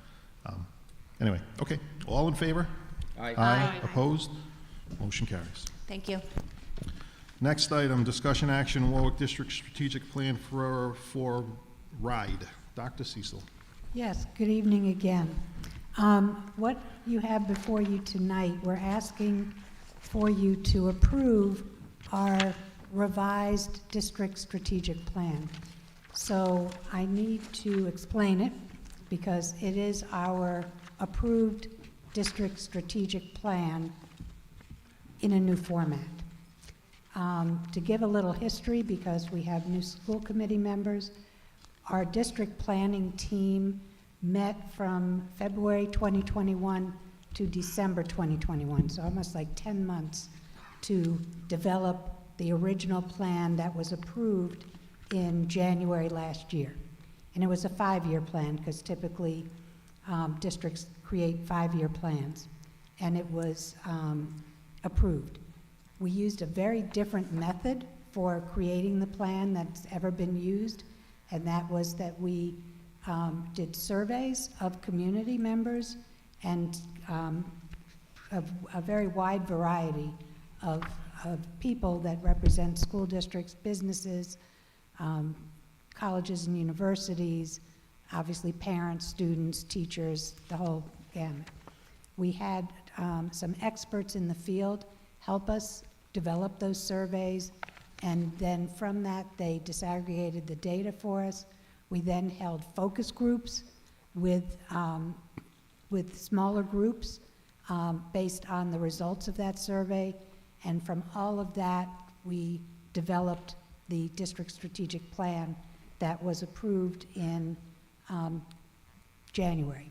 anyway, okay. All in favor? Aye. Aye. Opposed? Motion carries. Thank you. Next item, discussion action, Warwick District Strategic Plan for RIDE. Dr. Cecil. Yes, good evening again. What you have before you tonight, we're asking for you to approve our revised district strategic plan. So I need to explain it because it is our approved district strategic plan in a new format. To give a little history, because we have new school committee members, our district planning team met from February 2021 to December 2021, so almost like 10 months to develop the original plan that was approved in January last year. And it was a 5-year plan, because typically districts create 5-year plans, and it was approved. We used a very different method for creating the plan that's ever been used, and that was that we did surveys of community members and a very wide variety of people that represent school districts, businesses, colleges and universities, obviously parents, students, teachers, the whole gamut. We had some experts in the field help us develop those surveys, and then from that they disaggregated the data for us. We then held focus groups with smaller groups based on the results of that survey, and from all of that we developed the district strategic plan that was approved in January.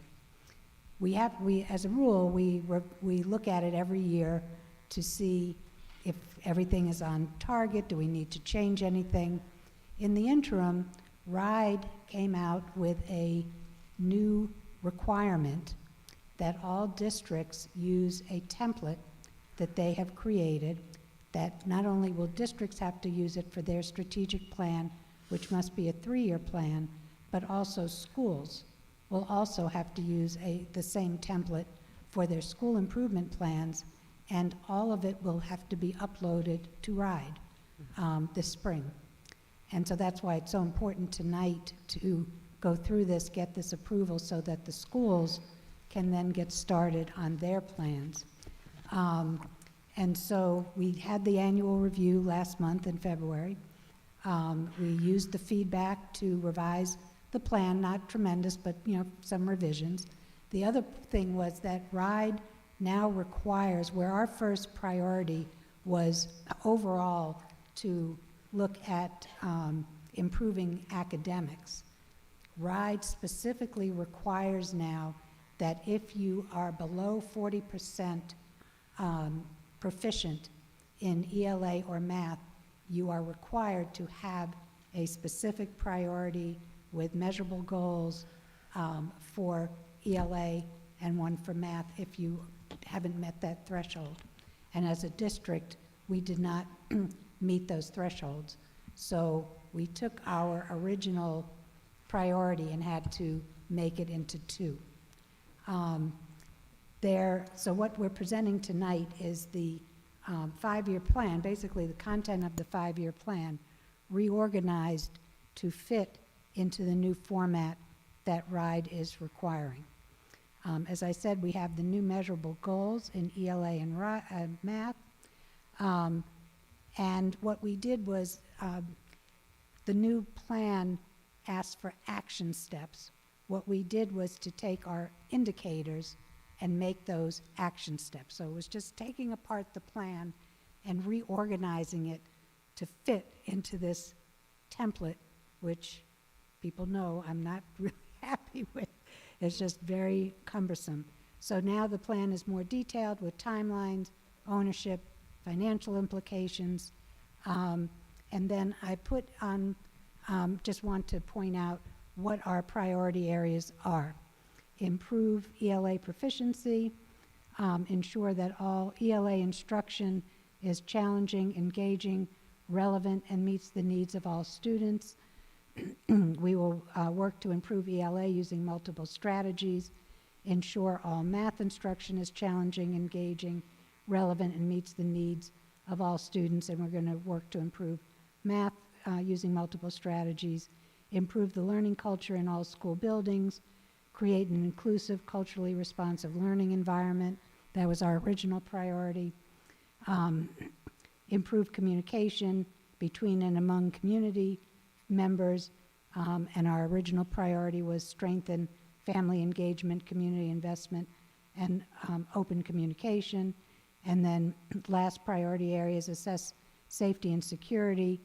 As a rule, we look at it every year to see if everything is on target. Do we need to change anything? In the interim, RIDE came out with a new requirement that all districts use a template that they have created, that not only will districts have to use it for their strategic plan, which must be a 3-year plan, but also schools will also have to use the same template for their school improvement plans, and all of it will have to be uploaded to RIDE this spring. And so that's why it's so important tonight to go through this, get this approval so that the schools can then get started on their plans. And so we had the annual review last month in February. We used the feedback to revise the plan, not tremendous, but some revisions. The other thing was that RIDE now requires, where our first priority was overall to look at improving academics, RIDE specifically requires now that if you are below 40% proficient in ELA or math, you are required to have a specific priority with measurable goals for ELA and one for math if you haven't met that threshold. And as a district, we did not meet those thresholds. So we took our original priority and had to make it into two. So what we're presenting tonight is the 5-year plan, basically the content of the 5-year plan, reorganized to fit into the new format that RIDE is requiring. As I said, we have the new measurable goals in ELA and math. And what we did was the new plan asked for action steps. What we did was to take our indicators and make those action steps. So it was just taking apart the plan and reorganizing it to fit into this template, which people know I'm not really happy with. It's just very cumbersome. So now the plan is more detailed with timelines, ownership, financial implications. And then I put on, just want to point out what our priority areas are. Improve ELA proficiency, ensure that all ELA instruction is challenging, engaging, relevant, and meets the needs of all students. We will work to improve ELA using multiple strategies, ensure all math instruction is challenging, engaging, relevant, and meets the needs of all students, and we're going to work to improve math using multiple strategies, improve the learning culture in all school buildings, create an inclusive, culturally responsive learning environment. That was our original priority. Improve communication between and among community members, and our original priority was strengthen family engagement, community investment, and open communication. And then last priority areas, assess safety and security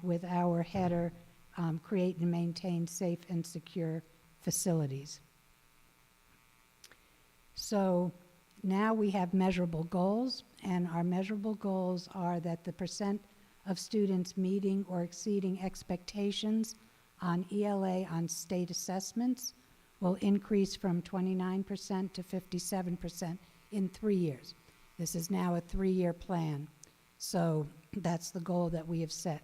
with our header, create and maintain safe and secure facilities. So now we have measurable goals, and our measurable goals are that the percent of students meeting or exceeding expectations on ELA on state assessments will increase from 29% to 57% in 3 years. This is now a 3-year plan, so that's the goal that we have set.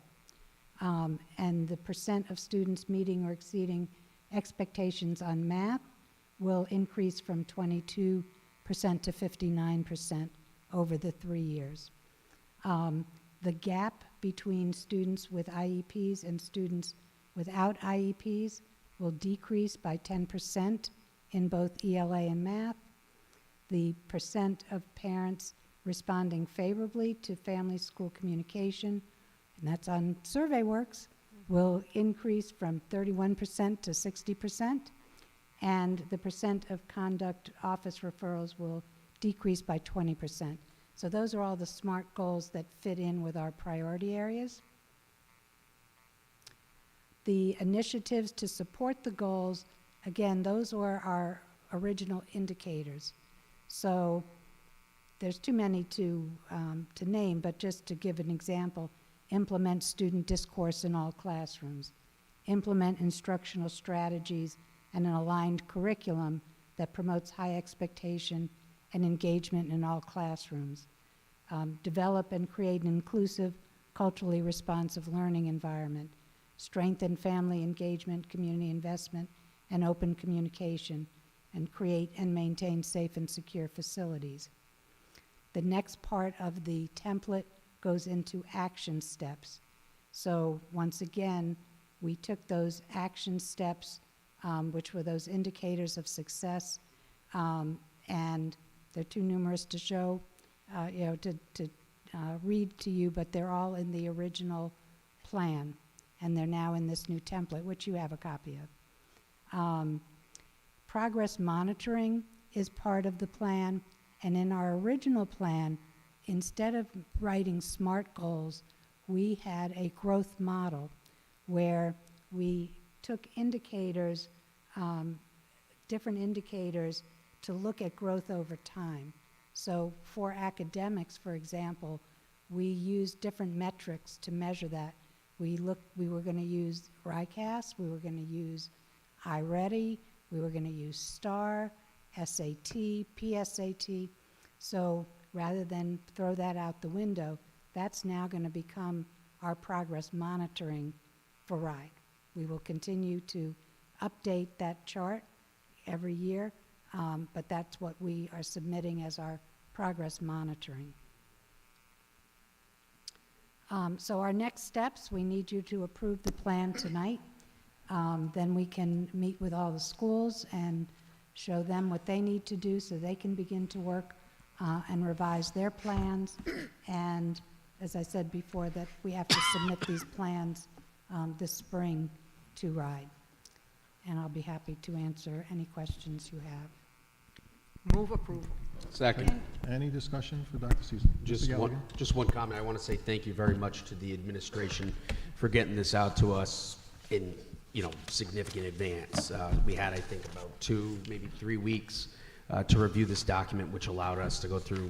And the percent of students meeting or exceeding expectations on math will increase from 22% to 59% over the 3 years. The gap between students with IEPs and students without IEPs will decrease by 10% in both ELA and math. The percent of parents responding favorably to family school communication, and that's on SurveyWorks, will increase from 31% to 60%, and the percent of conduct office referrals will decrease by 20%. So those are all the SMART goals that fit in with our priority areas. The initiatives to support the goals, again, those were our original indicators. So there's too many to name, but just to give an example, implement student discourse in all classrooms, implement instructional strategies and an aligned curriculum that promotes high expectation and engagement in all classrooms, develop and create an inclusive, culturally responsive learning environment, strengthen family engagement, community investment, and open communication, and create and maintain safe and secure facilities. The next part of the template goes into action steps. So once again, we took those action steps, which were those indicators of success, and they're too numerous to show, to read to you, but they're all in the original plan, and they're now in this new template, which you have a copy of. Progress monitoring is part of the plan, and in our original plan, instead of writing SMART goals, we had a growth model where we took indicators, different indicators, to look at growth over time. So for academics, for example, we used different metrics to measure that. We were going to use RICAS, we were going to use iReady, we were going to use STAR, SAT, PSAT. So rather than throw that out the window, that's now going to become our progress monitoring for RIDE. We will continue to update that chart every year, but that's what we are submitting as our progress monitoring. So our next steps, we need you to approve the plan tonight. Then we can meet with all the schools and show them what they need to do so they can begin to work and revise their plans. And as I said before, that we have to submit these plans this spring to RIDE. And I'll be happy to answer any questions you have. Move approval. Second. Any discussion for Dr. Cecil? Mr. Gallagher? Just one comment. I want to say thank you very much to the administration for getting this out to us in, significant advance. We had, I think, about 2, maybe 3 weeks to review this document, which allowed us to go through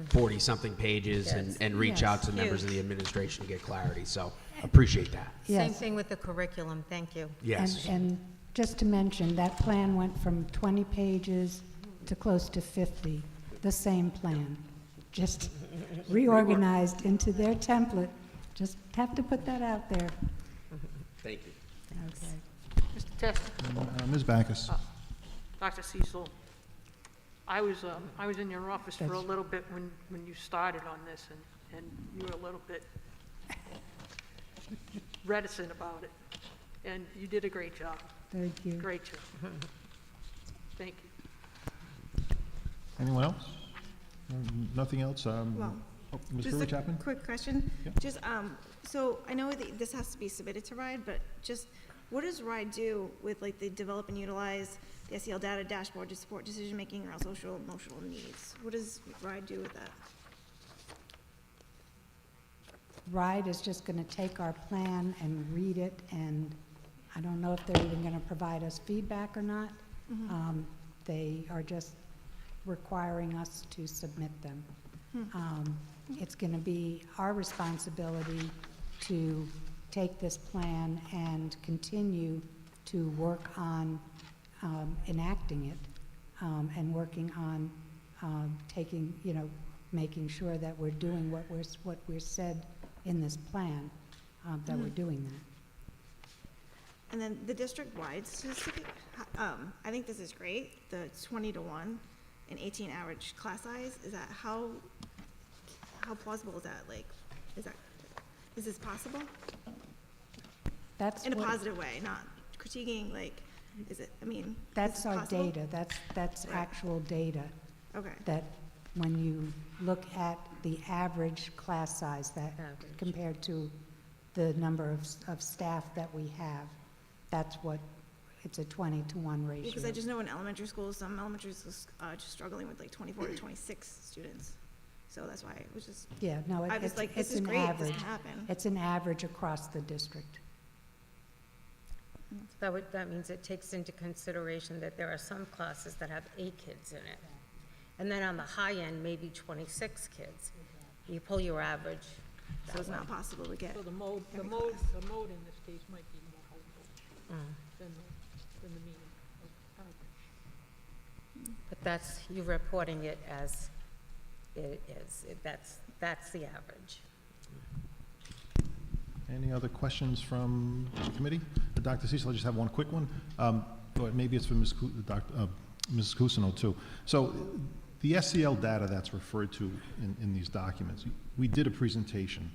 40-something pages and reach out to members of the administration to get clarity. So appreciate that. Yes. Same thing with the curriculum, thank you. Yes. And just to mention, that plan went from 20 pages to close to 50, the same plan, just reorganized into their template. Just have to put that out there. Thank you. Okay. Mr. Testa. Ms. Backus? Dr. Cecil, I was in your office for a little bit when you started on this, and you were a little bit reticent about it, and you did a great job. Thank you. Great job. Thank you. Anyone else? Nothing else? Well, Ms. just Brewer-Chapman? a quick question. Yeah. Just, so I know that this has to be submitted to RIDE, but just what does RIDE do with like the develop and utilize the SEL data dashboard to support decision-making around social and emotional needs? What does RIDE do with that? RIDE is just going to take our plan and read it, and I don't know if they're even going to provide us feedback or not. They are just requiring us to submit them. It's going to be our responsibility to take this plan and continue to work on enacting it and working on taking, making sure that we're doing what we're said in this plan, that we're doing that. And then the district-wide statistic, I think this is great, the 20 to 1 and 18 average class size. Is that how plausible is that? Like, is this possible? That's in a what- positive way, not critiquing, like, is it, That's is our this possible? data, that's Right. actual data. Okay. That when you look at the average class size, that compared to the number of staff that we have, that's what, it's a 20 to 1 ratio. Because I just know in elementary schools, some elementary schools are just struggling with like 24 to 26 students. So that's why it was just. Yeah, no, I was like, this it's is an great, this average. can happen. It's an average across the district. That means it takes into consideration that there are some classes that have 8 kids in it. And then on the high end, maybe 26 kids. You pull your average. So it's not possible to get. So the mode in this case might be more helpful than the mean. But you're reporting it as it is. That's the average. Any other questions from the committee? Dr. Cecil, I just have one quick one. Or maybe it's for Ms. Mrs. Cusino too. So the SEL data that's referred to in these documents, we did a presentation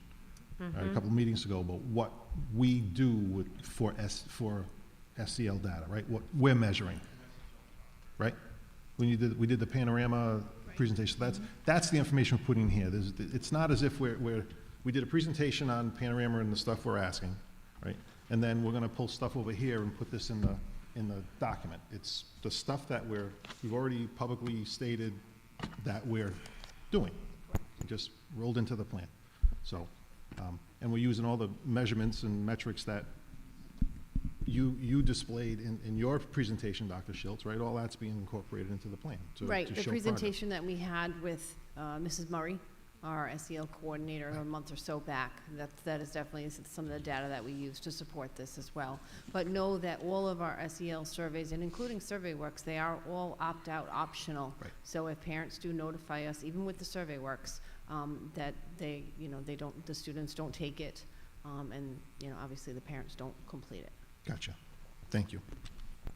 a couple of meetings ago about what we do for SEL data, right? What we're measuring, right? We did the panorama presentation. That's the information we're putting here. It's not as if we did a presentation on panorama and the stuff we're asking, right? And then we're going to pull stuff over here and put this in the document. It's the stuff that we've already publicly stated that we're doing. It just rolled into the plan. So, and we're using all the measurements and metrics that you displayed in your presentation, Dr. Schultz, right? All that's being incorporated into the plan to Right, to the show presentation that we had with Mrs. Murray, our SEL coordinator, a month or so back. That is definitely some of the data that we use to support this as well. But know that all of our SEL surveys, and including survey works, they are all opt-out optional. Right. So if parents do notify us, even with the survey works, that the students don't take it, and obviously the parents don't complete it. Gotcha. Thank you.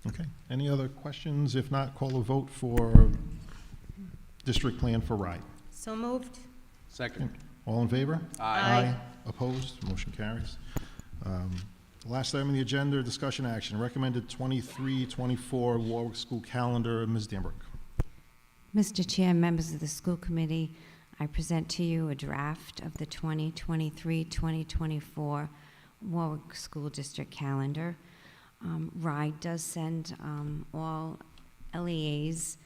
Okay. Any other questions? If not, call a vote for district plan for RIDE. So moved. Second. All in favor? Aye. Opposed? Motion carries. Last item on the agenda, discussion action. Recommended 23-24 Warwick School Calendar. Ms. Danberg. Mr. Chair, members of the school committee, I present to you a draft of the 2023-2024 Warwick School District Calendar. RIDE does send all LEAs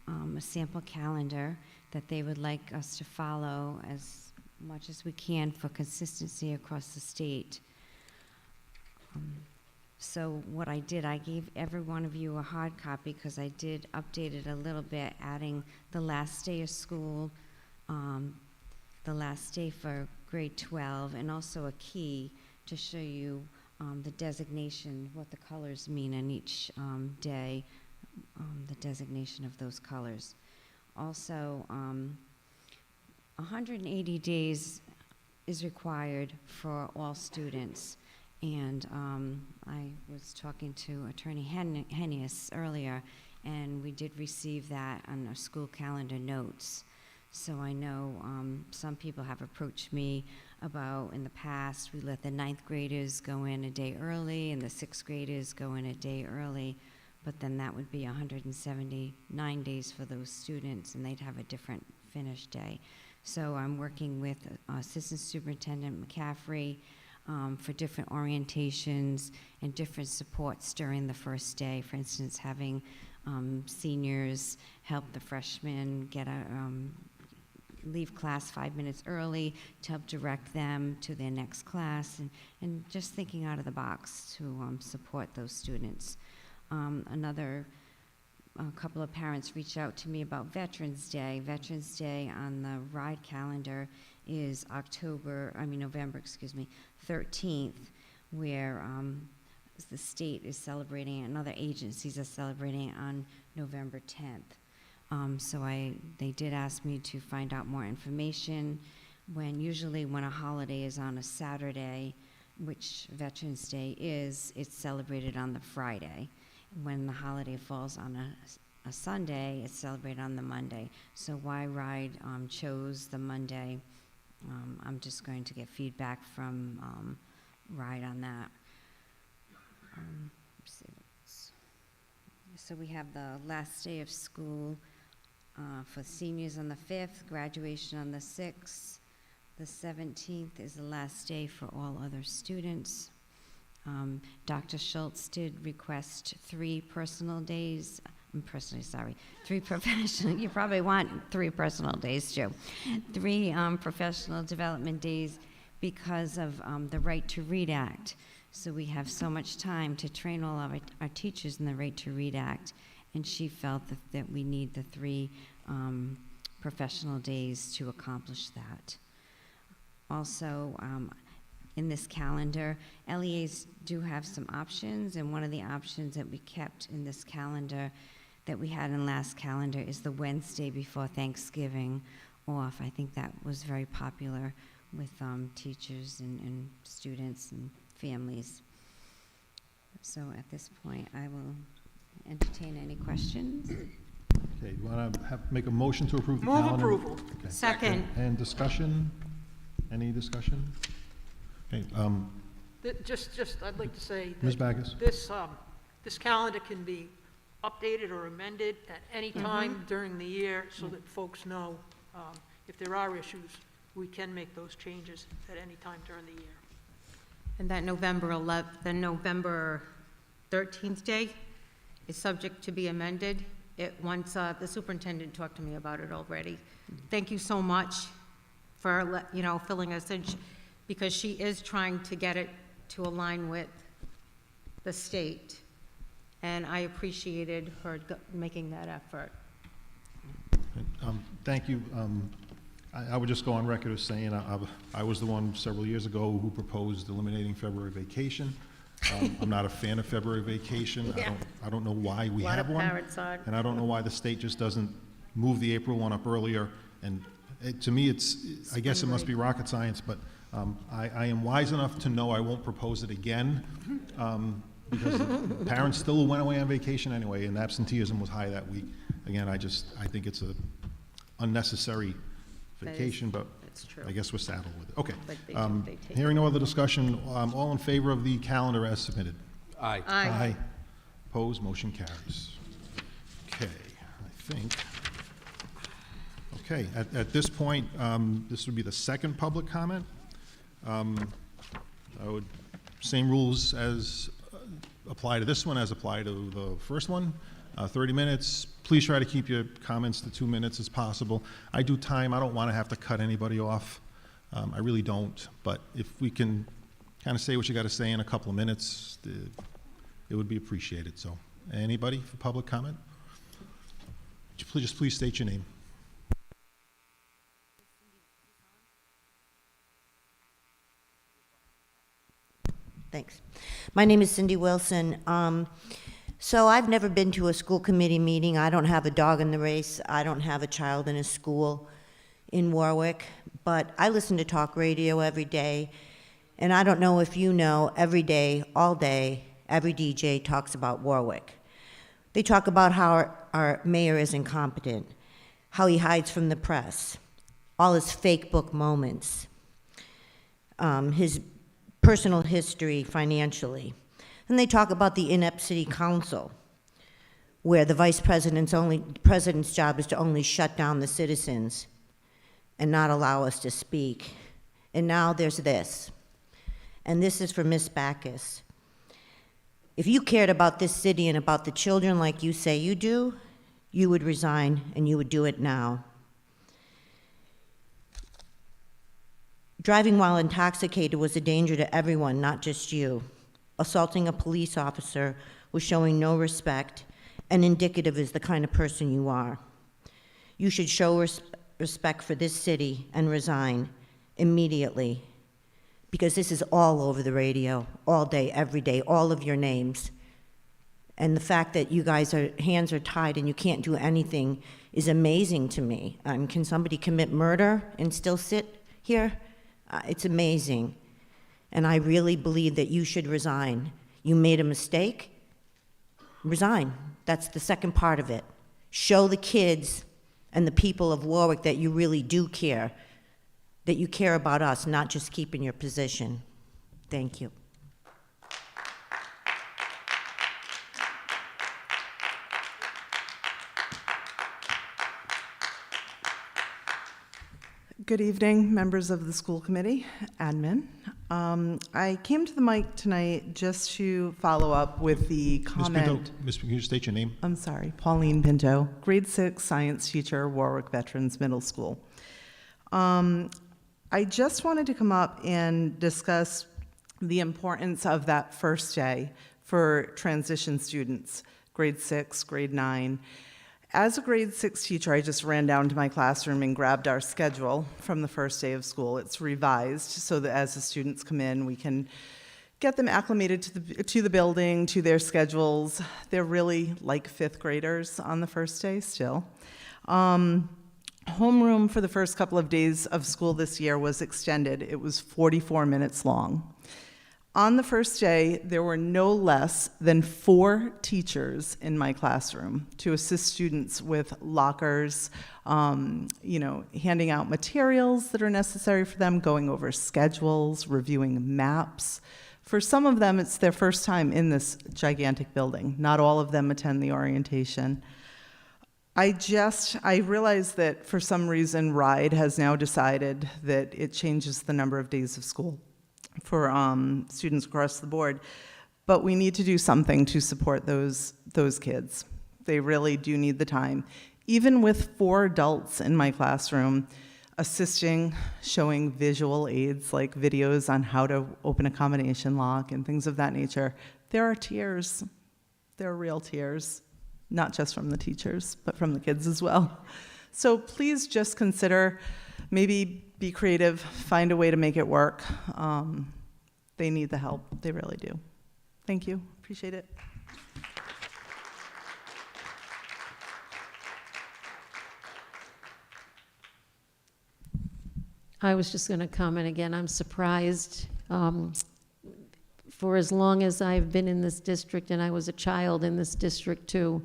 a sample calendar that they would like us to follow as much as we can for consistency across the state. So what I did, I gave every one of you a hard copy because I did update it a little bit, adding the last day of school, the last day for grade 12, and also a key to show you the designation, what the colors mean on each day, the designation of those colors. Also, 180 days is required for all students. And I was talking to Attorney Hennius earlier, and we did receive that on our school calendar notes. So I know some people have approached me about, in the past, we let the 9th graders go in a day early and the 6th graders go in a day early, but then that would be 179 days for those students, and they'd have a different finish day. So I'm working with Assistant Superintendent McCaffrey for different orientations and different supports during the first day. For instance, having seniors help the freshmen get leave class 5 minutes early to help direct them to their next class, and just thinking out of the box to support those students. A couple of parents reached out to me about Veterans Day. Veterans Day on the RIDE calendar is November 13th, where the state is celebrating, and other agencies are celebrating on November 10th. So they did ask me to find out more information. Usually when a holiday is on a Saturday, which Veterans Day is, it's celebrated on the Friday. When the holiday falls on a Sunday, it's celebrated on the Monday. So why RIDE chose the Monday, I'm just going to get feedback from RIDE on that. So we have the last day of school for seniors on the 5th, graduation on the 6th. The 17th is the last day for all other students. Dr. Schultz did request 3 personal days. Three professional, you probably want 3 personal days too. 3 professional development days because of the Right to Read Act. So we have so much time to train all of our teachers in the Right to Read Act, and she felt that we need the 3 professional days to accomplish that. Also, in this calendar, LEAs do have some options, and one of the options that we kept in this calendar that we had in last calendar is the Wednesday before Thanksgiving off. I think that was very popular with teachers and students and families. So at this point, I will entertain any questions. Okay, you want to make a motion to approve the Move calendar? approval. Okay. Second. And discussion? Any discussion? Okay, Just, I'd like to say Ms. that Backus? this calendar can be updated or amended at any time during the year so that folks know if there are issues, we can make those changes at any time during the year. And that the November 13th day is subject to be amended. Once the superintendent talked to me about it already. Thank you so much for, filling us in, because she is trying to get it to align with the state. And I appreciated her making that effort. Thank you. I would just go on record as saying I was the one several years ago who proposed eliminating February vacation. I'm not a fan of February vacation. Yeah. I don't know why we A lot have of one. parents aren't. And I don't know why the state just doesn't move the April one up earlier. And to me, I guess it must be rocket science, but I am wise enough to know I won't propose it again, because parents still went away on vacation anyway, and absenteeism was high that week. Again, I think it's a unnecessary vacation, but That's true. I guess we're saddled with it. Okay. But they take Hearing no other discussion, all in favor of the calendar as submitted? Aye. Aye. Opposed, motion carries. Okay, I think. Okay, at this point, this would be the second public comment. Same rules as apply to this one as apply to the first one. 30 minutes. Please try to keep your comments to 2 minutes as possible. I do time. I don't want to have to cut anybody off. I really don't. But if we can kind of say what you got to say in a couple of minutes, it would be appreciated. So, anybody for public comment? Please state your name. Thanks. My name is Cindy Wilson. So I've never been to a school committee meeting. I don't have a dog in the race. I don't have a child in a school in Warwick, but I listen to talk radio every day. And I don't know if you know, every day, all day, every DJ talks about Warwick. They talk about how our mayor is incompetent, how he hides from the press, all his fake book moments, his personal history financially. And they talk about the inept city council, where the vice president's job is to only shut down the citizens and not allow us to speak. And now there's this. And this is for Ms. Backus. If you cared about this city and about the children like you say you do, you would resign, and you would do it now. Driving while intoxicated was a danger to everyone, not just you. Assaulting a police officer was showing no respect and indicative is the kind of person you are. You should show respect for this city and resign immediately, because this is all over the radio, all day, every day, all of your names. And the fact that you guys hands are tied and you can't do anything is amazing to me. Can somebody commit murder and still sit here? It's amazing. And I really believe that you should resign. You made a mistake, resign. That's the second part of it. Show the kids and the people of Warwick that you really do care, that you care about us, not just keeping your position. Thank you. Good evening, members of the school committee, admin. I came to the mic tonight just to follow up with the comment. Ms. Pinto, can you state your name? I'm sorry, Pauline Pinto, grade 6 science teacher, Warwick Veterans Middle School. I just wanted to come up and discuss the importance of that first day for transition students, grade 6, grade 9. As a grade 6 teacher, I just ran down to my classroom and grabbed our schedule from the first day of school. It's revised so that as the students come in, we can get them acclimated to the building, to their schedules. They're really like 5th graders on the first day still. Homeroom for the first couple of days of school this year was extended. It was 44 minutes long. On the first day, there were no less than 4 teachers in my classroom to assist students with lockers, handing out materials that are necessary for them, going over schedules, reviewing maps. For some of them, it's their first time in this gigantic building. Not all of them attend the orientation. I realize that for some reason, RIDE has now decided that it changes the number of days of school for students across the board, but we need to do something to support those kids. They really do need the time. Even with 4 adults in my classroom assisting, showing visual aids like videos on how to open a combination lock and things of that nature, there are tears. There are real tears, not just from the teachers, but from the kids as well. So please just consider, maybe be creative, find a way to make it work. They need the help, they really do. Thank you, appreciate it. I was just going to comment again. I'm surprised. For as long as I've been in this district, and I was a child in this district too,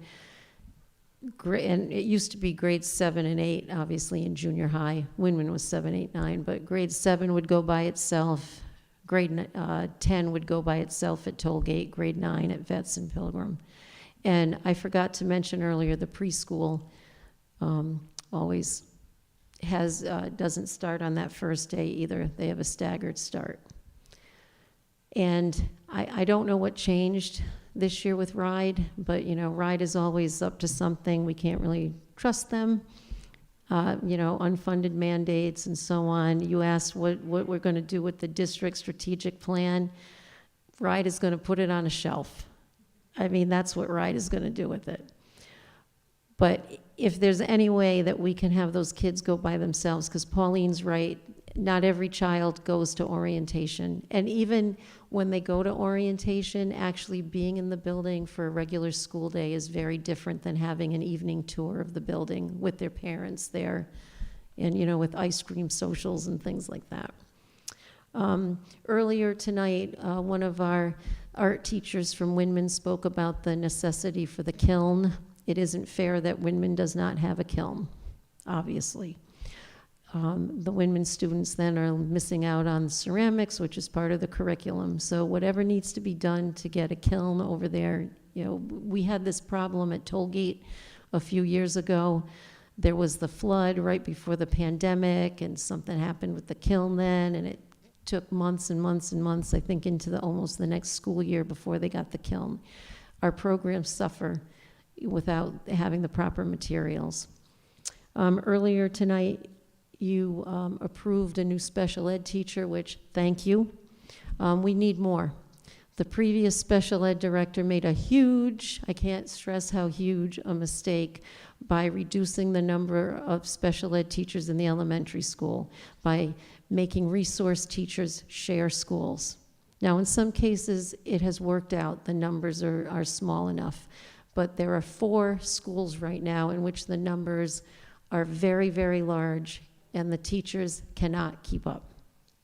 and it used to be grades 7 and 8, obviously in junior high. Winman was 7, 8, 9, but grade 7 would go by itself. Grade 10 would go by itself at Tollgate, grade 9 at Vets and Pilgrim. And I forgot to mention earlier, the preschool always doesn't start on that first day either. They have a staggered start. And I don't know what changed this year with RIDE, but RIDE is always up to something. We can't really trust them. Unfunded mandates and so on. You asked what we're going to do with the district strategic plan. RIDE is going to put it on a shelf. I mean, that's what RIDE is going to do with it. But if there's any way that we can have those kids go by themselves, because Pauline's right, not every child goes to orientation. And even when they go to orientation, actually being in the building for a regular school day is very different than having an evening tour of the building with their parents there and, with ice cream socials and things like that. Earlier tonight, one of our art teachers from Winman spoke about the necessity for the kiln. It isn't fair that Winman does not have a kiln, obviously. The Winman students then are missing out on ceramics, which is part of the curriculum. So whatever needs to be done to get a kiln over there, we had this problem at Tollgate a few years ago. There was the flood right before the pandemic, and something happened with the kiln then, and it took months and months and months, I think, into almost the next school year before they got the kiln. Our programs suffer without having the proper materials. Earlier tonight, you approved a new special ed teacher, which, thank you. We need more. The previous special ed director made a huge, I can't stress how huge, a mistake by reducing the number of special ed teachers in the elementary school, by making resource teachers share schools. Now, in some cases, it has worked out. The numbers are small enough. But there are 4 schools right now in which the numbers are very, very large, and the teachers cannot keep up.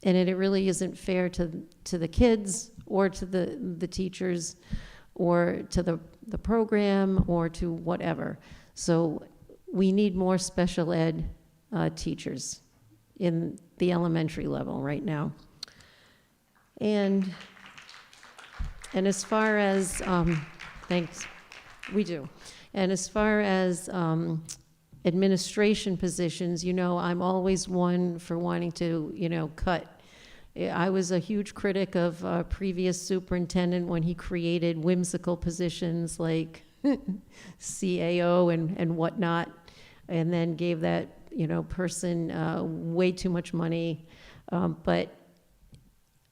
And it really isn't fair to the kids or to the teachers or to the program or to whatever. So we need more special ed teachers in the elementary level right now. And as far as, thanks, we do. And as far as administration positions, I'm always one for wanting to, cut. I was a huge critic of a previous superintendent when he created whimsical positions like CAO and whatnot, and then gave that, person way too much money. But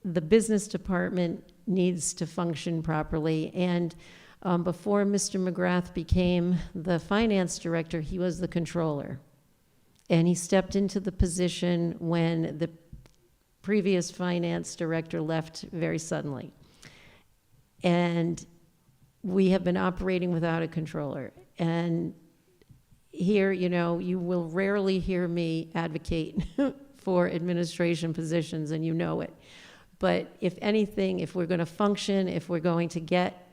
the business department needs to function properly. And before Mr. McGrath became the finance director, he was the controller. And he stepped into the position when the previous finance director left very suddenly. And we have been operating without a controller. And here, you know, you will rarely hear me advocate for administration positions, and you know it. But if anything, if we're going to function, if we're going to get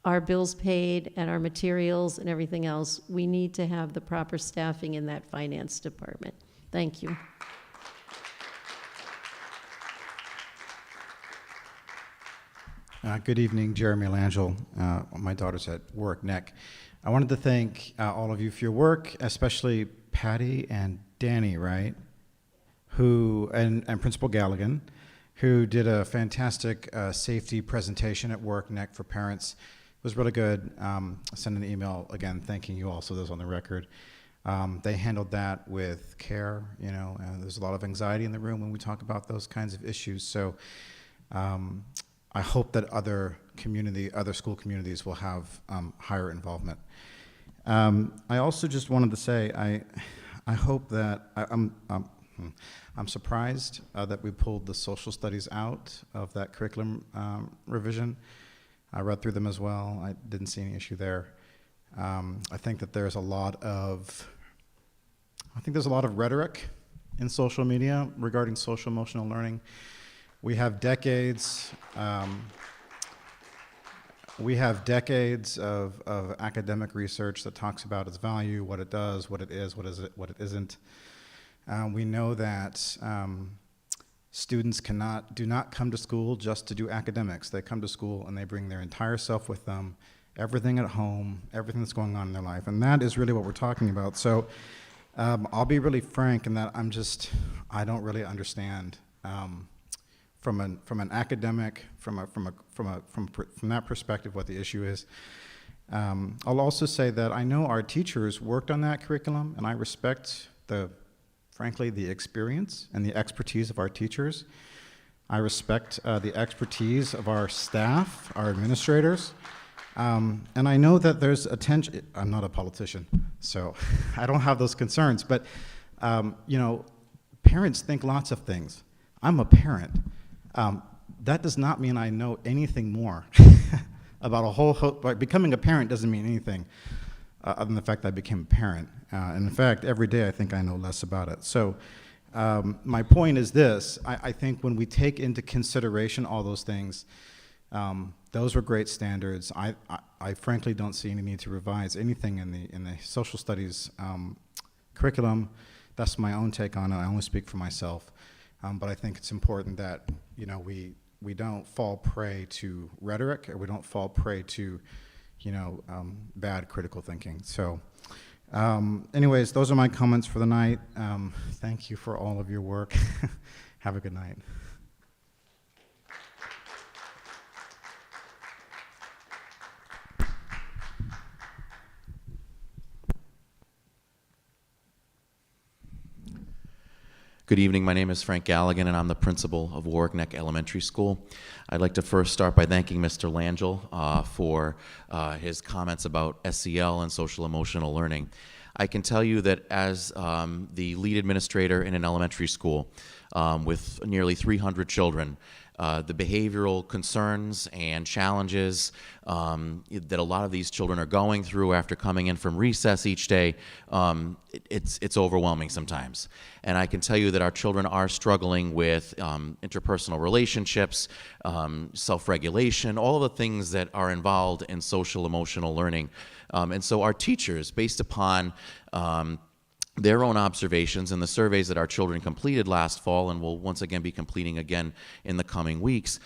our bills paid and our materials and everything else, we need to have the proper staffing in that finance department. Thank you. Good evening, Jeremy Langell. My daughter's at Warwick Neck. I wanted to thank all of you for your work, especially Patty and Danny, right? And Principal Galligan, who did a fantastic safety presentation at Warwick Neck for parents. It was really good. I sent an email again thanking you all, so those on the record. They handled that with care, you know, and there's a lot of anxiety in the room when we talk about those kinds of issues. So I hope that other school communities will have higher involvement. I also just wanted to say, I hope that, I'm surprised that we pulled the social studies out of that curriculum revision. I read through them as well. I didn't see any issue there. I think that there's a lot of rhetoric in social media regarding social emotional learning. We have decades of academic research that talks about its value, what it does, what it is, what it isn't. We know that students do not come to school just to do academics. They come to school and they bring their entire self with them, everything at home, everything that's going on in their life, and that is really what we're talking about. So I'll be really frank in that I don't really understand from an academic, from that perspective, what the issue is. I'll also say that I know our teachers worked on that curriculum, and I respect frankly, the experience and the expertise of our teachers. I respect the expertise of our staff, our administrators, and I know that there's attention. I'm not a politician, so I don't have those concerns, but you know, parents think lots of things. I'm a parent. That does not mean I know anything more about a whole becoming a parent doesn't mean anything other than the fact that I became a parent. And in fact, every day I think I know less about it. So my point is this: I think when we take into consideration all those things, those were great standards. I frankly don't see any need to revise anything in the social studies curriculum. That's my own take on it. I only speak for myself. But I think it's important that, you know, we don't fall prey to rhetoric, or we don't fall prey to, you know, bad critical thinking. So anyways, those are my comments for the night. Thank you for all of your work. Have a good night. Good evening. My name is Frank Galligan, and I'm the principal of Warwick Neck Elementary School. I'd like to first start by thanking Mr. Langell for his comments about SEL and social emotional learning. I can tell you that as the lead administrator in an elementary school with nearly 300 children, the behavioral concerns and challenges that a lot of these children are going through after coming in from recess each day, it's overwhelming sometimes. And I can tell you that our children are struggling with interpersonal relationships, self-regulation, all of the things that are involved in social emotional learning. And so our teachers, based upon their own observations and the surveys that our children completed last fall and will once again be completing again in the coming weeks,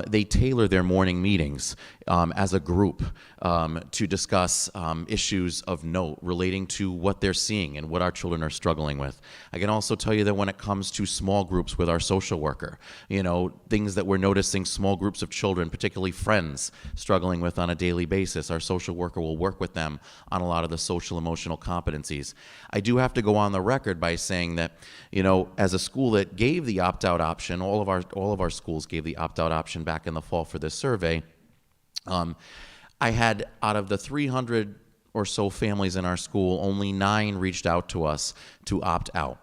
they tailor their morning meetings as a group to discuss issues of note relating to what they're seeing and what our children are struggling with. I can also tell you that when it comes to small groups with our social worker, you know, things that we're noticing small groups of children, particularly friends, struggling with on a daily basis, our social worker will work with them on a lot of the social emotional competencies. I do have to go on the record by saying that, you know, as a school that gave the opt-out option, all of our schools gave the opt-out option back in the fall for this survey. I had, out of the 300 or so families in our school, only 9 reached out to us to opt out.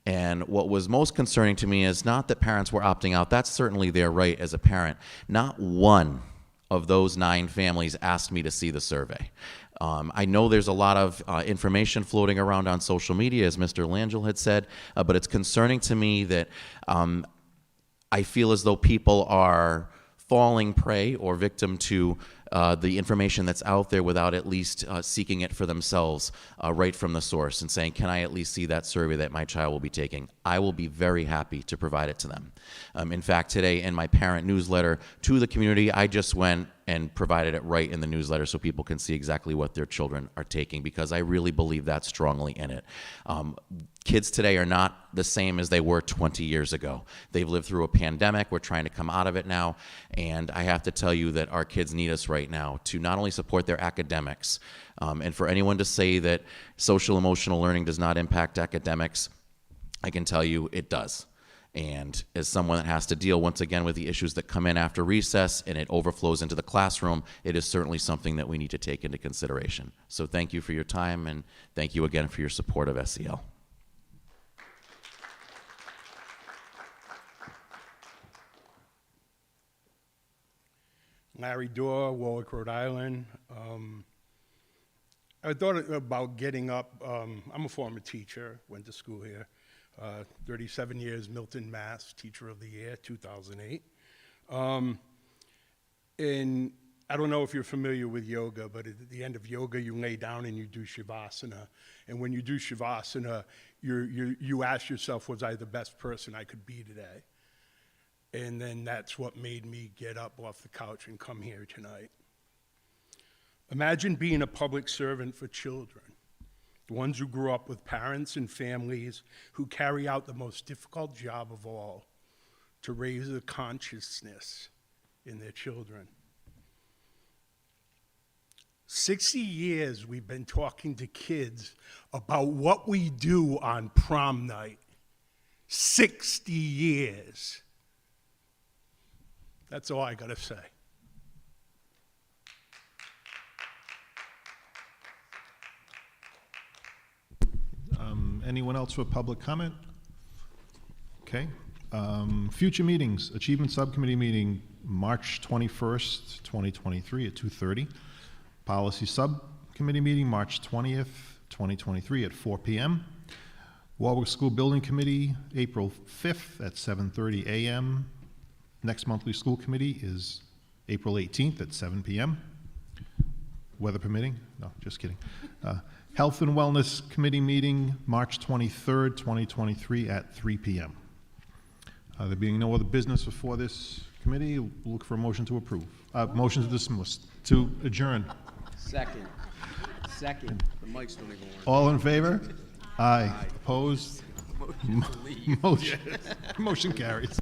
And what was most concerning to me is not that parents were opting out. That's certainly their right as a parent. Not one of those 9 families asked me to see the survey. I know there's a lot of information floating around on social media, as Mr. Langell had said, but it's concerning to me that I feel as though people are falling prey or victim to the information that's out there without at least seeking it for themselves right from the source and saying, can I at least see that survey that my child will be taking? I will be very happy to provide it to them. In fact, today in my parent newsletter to the community, I just went and provided it right in the newsletter so people can see exactly what their children are taking, because I really believe that strongly in it. Kids today are not the same as they were 20 years ago. They've lived through a pandemic. We're trying to come out of it now. And I have to tell you that our kids need us right now to not only support their academics, and for anyone to say that social emotional learning does not impact academics, I can tell you it does. And as someone that has to deal once again with the issues that come in after recess and it overflows into the classroom, it is certainly something that we need to take into consideration. So thank you for your time, and thank you again for your support of SEL. Larry Dorr, Warwick, Rhode Island. I thought about getting up. I'm a former teacher, went to school here. 37 years, Milton, Mass, Teacher of the Year, 2008. And I don't know if you're familiar with yoga, but at the end of yoga, you lay down and you do Shavasana. And when you do Shavasana, you ask yourself, was I the best person I could be today? And then that's what made me get up off the couch and come here tonight. Imagine being a public servant for children, the ones who grew up with parents and families who carry out the most difficult job of all, to raise a consciousness in their children. 60 years we've been talking to kids about what we do on prom night. 60 years. That's all I gotta say. Anyone else for public comment? Okay. Future meetings, Achievement Subcommittee meeting, March 21st, 2023 at 2:30. Policy Subcommittee meeting, March 20th, 2023 at 4 p.m. Warwick School Building Committee, April 5th at 7:30 a.m. Next monthly school committee is April 18th at 7 p.m. Weather permitting? No, just kidding. Health and Wellness Committee meeting, March 23rd, 2023 at 3 p.m. There being no other business before this committee, we'll look for a motion to approve. Motion to dismiss, to adjourn. Second. Second. The mics don't even work. All in favor? Aye. Opposed? Motion carries.